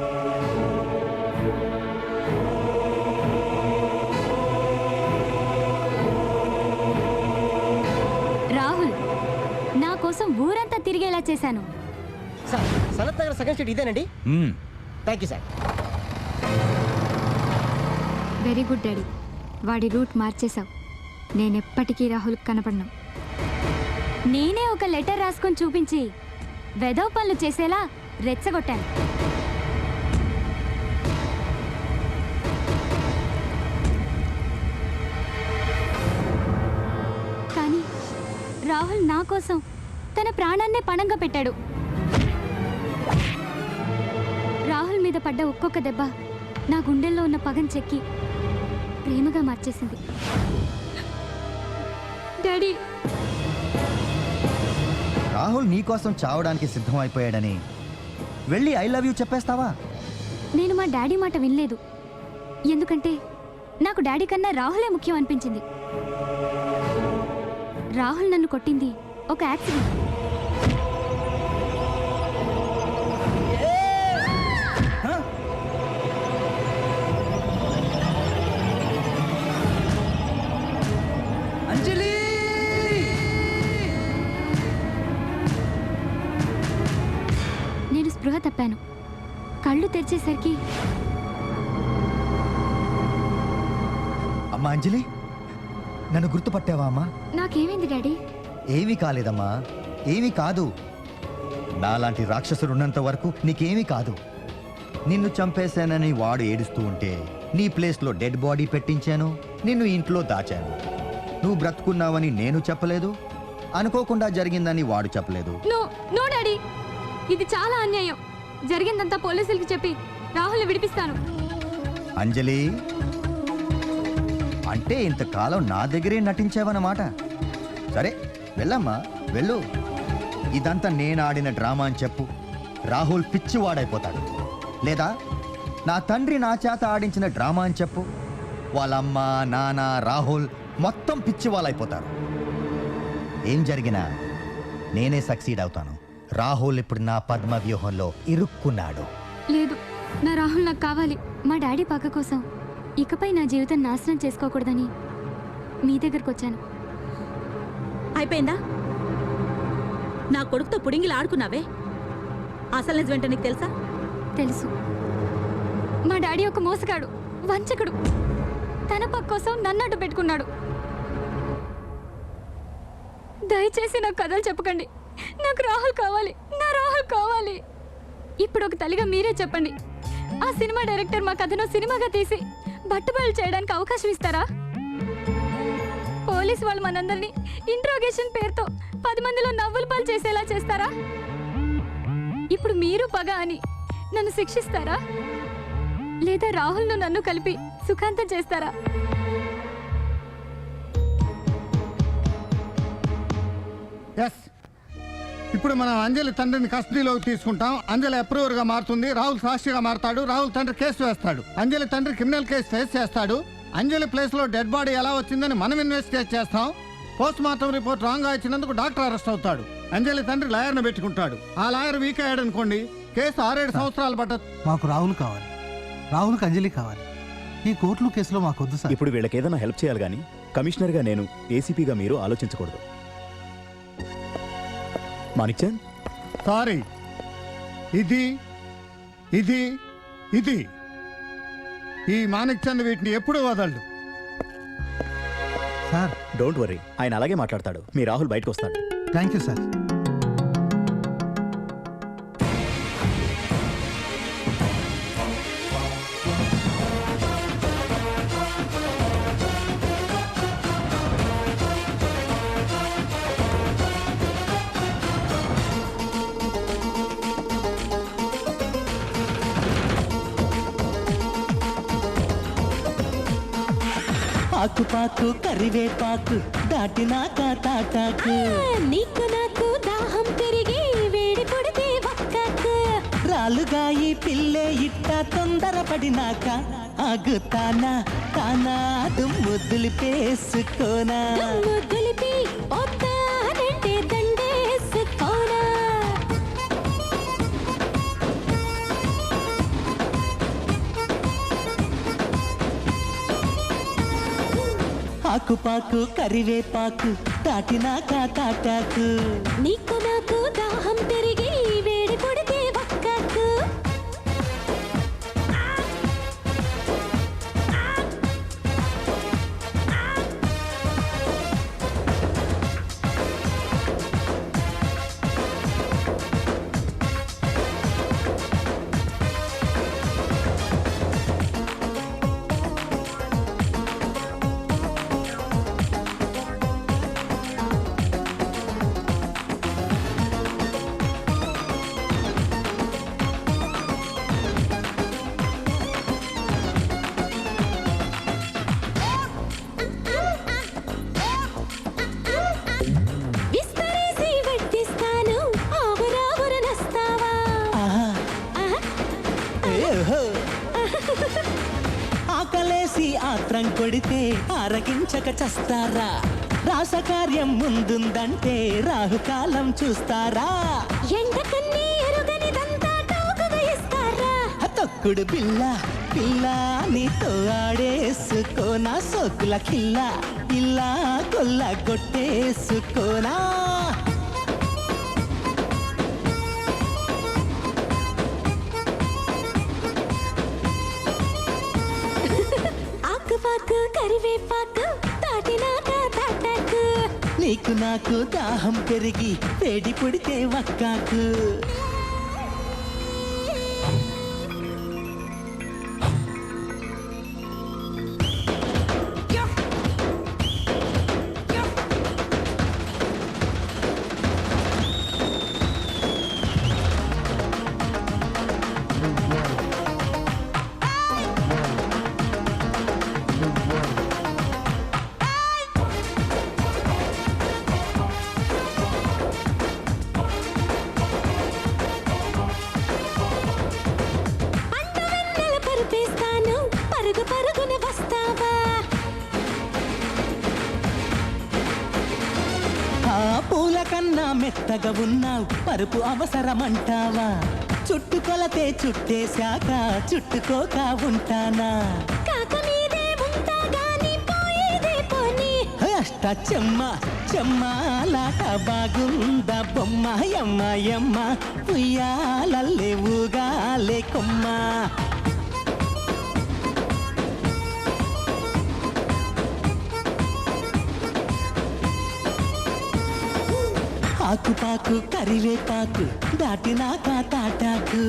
రాహుల్, నా కోసం ఊరంతా తిరిగేలా చేశాను. Sir, Sanath Nagar second street ఇదేనండి. Thank you sir. Very good daddy, వాడి రూట్ మార్చేశావు. నేనెప్పటికీ రాహుల్ కనపడను. నేనే ఒక లెటర్ రాసుకొని చూపించి వెధవ పనులు చేసేలా రెచ్చగొట్టాను. రాహుల్ నా కోసం తన ప్రాణాన్నే పణంగా పెట్టాడు. రాహుల్ మీద పడ్డ ఒక్కొక్క దెబ్బ నా గుండెల్లో ఉన్న పగం చెక్కి ప్రేమగా మార్చేసింది. డాడీ, రాహుల్ నీకోసం చావడానికి సిద్ధమైపోయాడని వెళ్ళి ఐ లవ్ యూ చెప్పేస్తావా? నేను మా డాడీ మాట వినలేదు. ఎందుకంటే నాకు డాడీ కన్నా రాహులే ముఖ్యం అనిపించింది. రాహుల్ నన్ను కొట్టింది ఒక యాక్సిడెంట్. అంజలి! నేను స్పృహ తప్పాను. కళ్ళు తెరిచేసరికి అమ్మా అంజలి, నన్ను గుర్తుపట్టావా అమ్మా? నాకేమైంది డాడీ? ఏమీ కాలేదమ్మా, ఏమీ కాదు. నాలాంటి రాక్షసుడు ఉన్నంత వరకు నీకేమీ కాదు. నిన్ను చంపేశానని వాడు ఏడుస్తూ ఉంటే నీ ప్లేస్లో డెడ్ బాడీ పెట్టించాను, నిన్ను ఇంట్లో దాచాను. నువ్వు బ్రతుకున్నావని నేను చెప్పలేదు, అనుకోకుండా జరిగిందని వాడు చెప్పలేదు. నో నో డాడీ, ఇది చాలా అన్యాయం. జరిగిందంతా పోలీసులకి చెప్పి రాహుల్ని విడిపిస్తాను. అంజలి, అంటే ఇంతకాలం నా దగ్గరే నటించావన్నమాట. సరే వెళ్ళమ్మా, వెళ్ళు. ఇదంతా నేను ఆడిన డ్రామా అని చెప్పు. రాహుల్ పిచ్చివాడైపోతాడు. లేదా నా తండ్రి నా చేత ఆడించిన డ్రామా అని చెప్పు. వాళ్ళమ్మ, నాన్న, రాహుల్ మొత్తం పిచ్చివాళ్ళైపోతారు. ఏం జరిగినా నేనే సక్సీడ్ అవుతాను. రాహుల్ ఇప్పుడు నా పద్మ వ్యూహంలో ఇరుక్కున్నాడు. లేదు, నా రాహుల్ నాకు కావాలి. మా డాడీ పక్క కోసం ఇకపై నా జీవితం నాశనం చేసుకోకూడదని మీ దగ్గరకు వచ్చాను. అయిపోయిందా? నా కొడుకుతో పుడింగిలు ఆడుకున్నావే, అసలు నిజమేంటో నీకు తెలుసా? తెలుసు. మా డాడీ ఒక మోసగాడు, వంచకుడు. తన పక్క కోసం నన్ను అడ్డు పెట్టుకున్నాడు. దయచేసి నాకు కథలు చెప్పకండి. నాకు రాహుల్ కావాలి, నా రాహుల్ కావాలి. ఇప్పుడు ఒక తల్లిగా మీరే చెప్పండి, ఆ సినిమా డైరెక్టర్ మా కథను సినిమాగా తీసి బట్టుబయలు చేయడానికి అవకాశం ఇస్తారా? పోలీసు వాళ్ళు మనందరినీ ఇంట్రోగేషన్ పేరుతో 10 మందిలో నవ్వుల పాలు చేసేలా చేస్తారా? ఇప్పుడు మీరు పగ అని నన్ను శిక్షిస్తారా? లేదా రాహుల్ను నన్ను కలిపి సుఖాంతం చేస్తారా? ఎస్, ఇప్పుడు మనం అంజలి తండ్రిని కస్టడీలోకి తీసుకుంటాం. అంజలి అప్రూవర్గా మారుతుంది, రాహుల్ సాక్షిగా మారతాడు. రాహుల్ తండ్రి కేసు వేస్తాడు, అంజలి తండ్రి క్రిమినల్ కేసు ఫేస్ చేస్తాడు. అంజలి ప్లేస్లో డెడ్ బాడీ ఎలా వచ్చిందని మనం ఇన్వెస్టిగేట్ చేస్తాం. పోస్ట్ మార్టం రిపోర్ట్ రాంగ్గా ఇచ్చినందుకు డాక్టర్ అరెస్ట్ అవుతాడు. అంజలి తండ్రి లాయర్ని పెట్టుకుంటాడు. ఆ లాయర్ వీక్ అయ్యాడు అనుకోండి, కేసు 6-7 సంవత్సరాలు పట్టదు. మాకు రాహుల్ కావాలి, రాహుల్కి అంజలి కావాలి. ఈ కోర్టులు కేసులో మాకొద్దు సార్. ఇప్పుడు వీళ్ళకి ఏదైనా హెల్ప్ చేయాలి కానీ కమిషనర్గా నేను, ఏసీపీగా మీరు ఆలోచించకూడదు. మాణిక్చంద్, సారీ, ఇది ఇది ఇది ఈ మాణిక్చంద్ వీటిని ఎప్పుడు వదలడు. సార్ డోంట్ వరీ, ఆయన అలాగే మాట్లాడతాడు. మీ రాహుల్ బయటకు వస్తాడు. Thank you sir. ఆకుపాకు కరివేపాకు దాటినాక తాటాకు, నీకు నాకు దాహం పెరిగి వేడి పొడితే ఒక్కకు, రాలుగా ఈ పిల్లే ఇట్ట తొందరపడినాక ఆగుతానా తానా దుమ్ము దులిపేసుకోనా, దుమ్ము దులిపి పోతానంటే దండేసుకోనా. ఆకుపాకు కరివేపాకు దాటినాక తాటాకు, నీకు నాకు దాహం పెరిగి వేడి పొడితే ఒక్కకు, అంటే ఆరగించక చస్తారా రాసకార్యం ముందుందంటే రాహుకాలం చూస్తారా ఎండకన్నీ ఎరుగనిదంతా టోకుగా ఇస్తారా తొక్కుడు పిల్ల పిల్ల నీతో ఆడేసుకోనా సోకుల కిల్ల ఇలా కొల్ల కొట్టేసుకోనా ఆకుపాకు కరివేపాకు తాటినాక తాటాకు నీకు నాకు దాహం పెరిగి వేడి పుడితే వక్కాకు పరిపేస్తాను పరుగు పరుగున వస్తావా ఆ పూల కన్నా మెత్తగా ఉన్నావు పరుపు అవసరమంటావా చుట్టుకొలతే చుట్టేశాక చుట్టుకోక ఉంటానా కాక మీదే ఉంటా గాని పోయేదే పోనీ అష్ట చెమ్మ చెమ్మాలాట బాగుందా బొమ్మ యమ్మ యమ్మ ఉయ్యాలల్లే ఊగాలే కొమ్మ ఆకుపాకు కరివేపాకు దాటినాక తాటాకు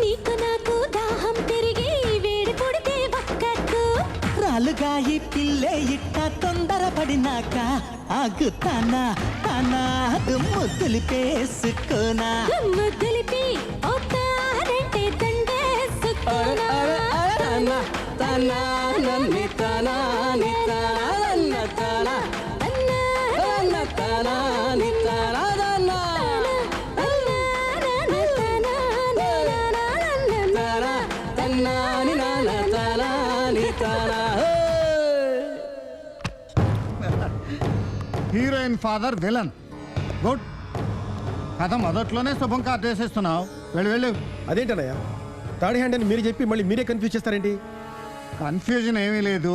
నీకు నాకు దాహం పెరిగి వేడి పుడితే వక్కకు రాలుగాయి పిల్లే ఇట్ట తొందరపడినాక ఆగుతానా తానా ముద్దులు పేసుకోనా దుమ్ము దులిపి ఓతారంటే దండేసుకోనా తనా తనా నన్ను తనా ని తనా నన్న తనా నన్న తనా ని తనా నన్న తనా తన్నా ని నన్న తనా ని తనా హీరోయిన్ ఫాదర్ విలన్ గుడ్ కథ మొదట్లోనే శుభం కార్డు వేసేస్తున్నావు వెళ్ళు వెళ్ళు అదేంటన్నయ్య థర్డ్ హ్యాండ్ అని మీరు చెప్పి మళ్ళీ మీరే కన్ఫ్యూజ్ చేస్తారేంటి? కన్ఫ్యూజన్ ఏమీ లేదు.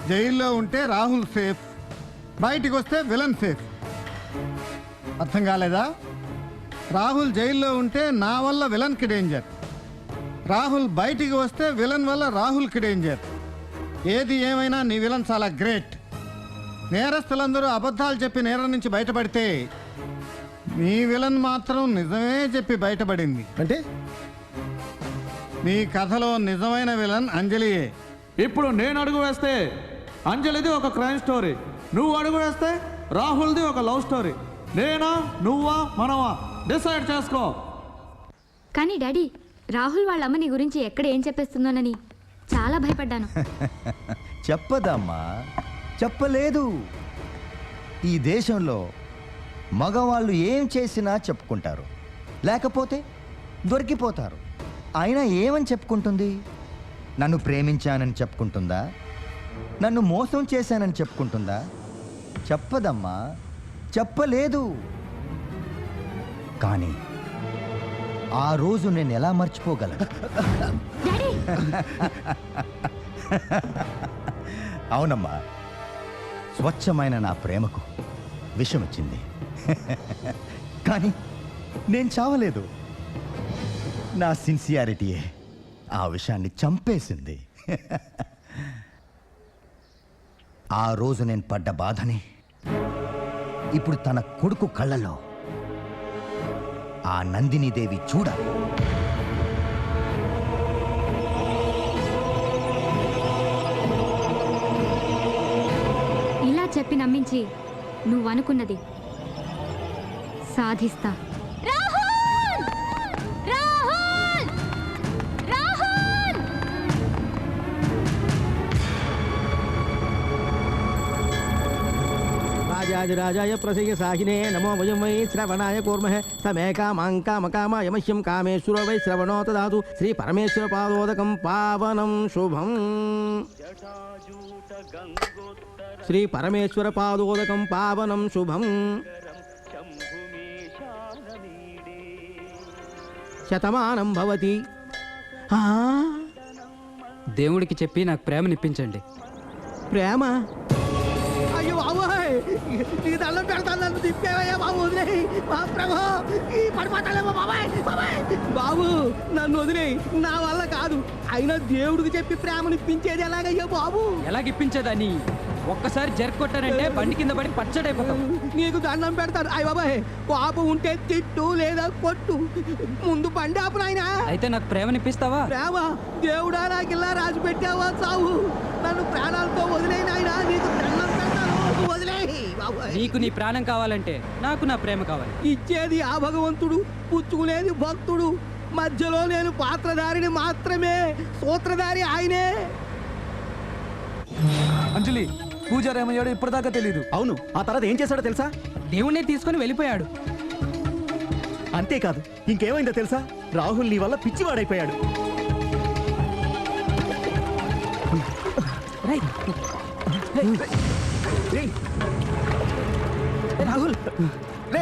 జైల్లో ఉంటే రాహుల్ సేఫ్, బయటికి వస్తే విలన్ సేఫ్. అర్థం కాలేదా? రాహుల్ జైల్లో ఉంటే నా వల్ల విలన్కి డేంజర్, రాహుల్ బయటికి వస్తే విలన్ వల్ల రాహుల్కి డేంజర్. ఏది ఏమైనా నీ విలన్ చాలా గ్రేట్. నేరస్తులందరూ అబద్ధాలు చెప్పి నేరం నుంచి బయటపడితే నీ విలన్ మాత్రం నిజమే చెప్పి బయటపడింది. అంటే నీ కథలో నిజమైన విలన్ అంజలియే. ఇప్పుడు నేను అడుగు వేస్తే అంజలిది ఒక క్రైమ్ స్టోరీ, నువ్వు అడుగు వేస్తే రాహుల్ది ఒక లవ్ స్టోరీ. నేనా నువ్వా మనవా డిసైడ్ చేసుకో. కానీ డాడీ, రాహుల్ వాళ్ళ అమ్మ నీ గురించి ఎక్కడ ఏం చెప్పేస్తుందోనని చాలా భయపడ్డాను. చెప్పదమ్మా, చెప్పలేదు. ఈ దేశంలో మగవాళ్ళు ఏం చేసినా చెప్పుకుంటారు, లేకపోతే దొరికిపోతారు. అయినా ఏమని చెప్పుకుంటుంది? నన్ను ప్రేమించానని చెప్పుకుంటుందా? నన్ను మోసం చేశానని చెప్పుకుంటుందా? చెప్పదమ్మా, చెప్పలేదు. కానీ ఆ రోజు నేను ఎలా మర్చిపోగలను? అవునమ్మా, స్వచ్ఛమైన నా ప్రేమకు విషం వచ్చింది. కానీ నేను చావలేదు. నా సిన్సియారిటీయే ఆ విషయాన్ని చంపేసింది. ఆ రోజు నేను పడ్డ బాధని ఇప్పుడు తన కొడుకు కళ్ళలో ఆ నందినీదేవి చూడాలి. ఇలా చెప్పి నమ్మించి నువ్వు అనుకున్నది సాధిస్తా. రాజాయ ప్రసయ్య సాహినే నమో వయం వై శ్రవణాయ కూర్మహే సమే కామాయమహ్యం కామేశ్వరో వై శ్రవణో దదాతు శ్రీ పరమేశ్వర పాదోదకం పావనం శుభం శ్రీ పరమేశ్వర పాదోదకం పావనం శుభం శతమానం భవతి. దేవుడికి చెప్పి నాకు ప్రేమనిప్పించండి. ప్రేమ? అయ్యో బాబోయ్, నీకు దండం పెడతాను, నన్ను తిప్పేవయ్యా బాబు, వదిలేయి మా ప్రభు, ఈ పడిపోతాలేమో బాబాయ్ బాబాయ్. బాబు నన్ను వదిలేయి, నా వల్ల కాదు. అయినా దేవుడికి చెప్పి ప్రేమనిప్పించేది ఎలాగయ్యా బాబు? ఎలాగిప్పించేదాన్ని? ఒక్కసారి జరుపుకొట్టానంటే బండి కింద పడి పచ్చడైపోతాం. నీకు దండం పెడతాను. అయ్య బాబాయ్, కోపం ఉంటే తిట్టు లేదా కొట్టు, ముందు బండి ఆపు నాయనా. అయితే నాకు ప్రేమనిప్పిస్తావా? ప్రేమ? దేవుడా నాకు ఇలా రాసి పెట్టావా చావు, నన్ను ప్రాణాలతో వదిలేయి నాయనా, నీకు దండం పెడతాను, వదిలేయి బాబాయ్. నీకు నీ ప్రాణం కావాలంటే నాకు నా ప్రేమ కావాలి. ఇచ్చేది ఆ భగవంతుడు, పుచ్చుకునేది భక్తుడు, మధ్యలో నేను పాత్రధారిని మాత్రమే, సూత్రధారి ఆయనే. అంజలి, పూజారి ఏమయ్యాడో ఇప్పటిదాకా తెలియదు. అవును, ఆ తర్వాత ఏం చేశాడో తెలుసా? దేవుణ్ణి తీసుకొని వెళ్ళిపోయాడు. అంతేకాదు, ఇంకేమైందో తెలుసా? రాహుల్ నీ వల్ల పిచ్చివాడైపోయాడు. రాహుల్,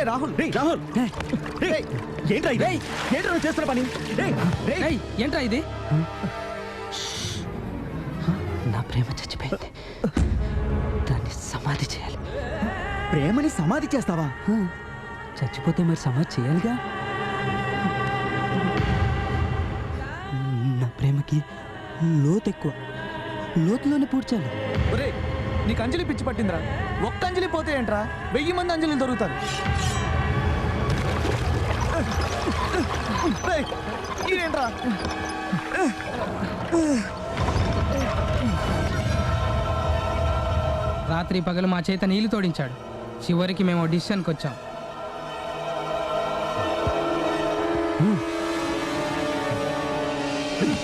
రాహుల్ ఏంట్రా ఇది? ఏంట్రా నువ్వు చేస్తున్న పని? ఏంట్రా ఇది? నా ప్రేమ చచ్చిపోయింది, దాన్ని సమాధి చేయాలి. ప్రేమని సమాధి చేస్తావా? చచ్చిపోతే మరి సమాధి చేయాలిగా. నా ప్రేమకి లోతు ఎక్కువ, లోతులోనే పూడ్చాలి. ఒరే, నీకు అంజలి పిచ్చి పట్టిందిరా. ఒక్క అంజలి పోతే ఏంట్రా, 1000 మంది అంజలిలు దొరుకుతారు. ఇదేంట్రా? రాత్రి పగలు మా చేత నీళ్లు తోడించాడు. చివరికి మేము డిసిషన్కి వచ్చాం.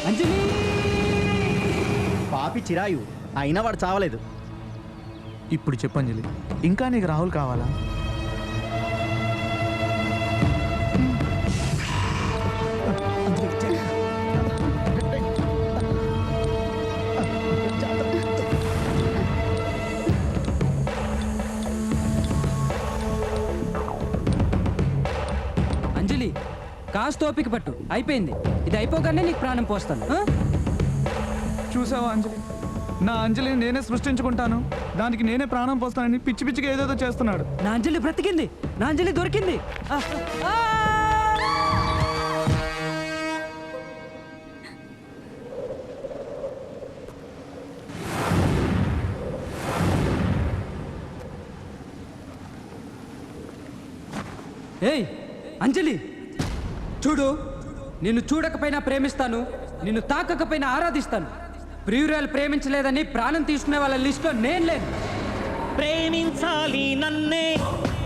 అంజలి పాపి చిరాయు, అయినా వాడు చావలేదు. ఇప్పుడు చెప్పు అంజలి, ఇంకా నీకు రాహుల్ కావాలా? అంజలి, కాస్త ఓపిక పట్టు, అయిపోయింది. ఇది అయిపోగానే నీకు ప్రాణం పోస్తాను. చూసావా అంజలి, నా అంజలిని నేనే సృష్టించుకుంటాను, దానికి నేనే ప్రాణం పోస్తానని పిచ్చి పిచ్చిగా ఏదేదో చేస్తున్నాడు. నా అంజలి బ్రతికింది, నా అంజలి దొరికింది. ఏయ్ అంజలి, చూడు, నిన్ను చూడకపోయినా ప్రేమిస్తాను, నిన్ను తాకకపోయినా ఆరాధిస్తాను. ప్రియురాలు ప్రేమించలేదని ప్రాణం తీసుకునే వాళ్ళ లిస్టులో నేను లేను. ప్రేమించాలి నన్నే,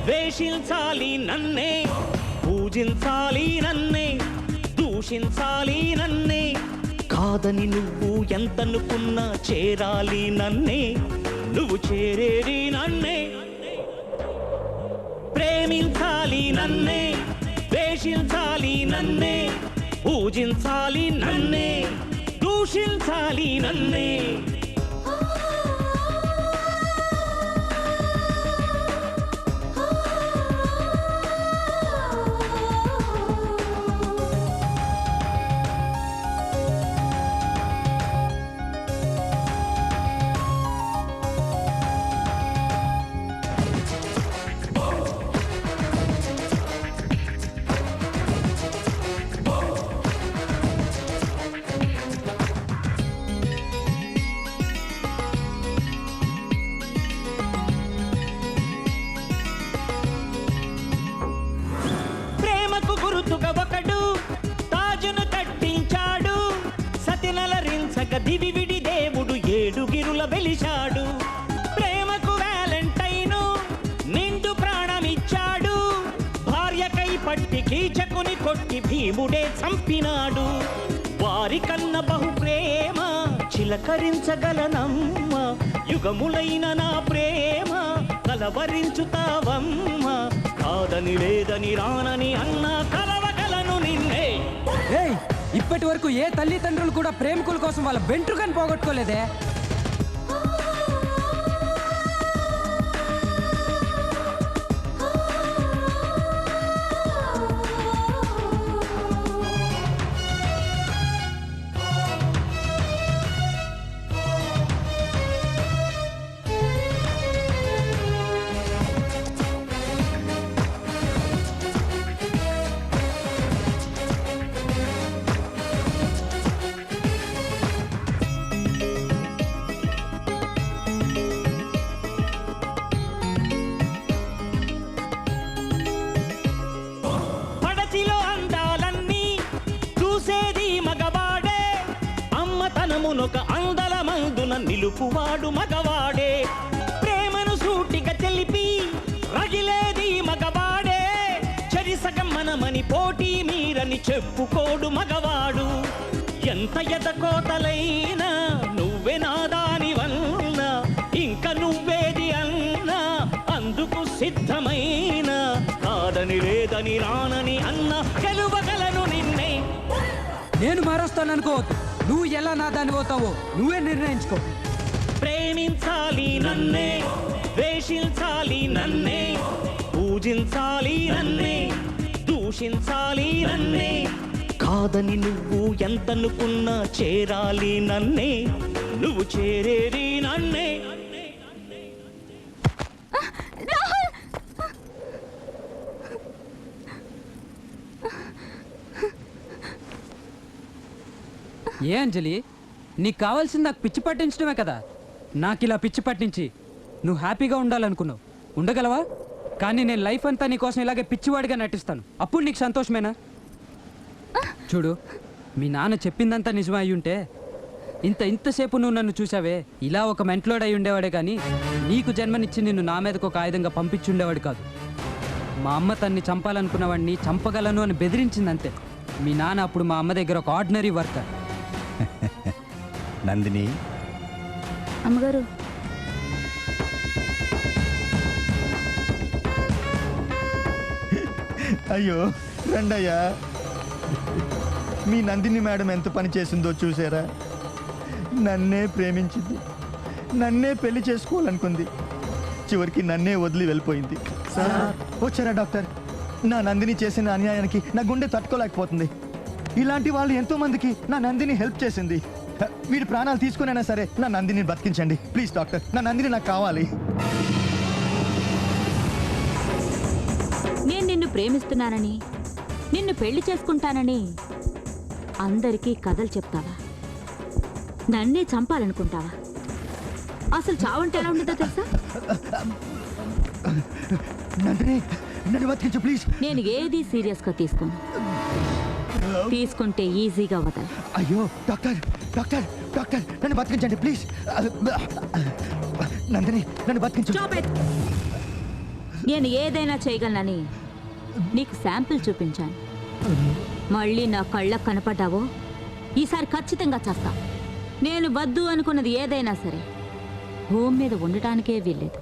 ద్వేషించాలి నన్నే, పూజించాలి నన్నే, దూషించాలి నన్నే, కాదని నువ్వు ఎంతనుకున్నా చేరాలి నన్నే, నువ్వు చేరేది నన్నే. ప్రేమించాలి నన్నే, ద్వేషించాలి నన్నే, పూజించాలి నన్నే, దూషించాలి నన్నే. గుర్తుగా ఒకడు తాజును కట్టించాడు, సతినలరించక దివివిడి దేవుడు 7 గిరుల వెలిశాడు. ప్రేమకు వ్యాలంటైను నిండు ప్రాణమిచ్చాడు, భార్యకై పట్టి కీచకుని కొట్టి భీముడే చంపినాడు. వారి కన్న బహు ప్రేమ చిలకరించగలనమ్మ, యుగములైన నా ప్రేమ కల సవరించుతావమ్మా కాదని లేదని రానని అన్నా కలవగలను నిన్నే. ఏయ్, ఇప్పటి వరకు ఏ తల్లిదండ్రులు కూడా ప్రేమికుల కోసం వాళ్ళ వెంట్రుకని పోగొట్టుకోలేదే. పడచిలో అందాలన్నీ చూసేది మగవాడే అమ్మతనమునొక అందల మందున నిలుపువాడు మగవాడే ప్రేమను సూటిగా తెలిపి రగిలేది మగవాడే చెరిసగం మనమని పోటీ మీరని చెప్పుకోడు మగవాడు ఎంత ఎదకోతలైనా నువ్వే నాదానివన్న ఇంక నువ్వేది అన్నా అందుకు సిద్ధమైన కాదని లేదని రానని అన్న గెలువగలను నిన్నే. నేను మారుస్తాననుకోవద్దు. నువ్వు ఎలా నా దాన్ని పోతావో నువ్వే నిర్ణయించుకో. ప్రేమించాలి నన్నే, ద్వేషించాలి నన్నే, పూజించాలి నన్నే, దూషించాలి నన్నే, కాదని నువ్వు ఎంతనుకున్నా చేరాలి నన్నే, నువ్వు చేరేది నన్నే. ఏ అంజలి, నీకు కావాల్సింది నాకు పిచ్చి పట్టించడమే కదా. నాకు ఇలా పిచ్చి పట్టించి నువ్వు హ్యాపీగా ఉండాలనుకున్నావు. ఉండగలవా? కానీ నేను లైఫ్ అంతా నీకోసం ఇలాగే పిచ్చివాడిగా నటిస్తాను. అప్పుడు నీకు సంతోషమేనా? చూడు, మీ నాన్న చెప్పిందంతా నిజమై ఉంటే ఇంతసేపు నువ్వు నన్ను చూసావే, ఇలా ఒక మెంట్లోడ్ అయి ఉండేవాడే కానీ నీకు జన్మనిచ్చి నిన్ను నా మీదకు ఒక ఆయుధంగా పంపించుండేవాడు కాదు. మా అమ్మ తన్ని చంపాలనుకున్న వాడిని చంపగలను అని బెదిరించిందంతే. మీ నాన్న అప్పుడు మా అమ్మ దగ్గర ఒక ఆర్డినరీ వర్కర్. నందిని, అమ్మగారు, అయ్యో రండయ్యా. మీ నందిని మేడం ఎంత పని చేసిందో చూసారా? నన్నే ప్రేమించింది, నన్నే పెళ్లి చేసుకోవాలనుకుంది, చివరికి నన్నే వదిలి వెళ్ళిపోయింది. వచ్చారా డాక్టర్? నా నందిని చేసిన అన్యాయానికి నా గుండె తట్టుకోలేకపోతుంది. ఇలాంటి వాళ్ళు ఎంతో మందికి నా నందిని హెల్ప్ చేసింది. వీడి ప్రాణాలు తీసుకునైనా సరే నా నందిని బతికించండి ప్లీజ్ డాక్టర్. నా నందిని నాకు కావాలి. నేను నిన్ను ప్రేమిస్తున్నానని, నిన్ను పెళ్లి చేసుకుంటానని అందరికీ కథలు చెప్తావా? నన్నే చంపాలనుకుంటావా? అసలు చావంటే ఎలా ఉంటుందో తెలుసా? నందిని, నన్ను బతికించు ప్లీజ్. నేను ఏది సీరియస్గా తీసుకోను. తీసుకుంటే ఈజీగా వదలు. అయ్యో డాక్టర్ డాక్టర్ డాక్టర్, నన్ను బతికించండి ప్లీజ్. నందిని, నన్ను బతికించు. నేను ఏదైనా చేయగలనని నీకు శాంపిల్ చూపించాను. మళ్ళీ నా కళ్ళకు కనపడ్డావో ఈసారి ఖచ్చితంగా చేస్తా. నేను వద్దు అనుకున్నది ఏదైనా సరే భూమి మీద ఉండటానికే వీల్లేదు.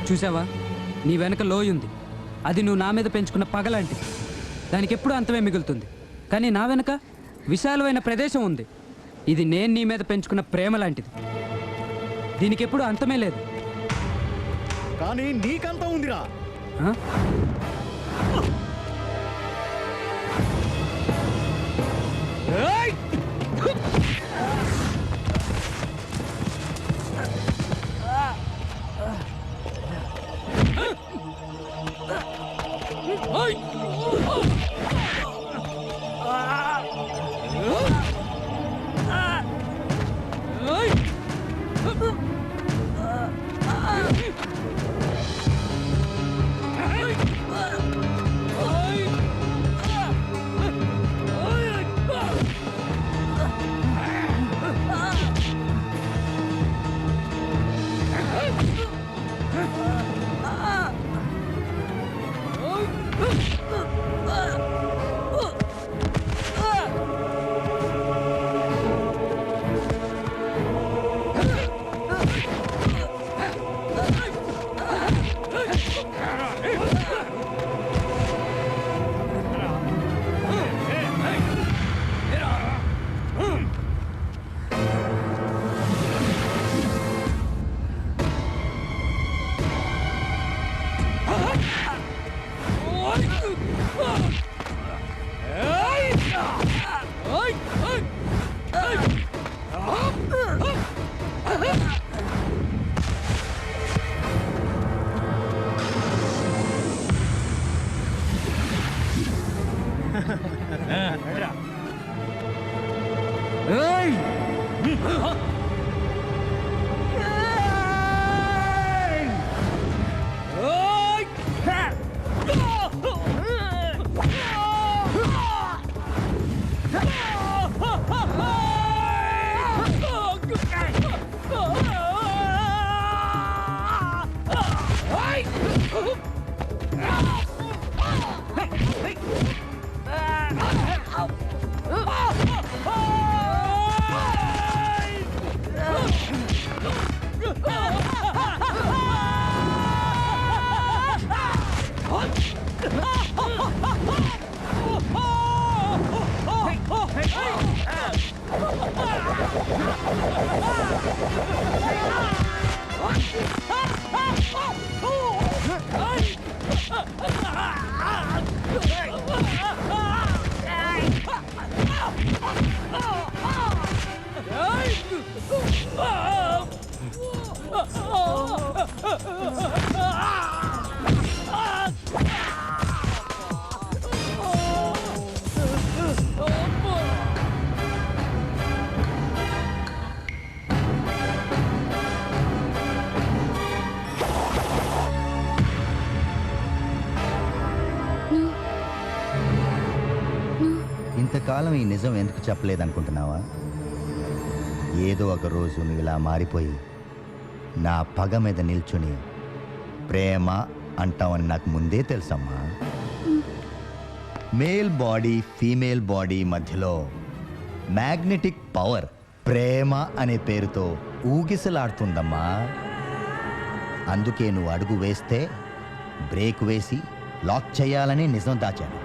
చూసావా, నీ వెనక లోయ ఉంది. అది నువ్వు నా మీద పెంచుకున్న పగలాంటిది. దానికి ఎప్పుడూ అంతమే మిగులుతుంది. కానీ నా వెనక విశాలమైన ప్రదేశం ఉంది. ఇది నేను నీ మీద పెంచుకున్న ప్రేమ లాంటిది. దీనికి ఎప్పుడూ అంతమే లేదు. కానీ నీకంతా ఉందిరా. ఆ? ఇంతకాలం ఈ నిజం ఎందుకు చెప్పలేదనుకుంటున్నావా? ఏదో ఒక రోజు నువ్వు ఇలా మారిపోయి నా పగ మీద నిల్చుని ప్రేమ అంటావని నాకు ముందే తెలుసమ్మా. మేల్ బాడీ ఫీమేల్ బాడీ మధ్యలో మ్యాగ్నెటిక్ పవర్ ప్రేమ అనే పేరుతో ఊగిసలాడుతుందమ్మా. అందుకే నువ్వు అడుగు వేస్తే బ్రేక్ వేసి లాక్ చేయాలని నిజం దాచాను.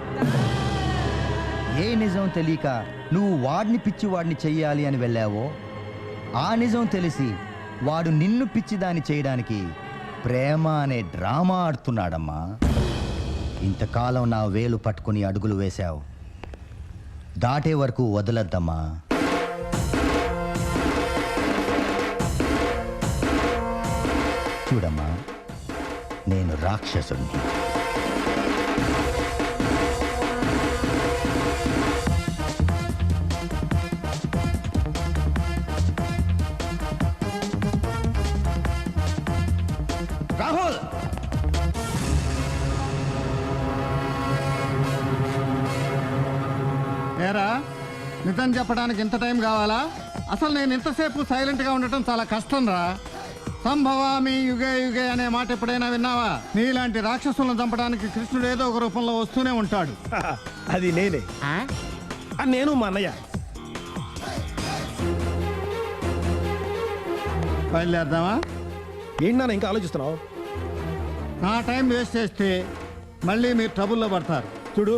ఏ నిజం తెలియక నువ్వు వాడిని పిచ్చి వాడిని చెయ్యాలి అని వెళ్ళావో ఆ నిజం తెలిసి వాడు నిన్ను పిచ్చిదాన్ని చేయడానికి ప్రేమ అనే డ్రామా ఆడుతున్నాడమ్మా. ఇంతకాలం నా వేలు పట్టుకుని అడుగులు వేశావు, దాటే వరకు వదలద్దమ్మా. చూడమ్మా, నేను రాక్షసుని. రాహుల్, ఏరా నిజం చెప్పడానికి ఇంత టైం కావాలా? అసలు నేను ఇంతసేపు సైలెంట్గా ఉండటం చాలా కష్టం రా. సంభవామి యుగే యుగే అనే మాట ఎప్పుడైనా విన్నావా? నీలాంటి రాక్షసులను చంపడానికి కృష్ణుడు ఏదో ఒక రూపంలో వస్తూనే ఉంటాడు. అది నేనే. నేను మా అన్నయ్య. బయలుదేరదామా? ఏంటి నాన్న ఇంకా ఆలోచిస్తున్నావు? నా టైం వేస్ట్ చేస్తే మళ్ళీ మీరు ట్రబుల్లో పడతారు. చూడు